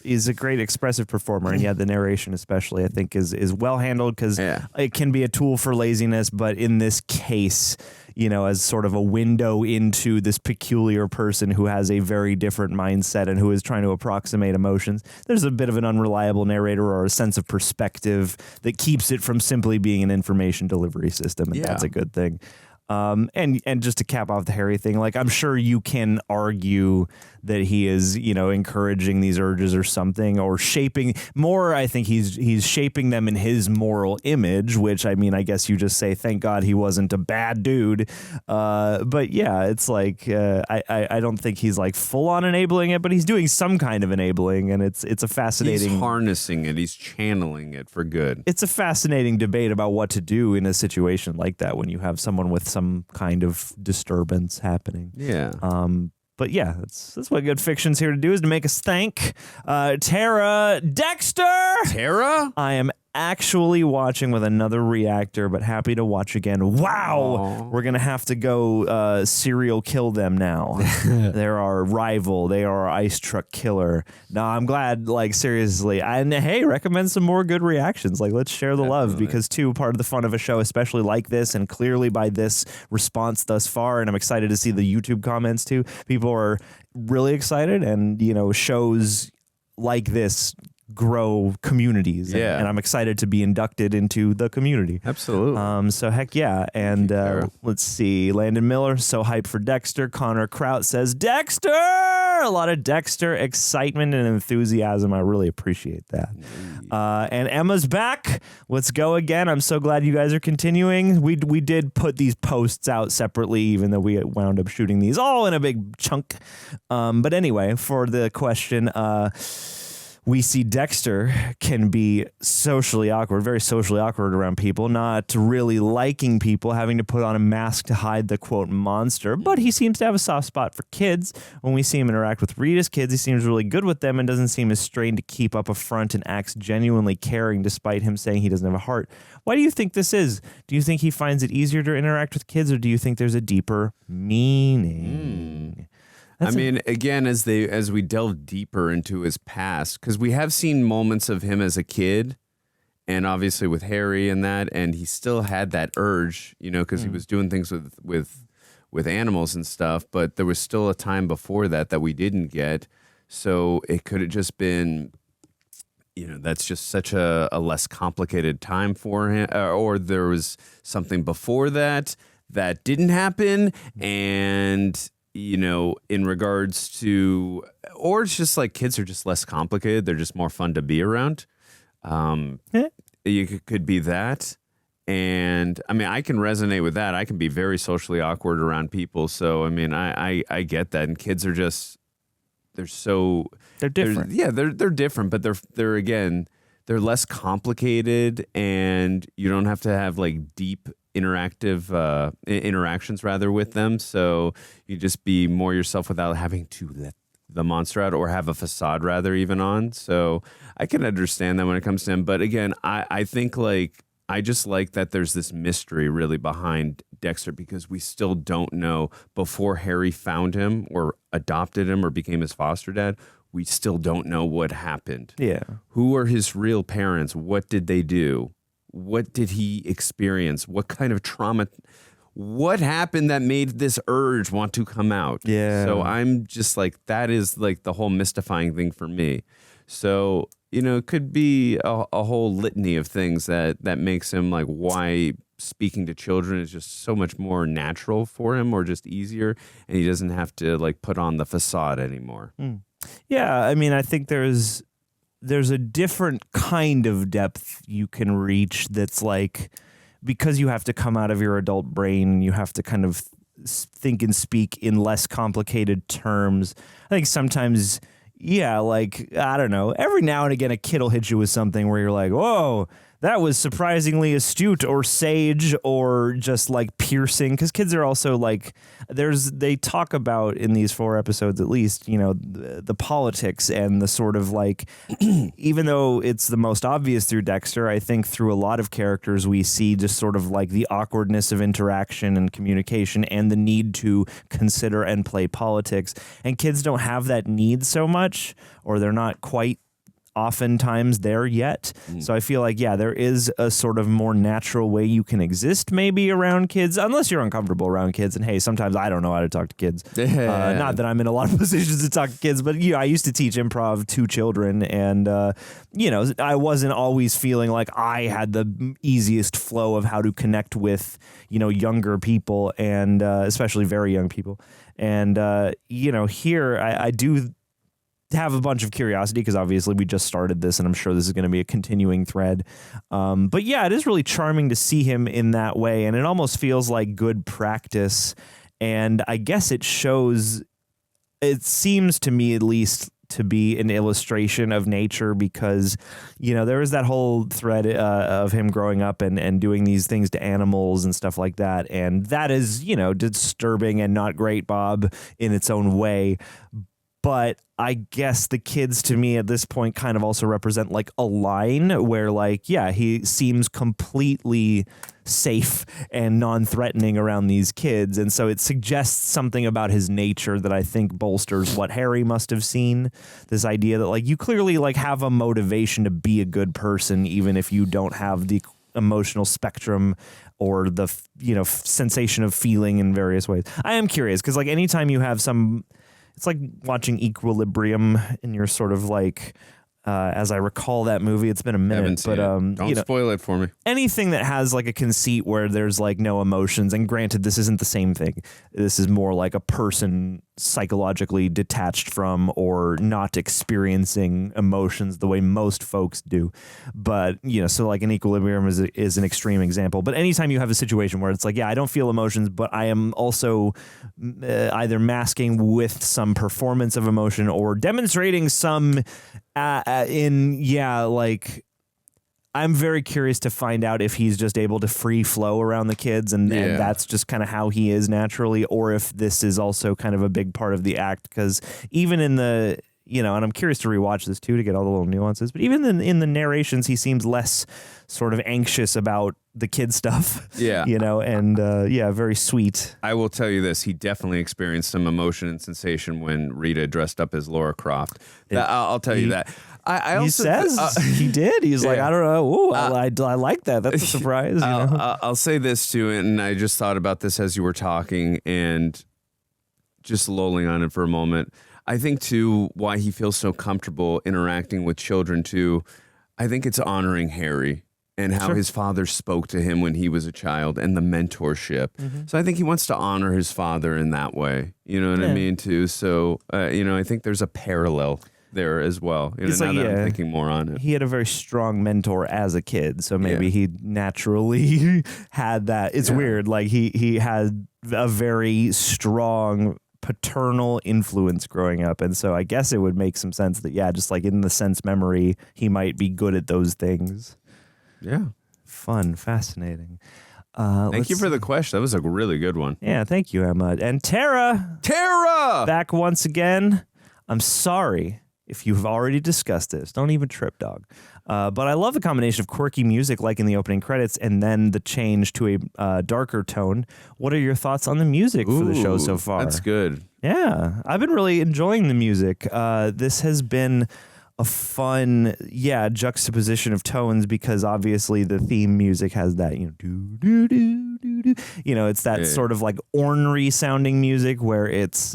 expressive performer. And the narration especially, I think, is well handled, because it can be a tool for laziness, but in this case, as sort of a window into this peculiar person who has a very different mindset and who is trying to approximate emotions. There's a bit of an unreliable narrator or a sense of perspective that keeps it from simply being an information delivery system, and that's a good thing. And just to cap off the Harry thing, like, I'm sure you can argue that he is, encouraging these urges or something, or shaping more. I think he's shaping them in his moral image, which, I mean, I guess you just say, thank God he wasn't a bad dude. But yeah, it's like, I don't think he's like full on enabling it, but he's doing some kind of enabling, and it's a fascinating. He's harnessing it. He's channeling it for good. It's a fascinating debate about what to do in a situation like that when you have someone with some kind of disturbance happening. Yeah. But yeah, that's what good fiction's here to do, is to make us thank Tara Dexter. Tara? I am actually watching with another reactor, but happy to watch again. Wow, we're gonna have to go serial kill them now. They're our rival. They are our ice truck killer. No, I'm glad. Like seriously, and hey, recommend some more good reactions. Like let's share the love, because too, part of the fun of a show, especially like this, and clearly by this response thus far, and I'm excited to see the YouTube comments too. People are really excited, and shows like this grow communities, and I'm excited to be inducted into the community. Absolutely. So heck yeah. And let's see, Landon Miller, so hyped for Dexter. Connor Kraut says Dexter, a lot of Dexter excitement and enthusiasm. I really appreciate that. And Emma's back. Let's go again. I'm so glad you guys are continuing. We did put these posts out separately, even though we wound up shooting these all in a big chunk. But anyway, for the question, we see Dexter can be socially awkward, very socially awkward around people, not really liking people, having to put on a mask to hide the, quote, monster. But he seems to have a soft spot for kids. When we see him interact with Rita's kids, he seems really good with them and doesn't seem as strained to keep up a front and acts genuinely caring despite him saying he doesn't have a heart. Why do you think this is? Do you think he finds it easier to interact with kids, or do you think there's a deeper meaning? Again, as we delve deeper into his past, because we have seen moments of him as a kid, and obviously with Harry and that, and he still had that urge, because he was doing things with animals and stuff, but there was still a time before that we didn't get. So it could have just been, that's just such a less complicated time for him, or there was something before that didn't happen, and in regards to, or it's just like kids are just less complicated. They're just more fun to be around. It could be that. And I can resonate with that. I can be very socially awkward around people. So, I get that. And kids are just, they're different. They're different, but they're less complicated, and you don't have to have like deep interactive interactions with them, so you just be more yourself without having to let the monster out, or have a facade even on. So I can understand that when it comes to him, but again, I think I just like that there's this mystery really behind Dexter, because we still don't know, before Harry found him or adopted him or became his foster dad, we still don't know what happened. Who are his real parents? What did they do? What did he experience? What kind of trauma? What happened that made this urge want to come out? So I'm just like, that is like the whole mystifying thing for me. So, it could be a whole litany of things that makes him like, why speaking to children is just so much more natural for him, or just easier. And he doesn't have to like put on the facade anymore. Yeah. I think there's a different kind of depth you can reach that's like, because you have to come out of your adult brain, you have to kind of think and speak in less complicated terms. I think sometimes, I don't know, every now and again a kid will hit you with something where you're like, whoa, that was surprisingly astute or sage or just like piercing. Because kids are also like, they talk about in these 4 episodes at least, the politics and the sort of like, even though it's the most obvious through Dexter, I think through a lot of characters we see just sort of like the awkwardness of interaction and communication and the need to consider and play politics. And kids don't have that need so much, or they're not quite oftentimes there yet. So I feel like, there is a sort of more natural way you can exist maybe around kids, unless you're uncomfortable around kids. And hey, sometimes I don't know how to talk to kids. Not that I'm in a lot of positions to talk to kids, but I used to teach improv to children, and I wasn't always feeling like I had the easiest flow of how to connect with younger people, and especially very young people. And here I do have a bunch of curiosity, because obviously we just started this, and I'm sure this is going to be a continuing thread. But it is really charming to see him in that way, and it almost feels like good practice. And I guess it seems to me at least to be an illustration of nature, because there was that whole thread of him growing up and doing these things to animals and stuff like that, and that is disturbing and not great, Bob, in its own way. But I guess the kids to me at this point kind of also represent like a line where like, yeah, he seems completely safe and non-threatening around these kids. And so it suggests something about his nature that I think bolsters what Harry must have seen. This idea that like you clearly like have a motivation to be a good person, even if you don't have the emotional spectrum or the, sensation of feeling in various ways. I am curious because like anytime you have some, it's like watching Equilibrium and you're sort of like, as I recall that movie, it's been a minute, but don't spoil it for me. Anything that has like a conceit where there's like no emotions, and granted, this isn't the same thing. This is more like a person psychologically detached from or not experiencing emotions the way most folks do. But so like an Equilibrium is an extreme example. But anytime you have a situation where it's like, yeah, I don't feel emotions, but I am also either masking with some performance of emotion or demonstrating some I'm very curious to find out if he's just able to free flow around the kids and that's just kind of how he is naturally, or if this is also kind of a big part of the act. Because even in the, and I'm curious to rewatch this too to get all the little nuances, but even in the narrations, he seems less sort of anxious about the kid stuff. Yeah. Very sweet. I will tell you this. He definitely experienced some emotion and sensation when Rita dressed up as Laura Croft. I'll tell you that. I also, he says he did. He's like, I don't know. Ooh, I like that. That's a surprise. I'll say this too, and I just thought about this as you were talking and just lolling on it for a moment. I think too why he feels so comfortable interacting with children too. I think it's honoring Harry and how his father spoke to him when he was a child and the mentorship. Mm-hmm. So I think he wants to honor his father in that way. You know what I mean too? So, I think there's a parallel there as well. Now that I'm thinking more on it. He had a very strong mentor as a kid, so maybe he naturally had that. It's weird. Like he had a very strong paternal influence growing up, and so I guess it would make some sense that just like in the sense memory, he might be good at those things. Yeah. Fun, fascinating. Thank you for the question. That was a really good one. Yeah, thank you, Emma. And Tara! Back once again. I'm sorry if you've already discussed this. Don't even trip, dog. But I love the combination of quirky music like in the opening credits and then the change to a darker tone. What are your thoughts on the music for the show so far? That's good. Yeah, I've been really enjoying the music. This has been a fun, juxtaposition of tones because obviously the theme music has that, it's that sort of like ornery sounding music where it's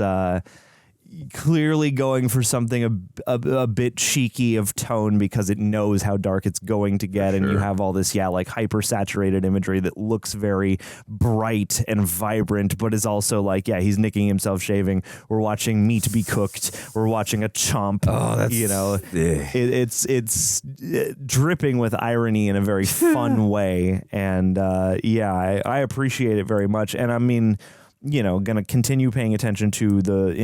clearly going for something a bit cheeky of tone because it knows how dark it's going to get, and you have all this like hyper saturated imagery that looks very bright and vibrant, but is also like he's nicking himself shaving. We're watching meat be cooked. We're watching a chomp. Oh, that's it's dripping with irony in a very fun way, and I appreciate it very much. And I mean, going to continue paying attention to the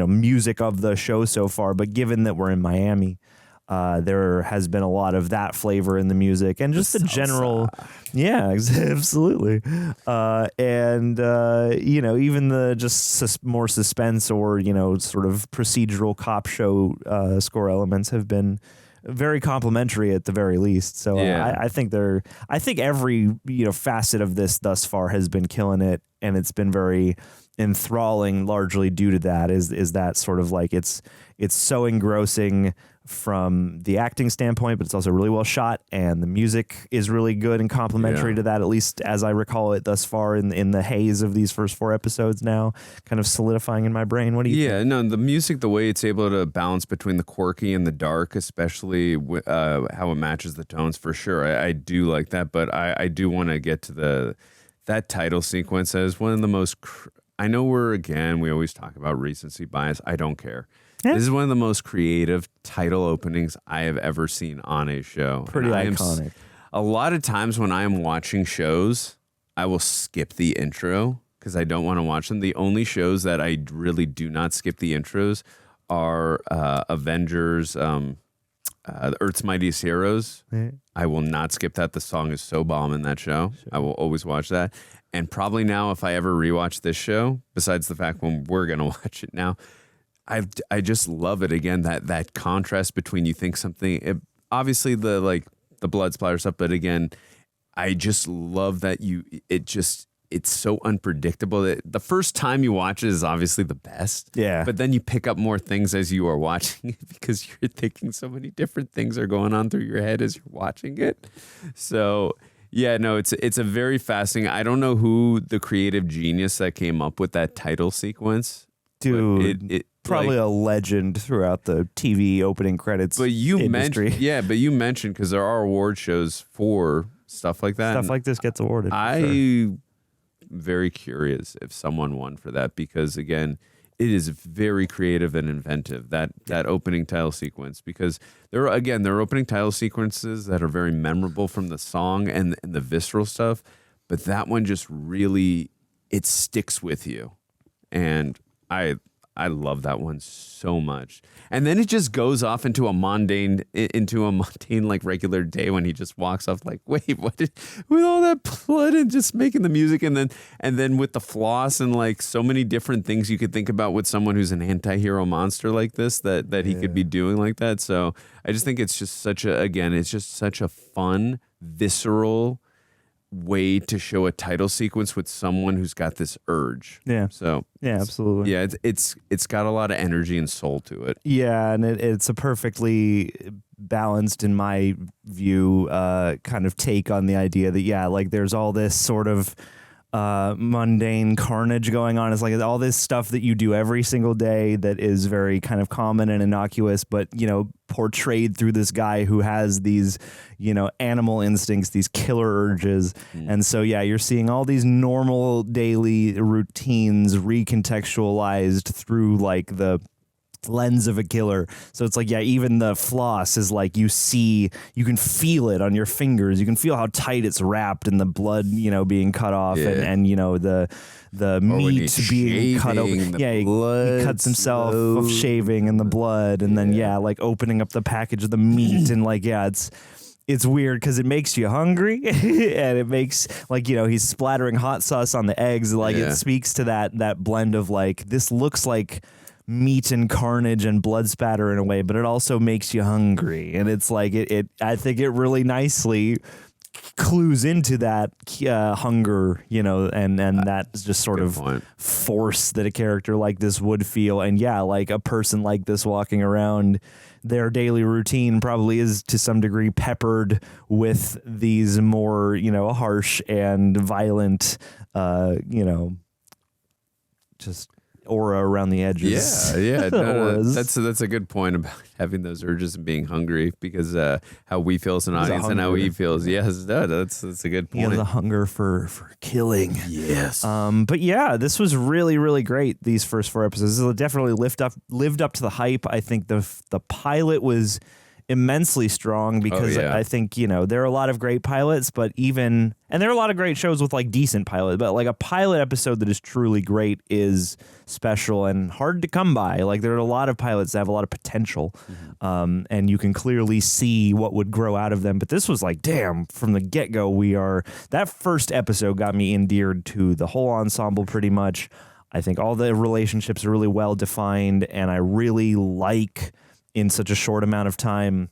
music of the show so far. But given that we're in Miami, there has been a lot of that flavor in the music and just the general. Yeah, absolutely. And even the just more suspense or, sort of procedural cop show score elements have been very complimentary at the very least. So I think every facet of this thus far has been killing it, and it's been very enthralling, largely due to that. Is that sort of like it's so engrossing from the acting standpoint, but it's also really well shot, and the music is really good and complimentary to that, at least as I recall it thus far in the haze of these first 4 episodes now, kind of solidifying in my brain. What do you think? No, the music, the way it's able to balance between the quirky and the dark, especially how it matches the tones, for sure. I do like that, but I do want to get to that title sequence as one of the most... I know we always talk about recency bias. I don't care. Yeah. This is one of the most creative title openings I have ever seen on a show. Pretty iconic. A lot of times when I am watching shows, I will skip the intro because I don't want to watch them. The only shows that I really do not skip the intros are Avengers, Earth's Mightiest Heroes. Yeah. I will not skip that. The song is so bomb in that show. Sure. I will always watch that. And probably now, if I ever rewatch this show, besides the fact when we're going to watch it now, I just love it again, that contrast between you think something, obviously the blood splatter stuff, but again, I just love that it's so unpredictable that the first time you watch it is obviously the best. Yeah. But then you pick up more things as you are watching it because you're thinking so many different things are going on through your head as you're watching it. So yeah, no, it's a very fascinating. I don't know who the creative genius that came up with that title sequence. Dude, it probably a legend throughout the TV opening credits. But you industry. mentioned because there are award shows for stuff like that. Stuff like this gets awarded. Very curious if someone won for that because again, it is very creative and inventive, that opening title sequence, because there are opening title sequences that are very memorable from the song and the visceral stuff, but that one just really, it sticks with you. And I love that one so much. And then it just goes off into a mundane like regular day when he just walks off like, wait, with all that blood and just making the music and then with the floss and like so many different things you could think about with someone who's an anti-hero monster like this that he could be doing like that. So I just think it's just such a fun, visceral way to show a title sequence with someone who's got this urge. Yeah. So yeah, absolutely. Yeah, it's got a lot of energy and soul to it. Yeah, and it's a perfectly balanced, in my view, kind of take on the idea that like there's all this sort of mundane carnage going on. It's like all this stuff that you do every single day that is very kind of common and innocuous, but portrayed through this guy who has these animal instincts, these killer urges. And so you're seeing all these normal daily routines recontextualized through like the lens of a killer. So it's like, even the floss is like you can feel it on your fingers. You can feel how tight it's wrapped and the blood, being cut off and the meat being cut open. He cuts himself off shaving and the blood and then like opening up the package of the meat and like it's weird because it makes you hungry and it makes he's splattering hot sauce on the eggs. It speaks to that blend of like, this looks like meat and carnage and blood spatter in a way, but it also makes you hungry. And it's like, I think it really nicely clues into that hunger, and that's just sort of force that a character like this would feel. And like a person like this walking around, their daily routine probably is to some degree peppered with these more, harsh and violent, just aura around the edges. No, that's a good point about having those urges and being hungry, because how we feel as an audience and how he feels. Yes, that's a good point. The hunger for killing. Yes. But this was really, really great. These first 4 episodes, this definitely lived up to the hype. I think the pilot was immensely strong because I think, there are a lot of great pilots, and there are a lot of great shows with like decent pilots, but like a pilot episode that is truly great is special and hard to come by. Like there are a lot of pilots that have a lot of potential, and you can clearly see what would grow out of them. But this was like, damn, from the get-go, that first episode got me endeared to the whole ensemble pretty much. I think all the relationships are really well defined, and I really like, in such a short amount of time,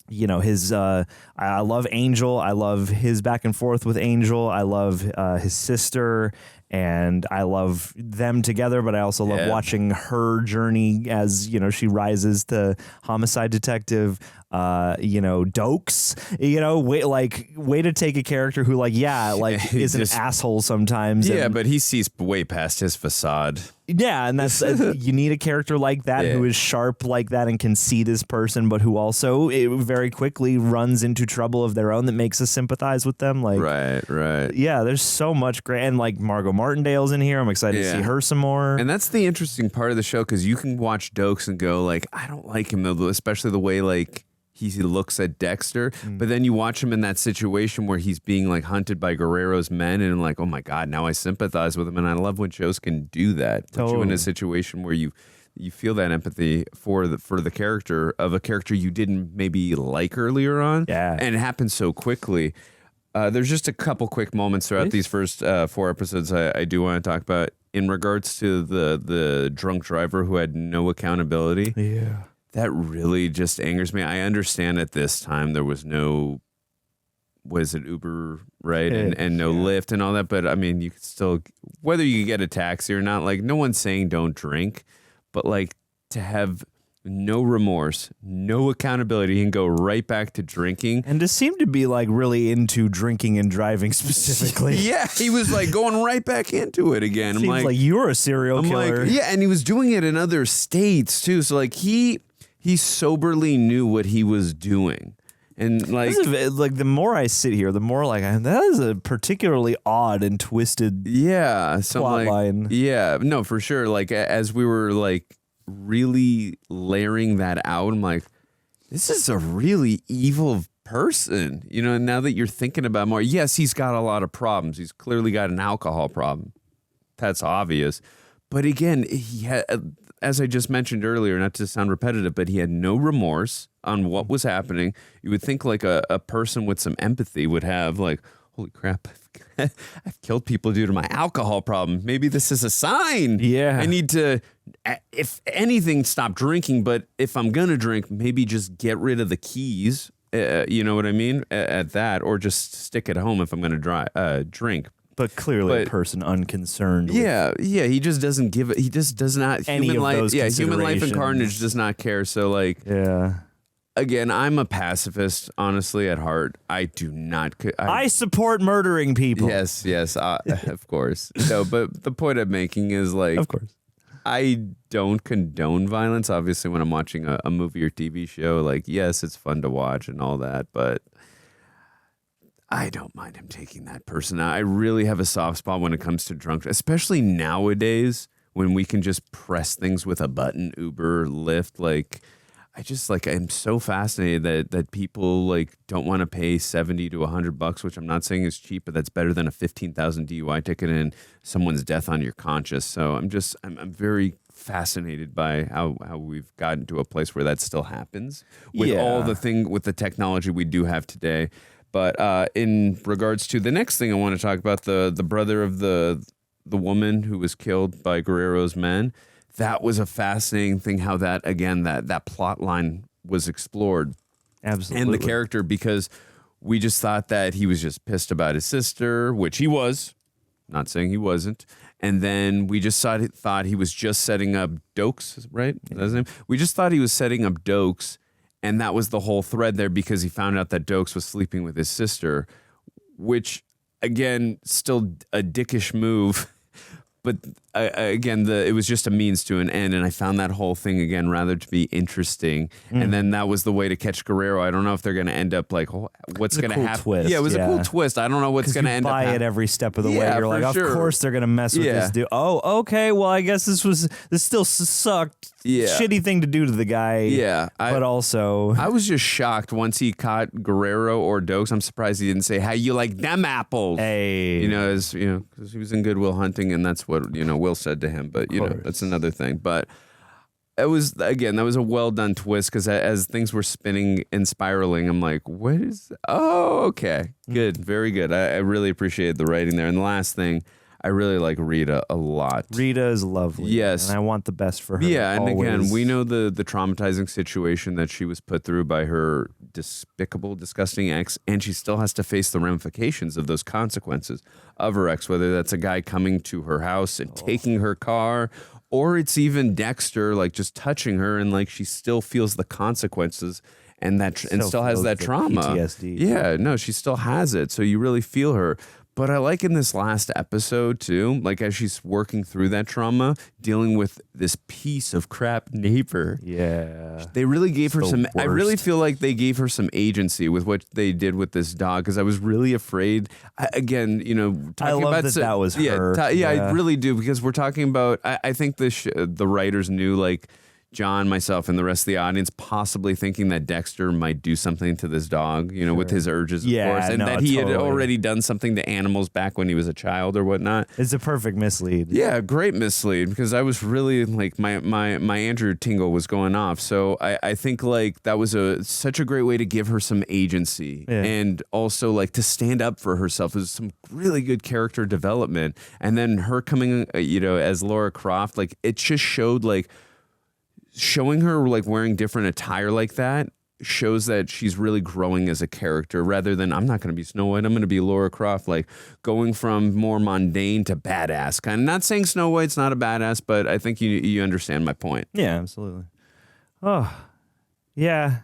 his I love Angel. I love his back and forth with Angel. I love his sister, and I love them together, but I also love watching her journey as, she rises to homicide detective. Dokes, way to take a character who is an asshole sometimes. But he sees way past his facade. Yeah, and that's you need a character like that who is sharp like that and can see this person, but who also very quickly runs into trouble of their own that makes us sympathize with them. Right. Yeah, there's so much great, and like Margot Martindale's in here. I'm excited to see her some more. And that's the interesting part of the show, because you can watch Dokes and go like, I don't like him though, especially the way like he looks at Dexter, but then you watch him in that situation where he's being like hunted by Guerrero's men, and like, oh my God, now I sympathize with him. And I love when shows can do that. Put you in a situation where you feel that empathy for the character of a character you didn't maybe like earlier on. Yeah. And it happens so quickly. There's just a couple quick moments throughout these first 4 episodes I do want to talk about. in regards to the drunk driver who had no accountability. Yeah. That really just angers me. I understand at this time there was no, was it Uber, right? And no Lyft and all that. But I mean, you could still, whether you get a taxi or not, like no one's saying don't drink, but like to have no remorse, no accountability, and go right back to drinking. And to seem to be like really into drinking and driving specifically. Yeah, he was like going right back into it again. Seems like you're a serial killer. Like, yeah, and he was doing it in other states too. So like he soberly knew what he was doing. And like the more I sit here, the more like that is a particularly odd and twisted plot line. Yeah, no, for sure. Like as we were like really layering that out, I'm like, this is a really evil person, you know. And now that you're thinking about more, yes, he's got a lot of problems. He's clearly got an alcohol problem. That's obvious. But again, he had, as I just mentioned earlier, not to sound repetitive, but he had no remorse on what was happening. You would think like a person with some empathy would have like, holy crap, I've killed people due to my alcohol problem. Maybe this is a sign. Yeah. I need to, if anything, stop drinking. But if I'm going to drink, maybe just get rid of the keys. You know what I mean? At that, or just stick at home if I'm going to drink. But clearly a person unconcerned. Yeah. He just doesn't give it. He just does not. Any human of life. those Yeah. Human life and considerations. carnage does not care. So like. Yeah. Again, I'm a pacifist, honestly, at heart. I do not. I support murdering people. Yes, of course. No, but the point I'm making is like, of course, I don't condone violence. Obviously, when I'm watching a movie or TV show, like, yes, it's fun to watch and all that, but I don't mind him taking that person out. I really have a soft spot when it comes to drunk, especially nowadays when we can just press things with a button, Uber, Lyft, like. I'm so fascinated that people like don't want to pay $70 to $100, which I'm not saying is cheap, but that's better than a 15,000 DUI ticket and someone's death on your conscience. So I'm very fascinated by how we've gotten to a place where that still happens with all with the technology we do have today. But in regards to the next thing I want to talk about, the brother of the woman who was killed by Guerrero's men. That was a fascinating thing, how that plot line was explored. Absolutely. And the character, because we just thought that he was just pissed about his sister, which he was. Not saying he wasn't. And then we just thought he was just setting up Dokes, right? That's his name? We just thought he was setting up Dokes, and that was the whole thread there because he found out that Dokes was sleeping with his sister, which, again, still a dickish move. But again, it was just a means to an end, and I found that whole thing again rather to be interesting. And then that was the way to catch Guerrero. I don't know if they're going to end up like what's going to happen. Twist, yeah, it was a cool twist. I don't know what's going to end up. Buy it every step of the way. You're like, of course they're going to mess with this dude. Oh, okay. Well, I guess this still sucked. Yeah. Shitty thing to do to the guy. Yeah, but also I was just shocked once he caught Guerrero or Dokes. I'm surprised he didn't say, "How you like them apples?" Hey, because he was in Good Will Hunting, and that's what Will said to him. But that's another thing. But it was that was a well done twist because as things were spinning and spiraling, I'm like, "What is? Oh, okay, good, very good." I really appreciated the writing there. And the last thing. I really like Rita a lot. Rita is lovely. Yes. And I want the best for her. Yeah, and always. again, we know the traumatizing situation that she was put through by her despicable, disgusting ex, and she still has to face the ramifications of those consequences of her ex, whether that's a guy coming to her house and taking her car, or it's even Dexter, like just touching her, and like she still feels the consequences and still has that trauma. PTSD. Yeah, no, she still has it. So you really feel her. But I like in this last episode, too, like as she's working through that trauma, dealing with this piece of crap neighbor. Yeah. They really gave her some, worst. I really feel like they gave her some agency with what they did with this dog, because I was really afraid, talking I love about that was her. I really do, because we're talking about, I think the writers knew, like, John, myself, and the rest of the audience possibly thinking that Dexter might do something to this dog, you know, with his urges, of course, and that he had already done something to animals back when he was a child or whatnot. It's a perfect mislead. Yeah, great mislead, because I was really like my Andrew tingle was going off. So I think like that was such a great way to give her some agency and also like to stand up for herself. It was some really good character development, and then her coming, you know, as Laura Croft, like it just showed like. Showing her like wearing different attire like that shows that she's really growing as a character rather than I'm not going to be Snow White, I'm going to be Laura Croft, like going from more mundane to badass kind of. Not saying Snow White's not a badass, but I think you understand my point. Yeah, absolutely. Oh, yeah.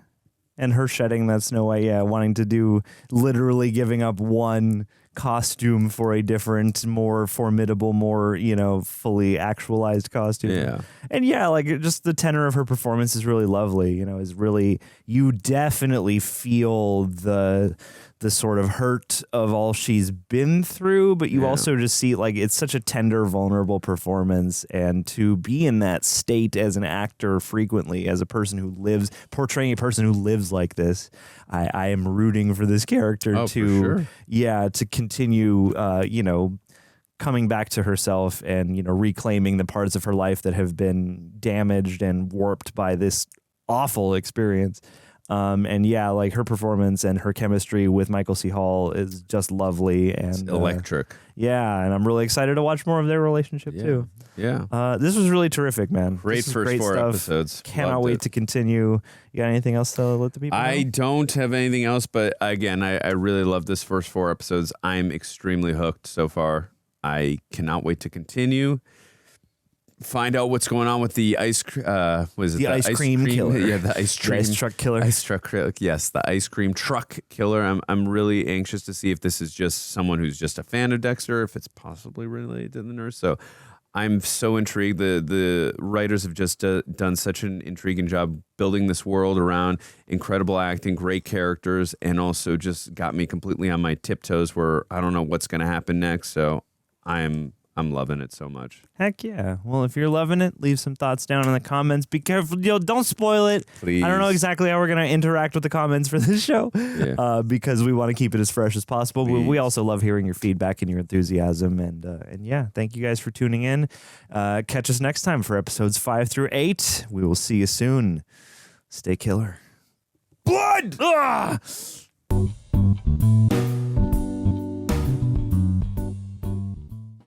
And her shedding that Snow White, wanting to do literally giving up one costume for a different, more formidable, more, you know, fully actualized costume. Yeah. And yeah, like just the tenor of her performance is really lovely, you know, is really, you definitely feel the sort of hurt of all she's been through, but you also just see like it's such a tender, vulnerable performance, and to be in that state as an actor frequently, as a person who lives, portraying a person who lives like this, I am rooting for this character to continue, you know, coming back to herself and, you know, reclaiming the parts of her life that have been damaged and warped by this awful experience. And yeah, like her performance and her chemistry with Michael C. Hall is just lovely and it's electric. Yeah, and I'm really excited to watch more of their relationship too. Yeah. This was really terrific, man. Great first 4 episodes. Cannot wait to continue. You got anything else to let the people know? I don't have anything else, but again, I really love this first 4 episodes. I'm extremely hooked so far. I cannot wait to continue. Find out what's going on with the ice cream killer. Yeah, the ice truck killer. Yes, the ice cream truck killer. I'm really anxious to see if this is just someone who's just a fan of Dexter, if it's possibly related to the nurse. So I'm so intrigued. The writers have just done such an intriguing job building this world around incredible acting, great characters, and also just got me completely on my tiptoes where I don't know what's going to happen next. So I'm loving it so much. Heck yeah. Well, if you're loving it, leave some thoughts down in the comments. Be careful. Don't spoil it. Please. I don't know exactly how we're going to interact with the comments for this show because we want to keep it as fresh as possible. But we also love hearing your feedback and your enthusiasm. And yeah, thank you guys for tuning in. Catch us next time for episodes 5 through 8. We will see you soon. Stay killer. Blood! Ah!